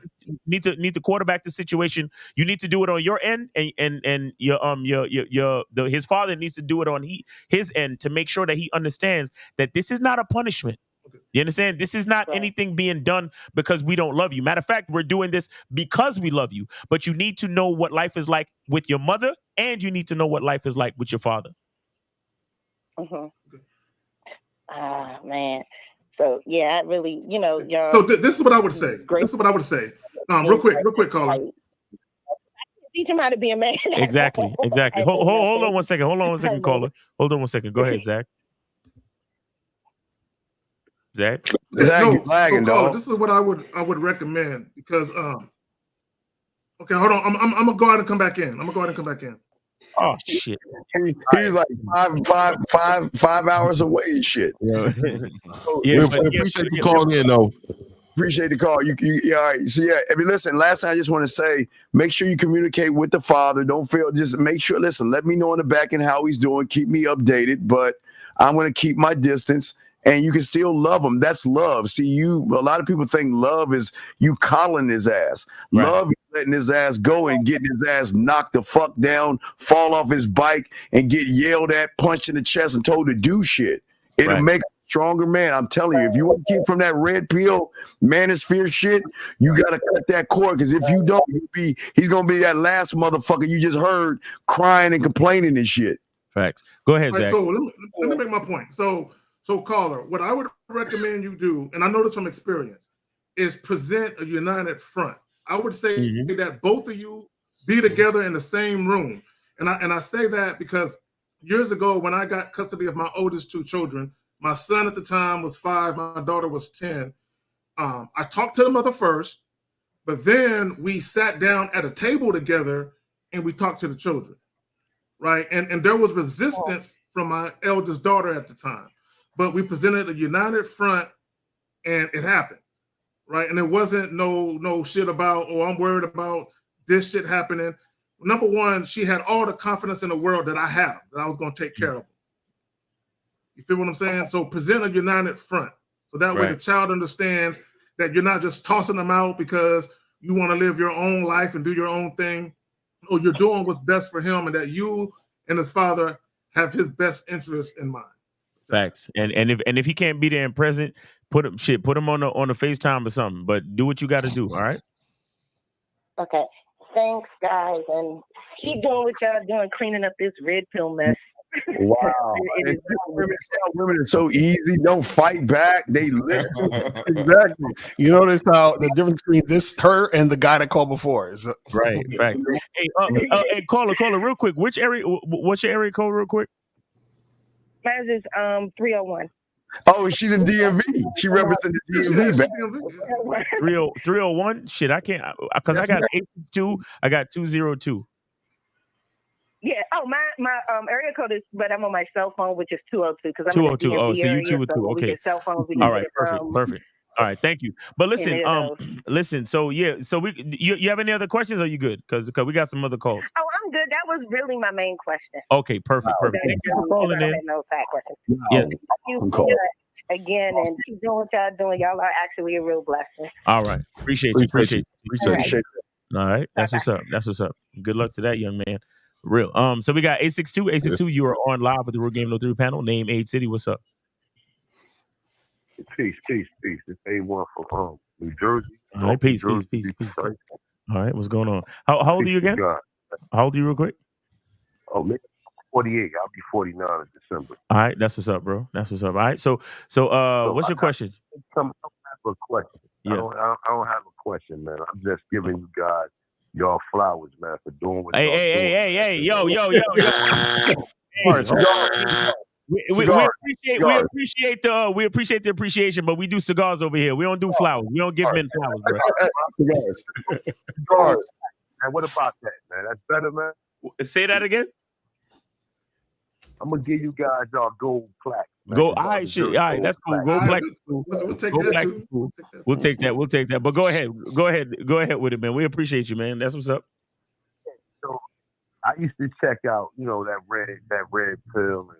the situation. You need to do it on your end, and his father needs to do it on his end to make sure that he understands that this is not a punishment. You understand? This is not anything being done because we don't love you. Matter of fact, we're doing this because we love you. But you need to know what life is like with your mother, and you need to know what life is like with your father. Man. So yeah, I really, you know, y'all. So this is what I would say. Real quick, caller. Teach him how to be a man. Exactly. Hold on one second. Caller. Hold on one second. Go ahead, Zach. Zach, no, lagging, dog. This is what I would recommend because okay, hold on. I'm gonna go ahead and come back in. Oh shit. He's like five hours away and shit. Yeah, we appreciate you calling in though. Appreciate the call. You all right. So yeah, I mean, listen, last thing I just want to say, make sure you communicate with the father. Don't feel, just make sure, listen, let me know in the back end how he's doing. Keep me updated, but I'm gonna keep my distance. And you can still love him. That's love. See, a lot of people think love is you coddling his ass. Right. Love is letting his ass go and getting his ass knocked the fuck down, fall off his bike, and get yelled at, punched in the chest, and told to do shit. It'll make a stronger man. I'm telling you, if you want to keep from that red pill manosphere shit, you got to cut that cord. Because if you don't, he's going to be that last motherfucker you just heard crying and complaining and shit. Facts. Go ahead, Zach. Right, so let me make my point. So, caller, what I would recommend you do, and I know this from experience, is present a united front. I would say that both of you be together in the same room. And I say that because years ago, when I got custody of my oldest two children, my son at the time was 5, my daughter was 10. I talked to the mother first, but then we sat down at a table together and we talked to the children, right? And there was resistance from my eldest daughter at the time. But we presented a united front, and it happened, right? And it wasn't no shit about, I'm worried about this shit happening. Number one, she had all the confidence in the world that I had, that I was going to take care of her. You feel what I'm saying? So present a united front. So that way the child understands that you're not just tossing them out because you want to live your own life and do your own thing, or you're doing what's best for him, and that you and his father have his best interest in mind. Facts. And if he can't be there and present, put him on the FaceTime or something. But do what you got to do. All right. Okay. Thanks, guys, and keep doing what y'all doing, cleaning up this red pill mess. Wow. Women are so easy. Don't fight back. They listen. Exactly. You notice how the difference between her and the guy that called before is right. Fact. Hey, caller, real quick. Which area? What's your area code, real quick? Mine is 301. Oh, she's in DMV. She represented DMV. 301. Shit, I can't because I got 862. I got 202. Yeah. Oh, my area code is, but I'm on my cell phone, which is 202 because I'm 202. in the DMV So you area, 202. so Okay. Cell phones, all right. Perfect. All right, thank you. But listen, listen. So you have any other questions? Or are you good? Because we got some other calls. Oh, I'm good. That was really my main question. Okay, perfect. Thank you for calling in. No side questions. Yes. Thank you again, and keep doing what y'all doing. Y'all are actually a real blessing. All right, appreciate you. All right, that's what's up. Good luck to that young man. Real. So we got 862. You are on live with the Real Game No 3 panel. Name, age, city. What's up? Peace. It's A1 from New Jersey. All right, peace. All right, what's going on? How old are you again? How old are you, real quick? Oh, maybe 48. I'll be 49 in December. All right, that's what's up, bro. That's what's up. All right, so what's your question? I don't have a question. Yeah. I don't have a question, man. I'm just giving you guys y'all flowers, man, for doing what y'all doing. Hey, yo. We appreciate the appreciation, but we do cigars over here. We don't do flowers. We don't give men flowers, bro. Cigars. And what about that, man? That's better, man. Say that again. I'm gonna give you guys y'all gold plaque. All right, shit. All right, that's cool. Gold plaque. We'll take that too. We'll take that. But go ahead with it, man. We appreciate you, man. That's what's up. So I used to check out, that red pill and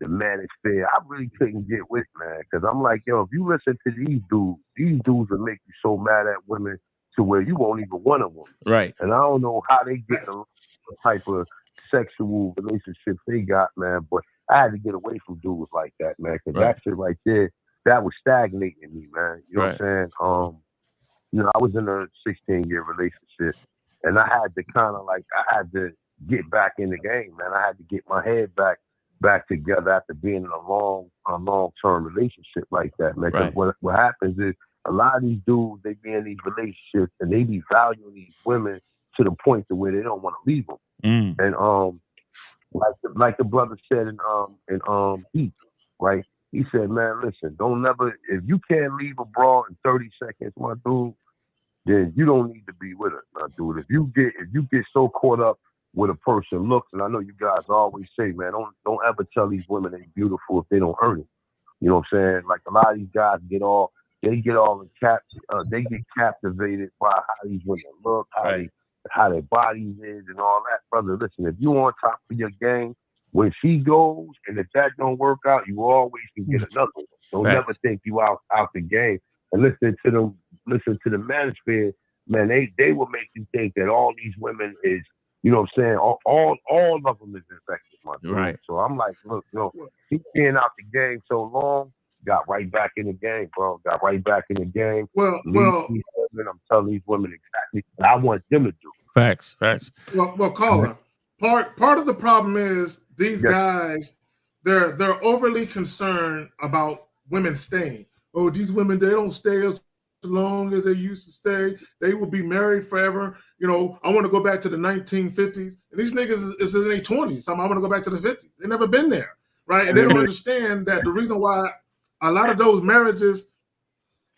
the manosphere. I really couldn't get with, man, because I'm like, if you listen to these dudes will make you so mad at women to where you won't even want a woman. Right. And I don't know how they get the type of sexual relationships they got, man, but I had to get away from dudes like that, man, because that shit right there, that was stagnating me, man. You know what I'm saying? I was in a 16-year relationship, and I had to get back in the game, man. I had to get my head back together after being in a long-term relationship like that, man. Because what happens is a lot of these dudes, they be in these relationships and they be valuing these women to the point to where they don't want to leave them. And like the brother said in Heat, right? He said, man, listen, don't never, if you can't leave a broad in 30 seconds, my dude, then you don't need to be with her, my dude. If you get so caught up with a person looks, and I know you guys always say, man, don't ever tell these women they're beautiful if they don't earn it. You know what I'm saying? Like a lot of these guys they get captivated by how these women look, how their bodies is and all that. Brother, listen, if you on top of your game, when she goes and if that don't work out, you always can get another one. Don't never think you out the game. And listen to the manosphere, man, they will make you think that all these women is, you know what I'm saying, all of them is infected, my dude. Right. So I'm like, look, he's being out the game so long, got right back in the game, bro. Got right back in the game. Well, I'm telling these women exactly what I want them to do. Facts. Well, caller, part of the problem is these guys, they're overly concerned about women staying. Oh, these women, they don't stay as long as they used to stay. They will be married forever. I want to go back to the 1950s. And these niggas is in their 20s. I want to go back to the 50s. They never been there, right? And they don't understand that the reason why a lot of those marriages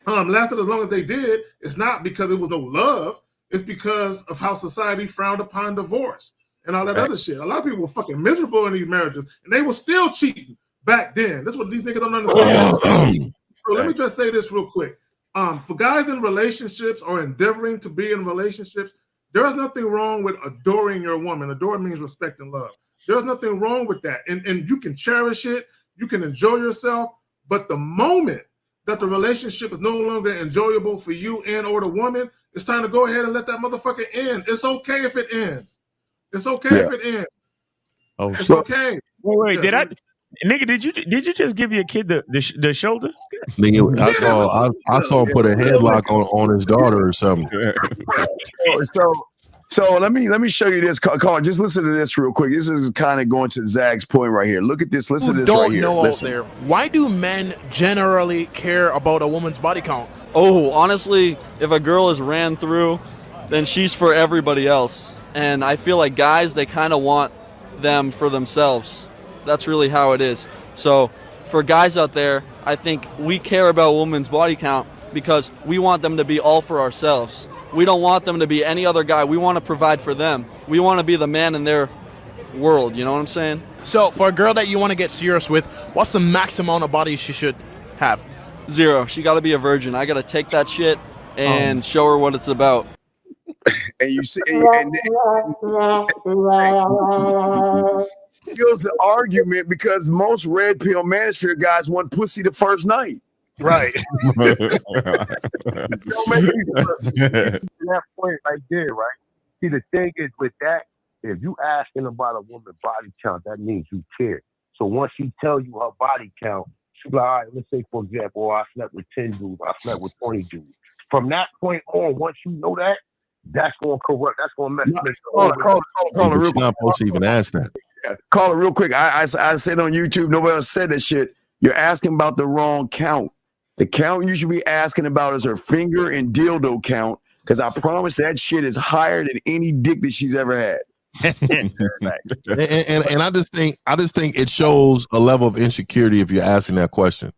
lasted as long as they did is not because it was no love. It's because of how society frowned upon divorce and all that other shit. A lot of people were fucking miserable in these marriages, and they were still cheating back then. That's what these niggas don't understand. So let me just say this real quick. For guys in relationships or endeavoring to be in relationships, there is nothing wrong with adoring your woman. Adore means respect and love. There's nothing wrong with that. And you can cherish it. You can enjoy yourself. But the moment that the relationship is no longer enjoyable for you and or the woman, it's time to go ahead and let that motherfucker end. It's okay if it ends. It's okay if it ends. Oh, it's okay. Wait, nigga, did you just give your kid the shoulder? Nigga, I saw him put a headlock on his daughter or something. So let me show you this. Colin, just listen to this real quick. This is kind of going to Zach's point right here. Look at this. Listen to this right here. Listen. Out there, why do men generally care about a woman's body count? Oh, honestly, if a girl is ran through, then she's for everybody else. And I feel like guys, they kind of want them for themselves. That's really how it is. So for guys out there, I think we care about a woman's body count because we want them to be all for ourselves. We don't want them to be any other guy. We want to provide for them. We want to be the man in their world. You know what I'm saying? So for a girl that you want to get serious with, what's the max amount of body she should have? 0. She got to be a virgin. I got to take that shit and show her what it's about. And you see, and feels the argument because most red pill manosphere guys want pussy the first night. Right. That point right there, right? See, the thing is with that, if you asking about a woman's body count, that means you care. So once she tell you her body count, she's like, all right, let's say, for example, I slept with 10 dudes, I slept with 20 dudes. from that point on, once you know that, that's going to corrupt. That's going to mess. Caller, real You're not supposed to even ask that. Caller, real quick. I said on YouTube, nobody else said that shit. You're asking about the wrong count. The count you should be asking about is her finger and dildo count, because I promise that shit is higher than any dick that she's ever had. and I just think it shows a level of insecurity if you're asking that question.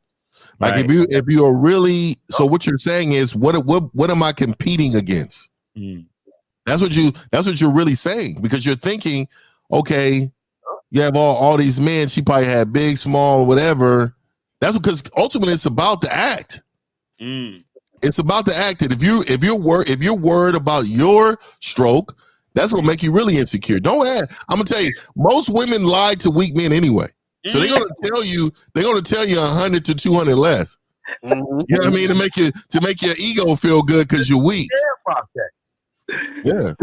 Like Right. if you are really, so what you're saying is what am I competing against? That's what you're really saying, because you're thinking, okay, you have all these men, she probably had big, small, whatever. That's because ultimately it's about the act. It's about the act. And if you're worried about your stroke, that's gonna make you really insecure. Don't ask. I'm gonna tell you, most women lie to weak men anyway. So they're gonna tell you 100 to 200 less. You know what I mean? To make your ego feel good because you're weak. Yeah.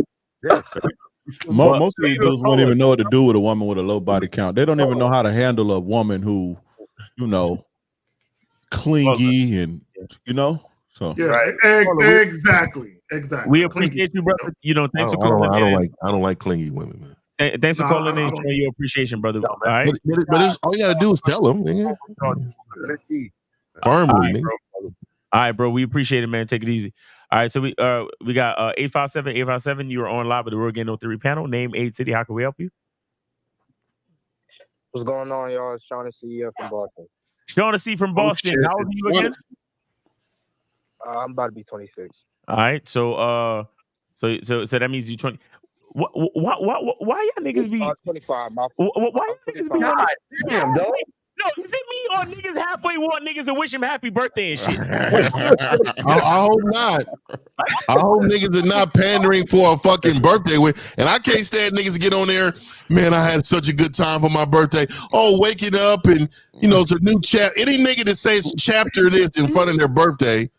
Most of these dudes won't even know what to do with a woman with a low body count. They don't even know how to handle a woman who, clingy and So Exactly. We appreciate you, brother. Thanks for calling. I don't like clingy women, man. Thanks for calling in and showing your appreciation, brother. All right. But all you gotta do is tell them, nigga. Firmly, nigga. All right, bro. We appreciate it, man. Take it easy. All right, so we got 857. You are on live with the Road Game 03 panel. Name, age, city. How can we help you? What's going on, y'all? It's Shaughnessy from Boston. Shaughnessy from Boston. How old are you again? I'm about to be 26. All right, so that means you 20. Why y'all niggas be 25? Why y'all niggas be on damn, dog. No, is it me or niggas halfway want niggas to wish him happy birthday and shit? I hope not. I hope niggas are not pandering for a fucking birthday and I can't stand niggas to get on there. Man, I had such a good time for my birthday. Oh, waking up and it's a new chapter. Any nigga that says chapter this in front of their birthday.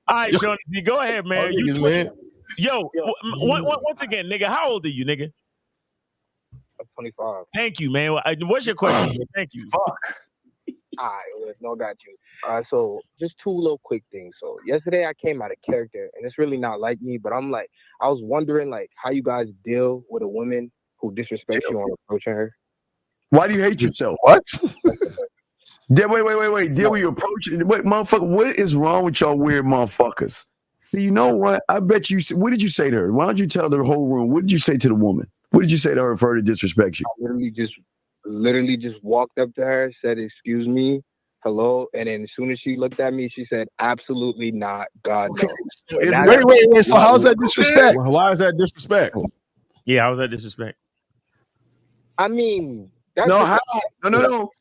All right, Sean, go ahead, man. Man. Yo, once again, nigga, how old are you, nigga? I'm 25. Thank you, man. What's your question? Thank you. Fuck. All right, no, got you. So just two little quick things. So yesterday I came out of character, and it's really not like me, but I was wondering how you guys deal with a woman who disrespects you on approaching her. Why do you hate yourself? What? Wait. Deal with your approach. Wait, motherfucker, what is wrong with y'all weird motherfuckers? You know what? I bet you. What did you say to her? Why don't you tell the whole room? What did you say to the woman? What did you say to her for her to disrespect you? I literally just walked up to her, said, "Excuse me, hello," and then as soon as she looked at me, she said, "Absolutely not, God no." Wait. So how's that disrespect? Why is that disrespect? Yeah, how was that disrespect? I mean, that's no.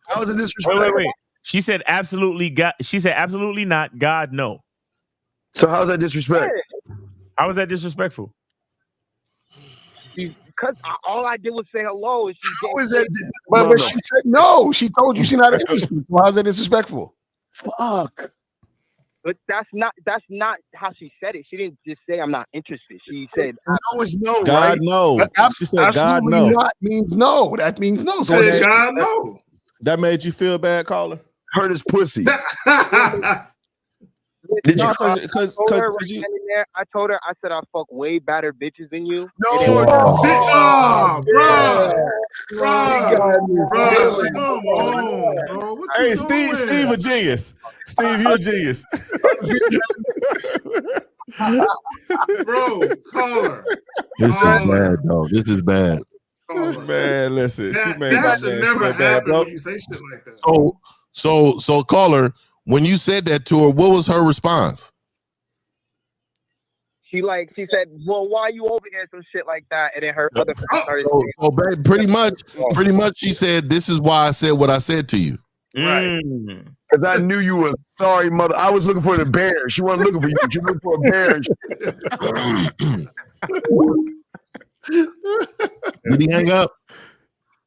How is it disrespect? Wait. She said absolutely God. She said absolutely not, God no. So how's that disrespect? How was that disrespectful? Because all I did was say hello. And how is that? But she said no. She told you she's not interested. So how's that disrespectful? Fuck. But that's not how she said it. She didn't just say I'm not interested. She said no is no. God right? no. She said God no. Not means no. That means no. So said God no. That made you feel bad, caller? Hurt his pussy. Did you? Because I told her, I said I fuck way better bitches than you. No, bro. Hey, Steve a genius. Steve, you're a genius. Bro, caller. This is bad, dog. This is bad. Man, listen. That should never happen when you say shit like that. So caller, when you said that to her, what was her response? She said, "Well, why are you over here?" Some shit like that, and then her other friends started saying, so pretty much, she said, "This is why I said what I said to you." Right. Because I knew you were sorry, mother. I was looking for the bear. She wasn't looking for you. She looked for a bear. Did he hang up?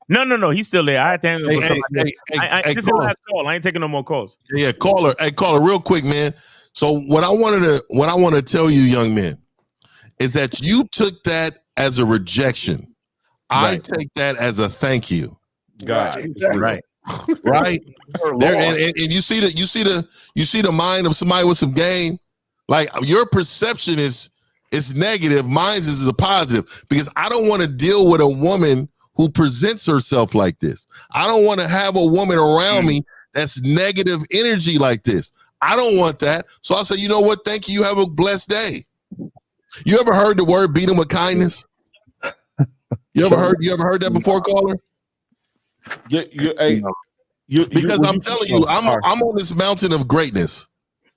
No. He's still there. I had to hang up. This is the last call. I ain't taking no more calls. Yeah, caller. Hey, caller, real quick, man. So what I want to tell you, young men, is that you took that as a rejection. Right. I take that as a thank you. God. Right. right? There and you see the mind of somebody with some game. Like your perception is negative, mine is a positive, because I don't want to deal with a woman who presents herself like this. I don't want to have a woman around me that's negative energy like this. I don't want that. So I say, you know what? Thank you. You have a blessed day. You ever heard the word beat him with kindness? You ever heard that before, caller? Because I'm telling you, I'm on this mountain of greatness,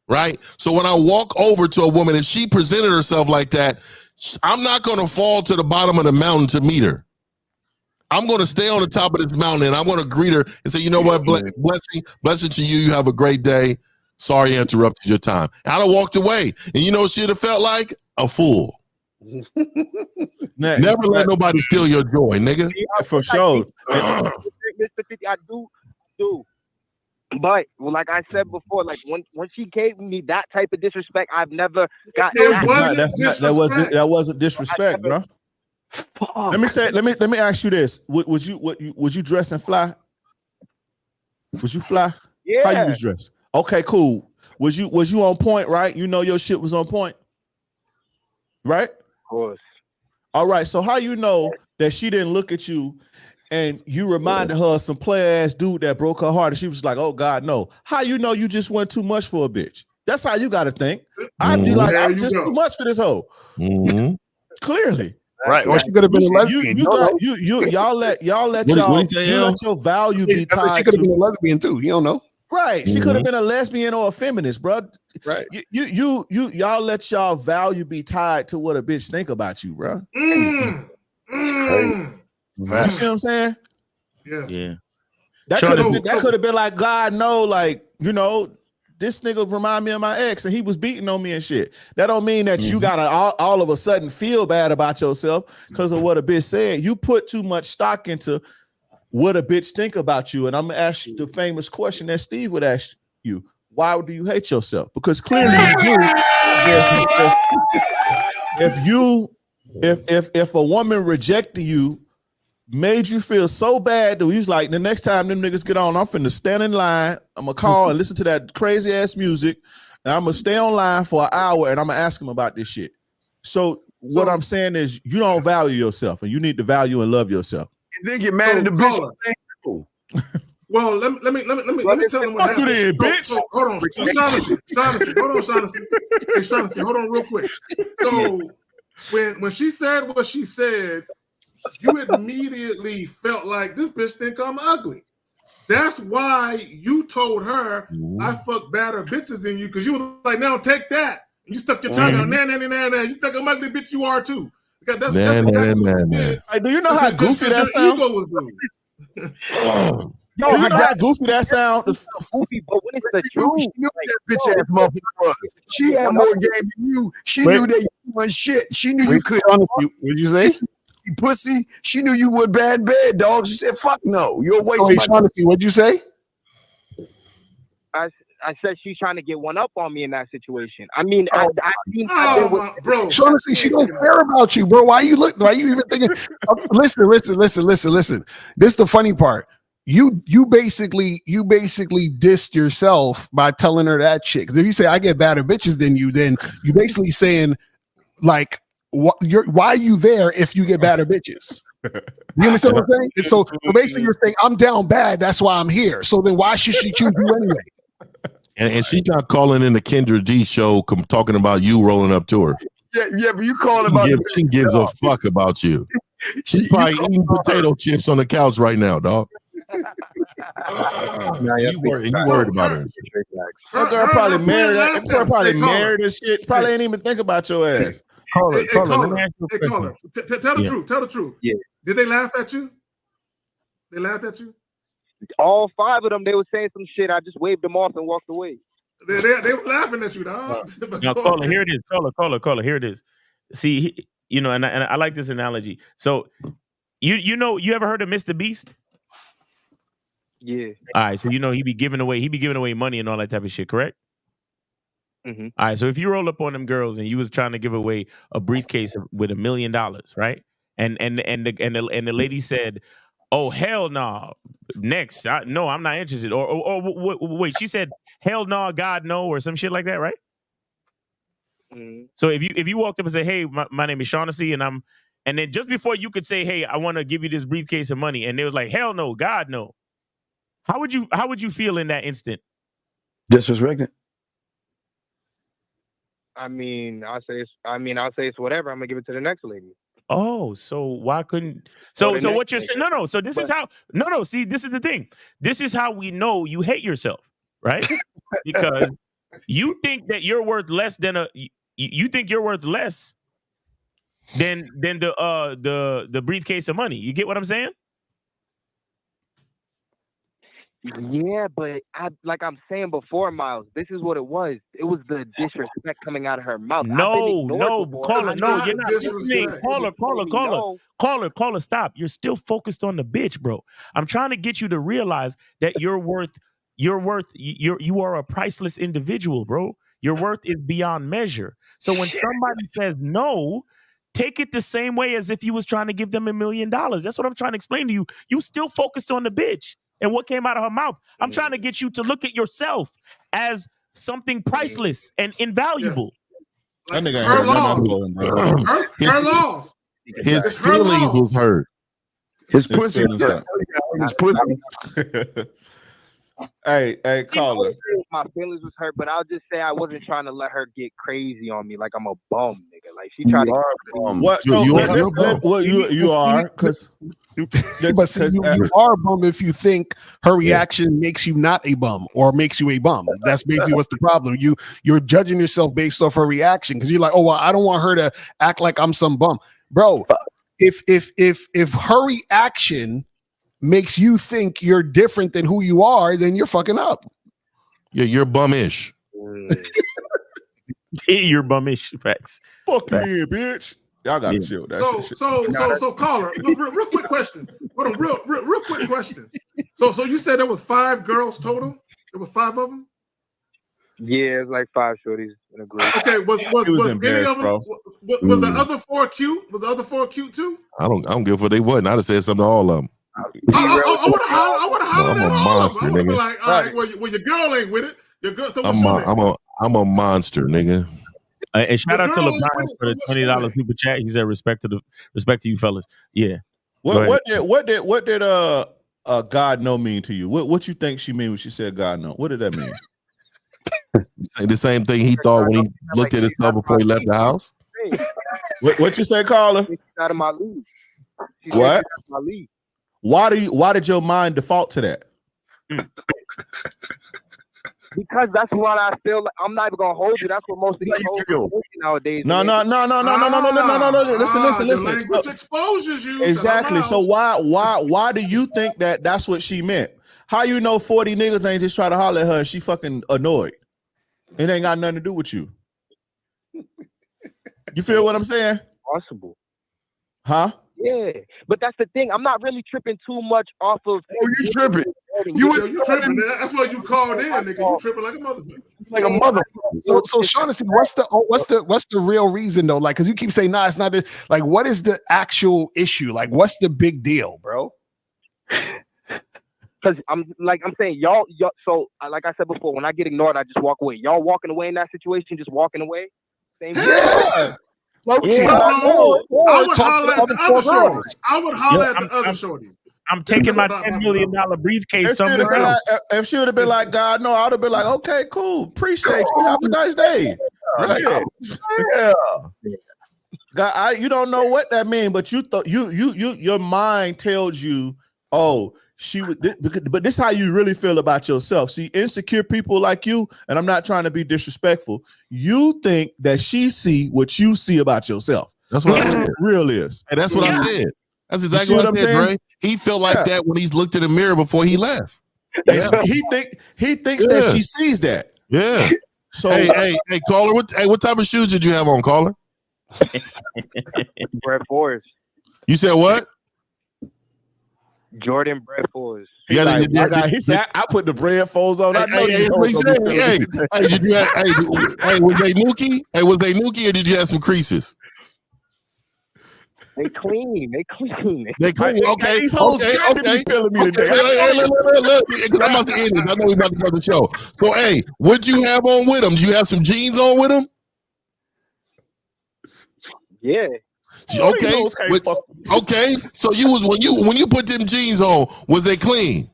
right? So when I walk over to a woman and she presented herself like that, I'm not going to fall to the bottom of the mountain to meet her. I'm going to stay on the top of this mountain and I'm going to greet her and say, you know what, blessing to you. You have a great day. Sorry I interrupted your time. I'd have walked away. And you know what she'd have felt like? A fool. Never let nobody steal your joy, nigga. For sure. Mr. 50, I do. But like I said before, like when she gave me that type of disrespect, I've never got that wasn't disrespect, bro. Let me ask you this. Would you dress and fly? Was you fly? Yeah. How you was dressed? Okay, cool. Was you on point, right? You know your shit was on point. Right? Of course. All right. So how you know that she didn't look at you and you reminded her of some player ass dude that broke her heart and she was like, oh God, no. How you know you just went too much for a bitch? That's how you gotta think. I'd be like, I'm just too much for this hoe. Clearly. Right. Or she could have been a lesbian. Y'all let your value be tied. She could have been a lesbian too. You don't know. Right. She could have been a lesbian or a feminist, bro. Right. Y'all let y'all value be tied to what a bitch think about you, bro. It's crazy. You see what I'm saying? Yeah. That could have been like, God, no, like, you know, this nigga remind me of my ex and he was beating on me and shit. That don't mean that you gotta all of a sudden feel bad about yourself because of what a bitch said. You put too much stock into what a bitch think about you. And I'm gonna ask you the famous question that Steve would ask you. Why do you hate yourself? Because clearly you do. If a woman rejected you, made you feel so bad that he's like, the next time them niggas get on, I'm finna stand in line, I'm gonna call and listen to that crazy ass music, and I'm gonna stay online for an hour and I'm gonna ask him about this shit. So what I'm saying is you don't value yourself and you need to value and love yourself. And then get mad at the bitch. Well, let me tell him what happened. Then, bitch. So, hold on, Shaughnessy, hold on real quick. So when she said what she said, you immediately felt like this bitch think I'm ugly. That's why you told her I fuck better bitches than you, because you were like, now take that. And you stuck your tongue out, nah. You think I'm ugly, bitch, you are too. That's exactly what you did. Hey, do you know how goofy that sounds? Your ego was bruised. Do you know how goofy that sound? Goofy, but when it's the truth, she knew that bitch ass motherfucker was. She had more game than you. She knew that you was shit. She knew you couldn't. What'd you say? You pussy. She knew you would bad bed, dog. She said, "Fuck no, you're a waste of my time." What'd you say? I said she's trying to get one up on me in that situation. I mean, bro. Shaughnessy, she don't care about you, bro. Why you even thinking? Listen. This is the funny part. You basically dissed yourself by telling her that shit. Because if you say I get better bitches than you, then you basically saying like, why are you there if you get better bitches? You understand what I'm saying? And so basically you're saying I'm down bad, that's why I'm here. So then why should she choose you anyway? And she's not calling in the Kendra D show talking about you rolling up to her. Yeah, but you calling about she gives a fuck about you. She's probably eating potato chips on the couch right now, dog. You worried about her. That girl probably married. That girl probably married and shit. Probably ain't even think about your ass. Caller. Tell the truth. Tell the truth. Yeah. Did they laugh at you? They laughed at you? All five of them, they were saying some shit. I just waved them off and walked away. They were laughing at you, dog. Now, caller, here it is. Caller, here it is. See, and I like this analogy. So, you ever heard of Mr. Beast? Yeah. All right, so he be giving away money and all that type of shit, correct? Mm-hmm. All right, so if you roll up on them girls and you was trying to give away a briefcase with $1 million, right? And the lady said, Oh, hell no. Next. No, I'm not interested. Or wait, she said, hell no, God no, or some shit like that, right? Mm-hmm. So if you walked up and said, hey, my name is Shaughnessy, and then just before you could say, hey, I want to give you this briefcase of money, and they was like, hell no, God no. How would you feel in that instant? Disrespected. I'll say it's whatever. I'm gonna give it to the next lady. Oh, so why couldn't? So what you're saying? No. So this is how. No. See, this is the thing. This is how we know you hate yourself, right? Because you think that you're worth less than you think you're worth less than the briefcase of money. You get what I'm saying? Yeah, but I'm saying before, Miles, this is what it was. It was the disrespect coming out of her mouth. No, caller, no, you're not listening. Caller, stop. You're still focused on the bitch, bro. I'm trying to get you to realize that you are a priceless individual, bro. Your worth is beyond measure. So when somebody says no, take it the same way as if you was trying to give them $1 million. That's what I'm trying to explain to you. You still focused on the bitch and what came out of her mouth. I'm trying to get you to look at yourself as something priceless and invaluable. That nigga ain't her loss. His feelings was hurt. His pussy was hurt. His pussy. Hey, caller. My feelings was hurt, but I'll just say I wasn't trying to let her get crazy on me like I'm a bum, nigga. Like she tried to. What? You are because. But see, you are a bum if you think her reaction makes you not a bum or makes you a bum. That's basically what's the problem. You're judging yourself based off her reaction because you're like, oh well, I don't want her to act like I'm some bum, bro. If her reaction makes you think you're different than who you are, then you're fucking up. Yeah, you're bum-ish. You're bum-ish, facts. Fuck you, bitch. Y'all gotta chill. So caller, real quick question. Hold on, real quick question. So you said there was 5 girls total? There was 5 of them? Yeah, it's like 5 shorties in a group. Okay, was any of them? Was the other 4 cute? Was the other 4 cute too? I don't give a fuck. They wasn't. I'd have said something to all of them. I would have hollered I'm at a all monster, of them. I would nigga. be like, all right, well, your girl ain't with it. Your girl, so I'm a monster, nigga. And shout out to LeBron for the $20 super chat. He said respect to you fellas. Yeah. What did God no mean to you? What you think she mean when she said God no? What did that mean? The same thing he thought when he looked at himself before he left the house. What you say, caller? She's out of my league. What? Out of my league. Why did your mind default to that? Because that's what I feel like. I'm not even gonna hold you. That's what most of these hoes are nowadays. No. Listen. Language exposes you. Exactly. So why do you think that's what she meant? How you know 40 niggas ain't just try to holler at her and she fucking annoyed? It ain't got nothing to do with you. You feel what I'm saying? Possible. Huh? Yeah, but that's the thing. I'm not really tripping too much off of. Oh, you tripping? You tripping? That's why you called in, nigga. You tripping like a motherfucker. Like a motherfucker. So Shaughnessy, what's the real reason though? Like, because you keep saying, nah, it's not. Like, what is the actual issue? Like, what's the big deal, bro? Because I'm saying y'all. So like I said before, when I get ignored, I just walk away. Y'all walking away in that situation, just walking away. Same thing. I would holler at the other shorties. I would holler at the other shorties. I'm taking my $10 million briefcase somewhere else. If she would have been like, God, no, I would have been like, okay, cool. Appreciate you. Have a nice day. Yeah. God, you don't know what that means, but you thought your mind tells you, oh, she would, but this is how you really feel about yourself. See, insecure people like you, and I'm not trying to be disrespectful, you think that she see what you see about yourself. That's what I said. Real is. And that's what I said. That's exactly what I said, Dre. He felt like that when he's looked in the mirror before he left. Yeah. He thinks that she sees that. Yeah. So hey, caller, what type of shoes did you have on, caller? Brett Forrest. You said what? Jordan Brett Forrest. He said, I put the bread folds on. I know did you have, was they Nuki? Hey, was they Nuki or did you have some creases? They clean. They clean. Okay. These hoes got to be feeling me today. Look, because I'm about to end this. I know we're about to go to the show. So, hey, what'd you have on with them? Do you have some jeans on with them? Yeah. Okay. Okay. So you was when you put them jeans on, was they clean?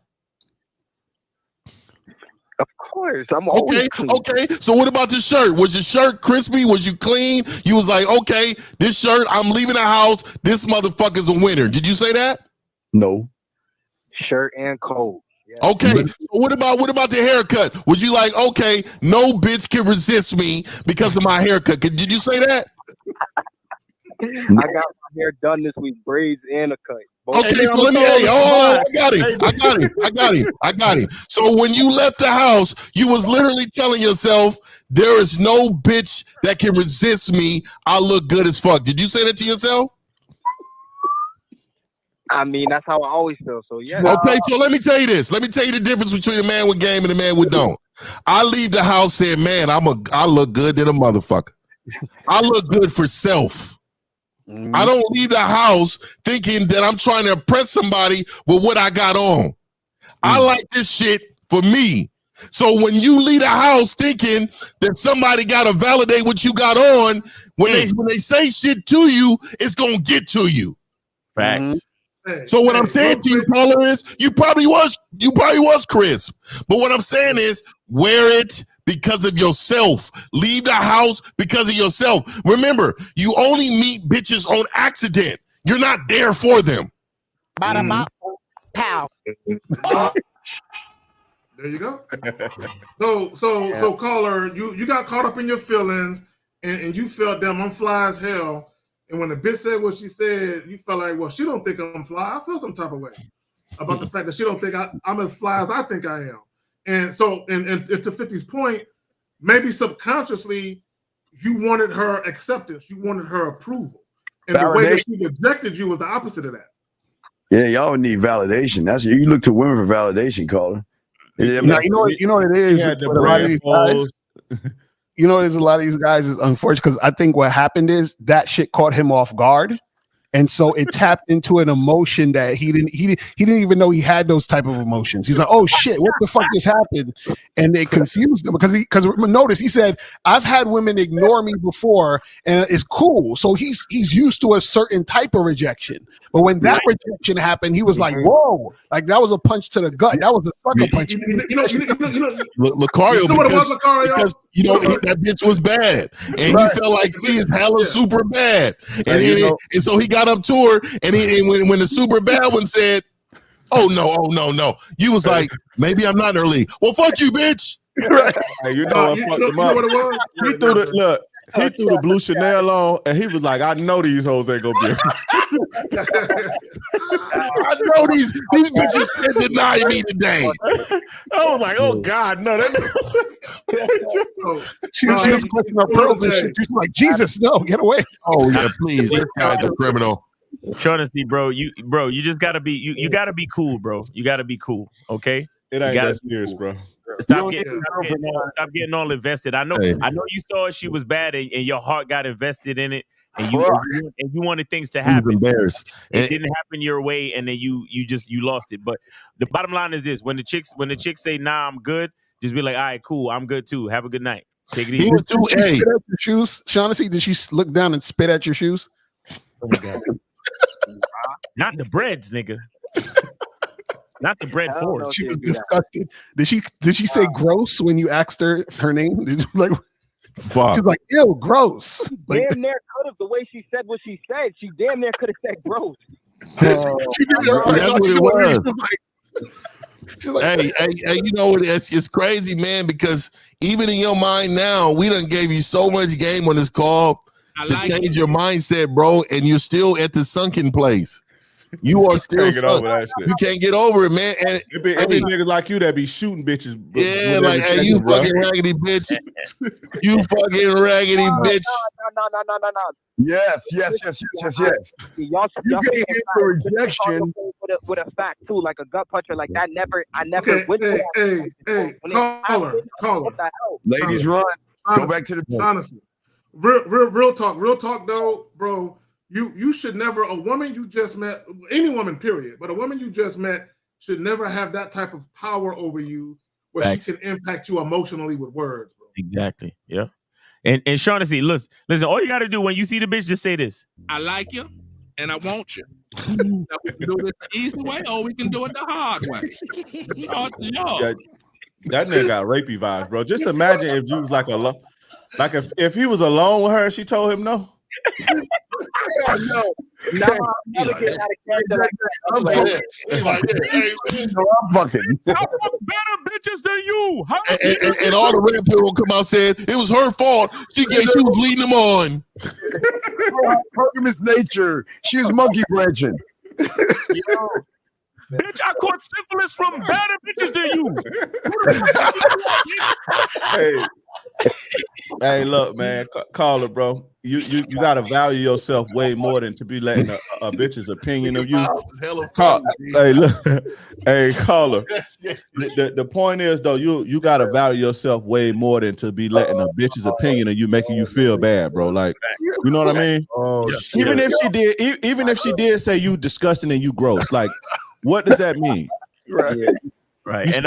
Of course, I'm always clean. Okay. So what about the shirt? Was your shirt crispy? Was you clean? You was like, okay, this shirt, I'm leaving the house. This motherfucker's a winner. Did you say that? No. Shirt and coat. Yeah. Okay. So what about the haircut? Was you like, okay, no bitch can resist me because of my haircut? Did you say that? I got my hair done this week, braids and a cut. Okay, so let me. I got it. So when you left the house, you was literally telling yourself, "There is no bitch that can resist me. I look good as fuck." Did you say that to yourself? I mean, that's how I always feel. So yeah. Okay, so let me tell you this. Let me tell you the difference between a man with game and a man with don't. I leave the house saying, "Man, I look good than a motherfucker. I look good for self." I don't leave the house thinking that I'm trying to impress somebody with what I got on. I like this shit for me. So when you leave the house thinking that somebody got to validate what you got on, when they say shit to you, it's gonna get to you. Facts. So what I'm saying to you, caller, is you probably was crisp. But what I'm saying is wear it because of yourself. Leave the house because of yourself. Remember, you only meet bitches on accident. You're not there for them. Pow. There you go. So caller, you got caught up in your feelings and you felt, damn, I'm fly as hell. And when the bitch said what she said, you felt like, well, she don't think I'm fly. I feel some type of way about the fact that she don't think I'm as fly as I think I am. And so, and to 50's point, maybe subconsciously you wanted her acceptance, you wanted her approval, and the way that she rejected you was the opposite of that. Yeah, y'all need validation. That's you look to women for validation, caller. You know what it is. With a lot of these guys, there's a lot of these guys is unfortunate because I think what happened is that shit caught him off guard. And so it tapped into an emotion that he didn't even know he had those type of emotions. He's like, oh shit, what the fuck just happened? And they confused him because notice he said, I've had women ignore me before and it's cool. So he's used to a certain type of rejection. But when that rejection happened, he was like, whoa, like that was a punch to the gut. That was a sucker punch. Lucario, because that bitch was bad. And he felt like she is hella super bad. And so he got up to her, and when the super bad one said, oh no, you was like, maybe I'm not in her league. Well, fuck you, bitch. Hey, you know what fucked him up? He threw the blue Chanel on, and he was like, I know these hoes ain't gonna be able to. I know these bitches can't deny me today. I was like, oh God, no. She was clutching her pearls and shit. She's like, Jesus, no, get away. Oh yeah, please. This guy's a criminal. Shaughnessy, bro, you just gotta be you gotta be cool, bro. You gotta be cool, okay? It ain't that serious, bro. Stop getting all invested. I know you saw she was bad and your heart got invested in it and you wanted things to happen. Embarrassed. It didn't happen your way and then you lost it. But the bottom line is this: when the chicks say, nah, I'm good, just be like, all right, cool, I'm good too. Have a good night. Take it easy. Did she spit at your shoes, Shaughnessy? Did she look down and spit at your shoes? Oh my God. Not the breads, nigga. Not the bread forward. She was disgusted. Did she say gross when you asked her name? Did you like? Fuck. She's like, ew, gross. Like, damn near could have. The way she said what she said, she damn near could have said gross. She did that's what it was. She's like, hey, you know what? It's crazy, man. Because even in your mind now, we done gave you so much game on this call to change your mindset, bro, and you're still at the sunken place. You are still sunk. You can't get over it, man. And it be niggas like you that be shooting bitches. Yeah, like, hey, you fucking raggedy bitch. You fucking raggedy bitch. No. Yes. Y'all You can't get the rejection with a fact too, like a gut puncher like that. I never. Caller. Ladies, run. Go back to the Honestly, real talk though, bro. you should never, a woman you just met, any woman, period, but a woman you just met should never have that type of power over you where Facts. she can impact you emotionally with words, bro. Exactly. Yeah. And Shaughnessy, listen, all you got to do when you see the bitch, just say this. I like you and I want you. Now we can do this the easy way or we can do it the hard way. Yeah, that nigga got rapey vibes, bro. Just imagine if you was like if he was alone with her and she told him no. No. Now I'm get out of character like that. I'm fucking. I fuck better bitches than you. And all the red pill will come out saying it was her fault. She was leading them on. Pergamus nature. She was monkey branching. Bitch, I caught syphilis from better bitches than you. Hey, look, man, caller, bro. You gotta value yourself way more than to be letting a bitch's opinion of you. Hey, look, hey, caller. The point is though, you gotta value yourself way more than to be letting a bitch's opinion of you making you feel bad, bro. Like, you know what I mean? Even if she did say you disgusting and you gross, like, what does that mean? Right. And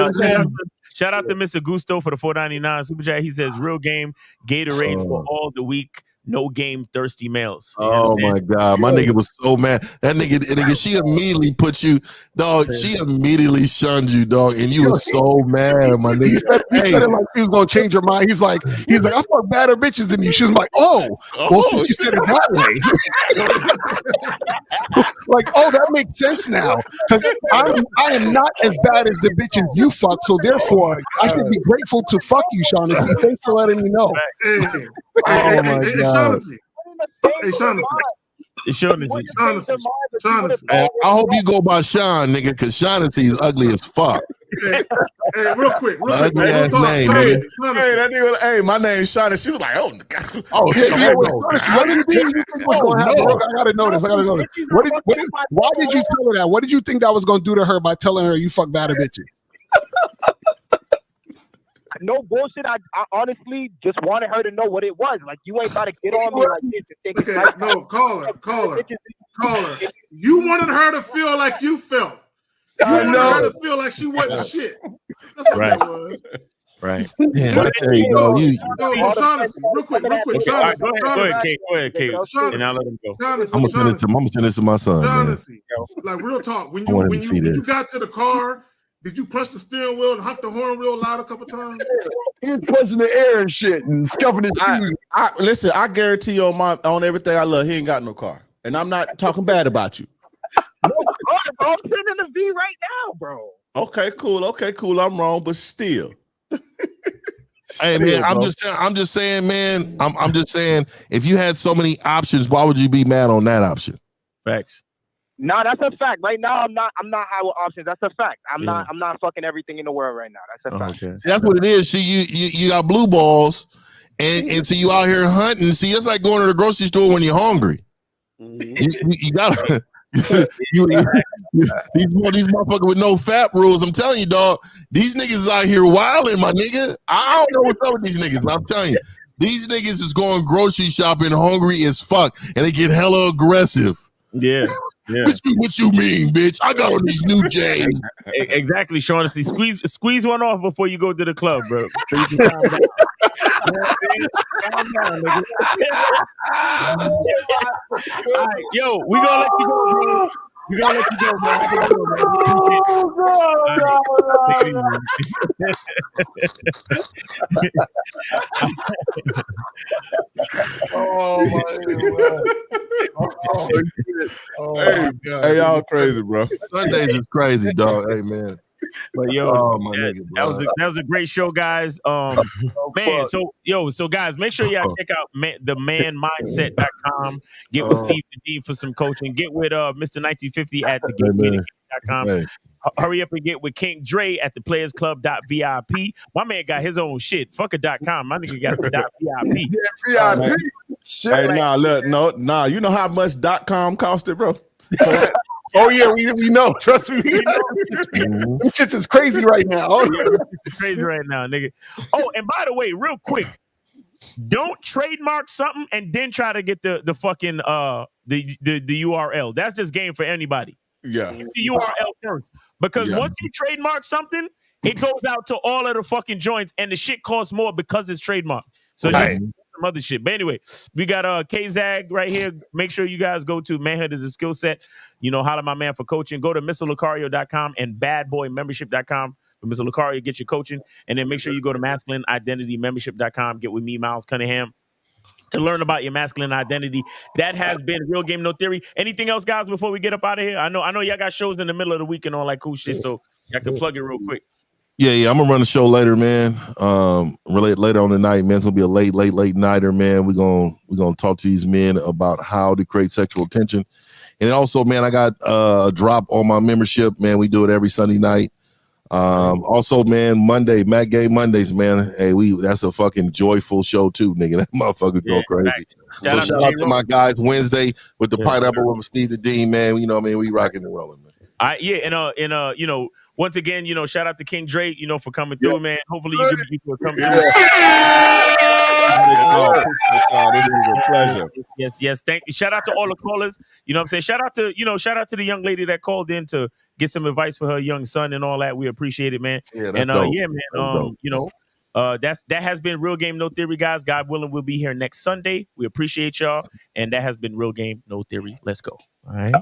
shout out to Mr. Gusto for the $4.99 super chat. He says, "Real game, Gatorade for all the week. No game, thirsty males." Oh my God, my nigga was so mad. That nigga, she immediately put you, dog. She immediately shunned you, dog, and you were so mad, my nigga. He said it like she was gonna change her mind. He's like, I fuck better bitches than you. She's like, well, since you said it that way, like, that makes sense now. Because I am not as bad as the bitches you fuck, so therefore I should be grateful to fuck you, Shaughnessy. Thanks for letting me know. Oh my God. Shaughnessy. I hope you go by Sean, nigga, because Shaughnessy is ugly as fuck. Hey, real quick. Ugly ass name, nigga. Hey, that nigga, hey, my name's Shauna. She was like, oh, God. What did you think was going to happen? I gotta know this. Why did you tell her that? What did you think that was gonna do to her by telling her you fuck better bitches? No bullshit. I honestly just wanted her to know what it was. Like, you ain't about to get on me like this and think okay, no, caller. You wanted her to feel like you felt. You wanted her to feel like she wasn't shit. That's what that was. Right. Yeah, I tell you, dog. Shaughnessy, real quick. Shaughnessy, go ahead, Kate. And I'll let him go. I'm gonna send this to my son. Shaughnessy, like, real talk. When you got to the car, did you punch the steering wheel and honk the horn real loud a couple times? He was punching the air and shit and scuffing his shoes. Listen, I guarantee you on everything I love, he ain't got no car. And I'm not talking bad about you. No, I'm sending a V right now, bro. Okay, cool. I'm wrong, but still. Hey man, I'm just saying, man. I'm just saying, if you had so many options, why would you be mad on that option? Facts. No, that's a fact. Right now, I'm not high with options. That's a fact. I'm not fucking everything in the world right now. That's a fact. Okay. That's what it is. See, you got blue balls, and so you out here hunting. See, it's like going to the grocery store when you're hungry. You gotta. These motherfuckers with no fat rules. I'm telling you, dog. These niggas is out here wilding, my nigga. I don't know what's up with these niggas, but I'm telling you, these niggas is going grocery shopping hungry as fuck, and they get hella aggressive. Yeah. What you mean, bitch? I got on these new J's. Exactly, Shaughnessy. Squeeze one off before you go to the club, bro. So you can calm down. Calm down, nigga. All right, yo, we gonna let you go, bro. We gotta let you go, man. Hey, y'all crazy, bro. Sundays is crazy, dog. Hey, man. But yo, that was a great show, guys. Man, so guys, make sure y'all check out themanmindset.com. Get with Steve the D for some coaching. Get with Mr. 1950 at thegateway.com. Hurry up and get with King Dre at the playersclub.vip. My man got his own shit. Fuck a .com. My nigga got the .vip. VIP. Hey, look, you know how much .com costed, bro? Oh yeah, we know. Trust me, we know. This shit is crazy right now. It's crazy right now, nigga. Oh, and by the way, real quick, Don't trademark something and then try to get the fucking the URL. That's just game for anybody. Yeah. Get the URL first. Because once you trademark something, it goes out to all of the fucking joints and the shit costs more because it's trademarked. So just some other shit. But anyway, we got K-Zag right here. Make sure you guys go to Manhood is a Skill Set. Holler my man for coaching. Go to MrLucario.com and badboymembership.com. For Mr. Lucario, get your coaching. And then make sure you go to masculineidentitymembership.com. Get with me, Miles Cunningham, to learn about your masculine identity. That has been Real Game No Theory. Anything else, guys, before we get up out of here? I know y'all got shows in the middle of the week and all that cool shit, so y'all can plug it real quick. Yeah, I'm gonna run the show later, man. Later on tonight, man. It's gonna be a late nighter, man. We're gonna talk to these men about how to create sexual tension. And also, man, I got a drop on my membership, man. We do it every Sunday night. Also, man, Monday, Matt Gay Mondays, man. Hey, that's a fucking joyful show too, nigga. That motherfucker go crazy. Shout out to my guys Wednesday with the pineapple with Steve the Dean, man. You know what I mean? We rocking and rolling, man. And once again, shout out to King Drake, for coming through, man. Hopefully you give people come through. This is a pleasure. Yes. Thank you. Shout out to all the callers. You know what I'm saying? Shout out to the young lady that called in to get some advice for her young son and all that. We appreciate it, man. Yeah, that's dope. Man. That has been Real Game No Theory, guys. God willing, we'll be here next Sunday. We appreciate y'all. And that has been Real Game No Theory. Let's go. All right.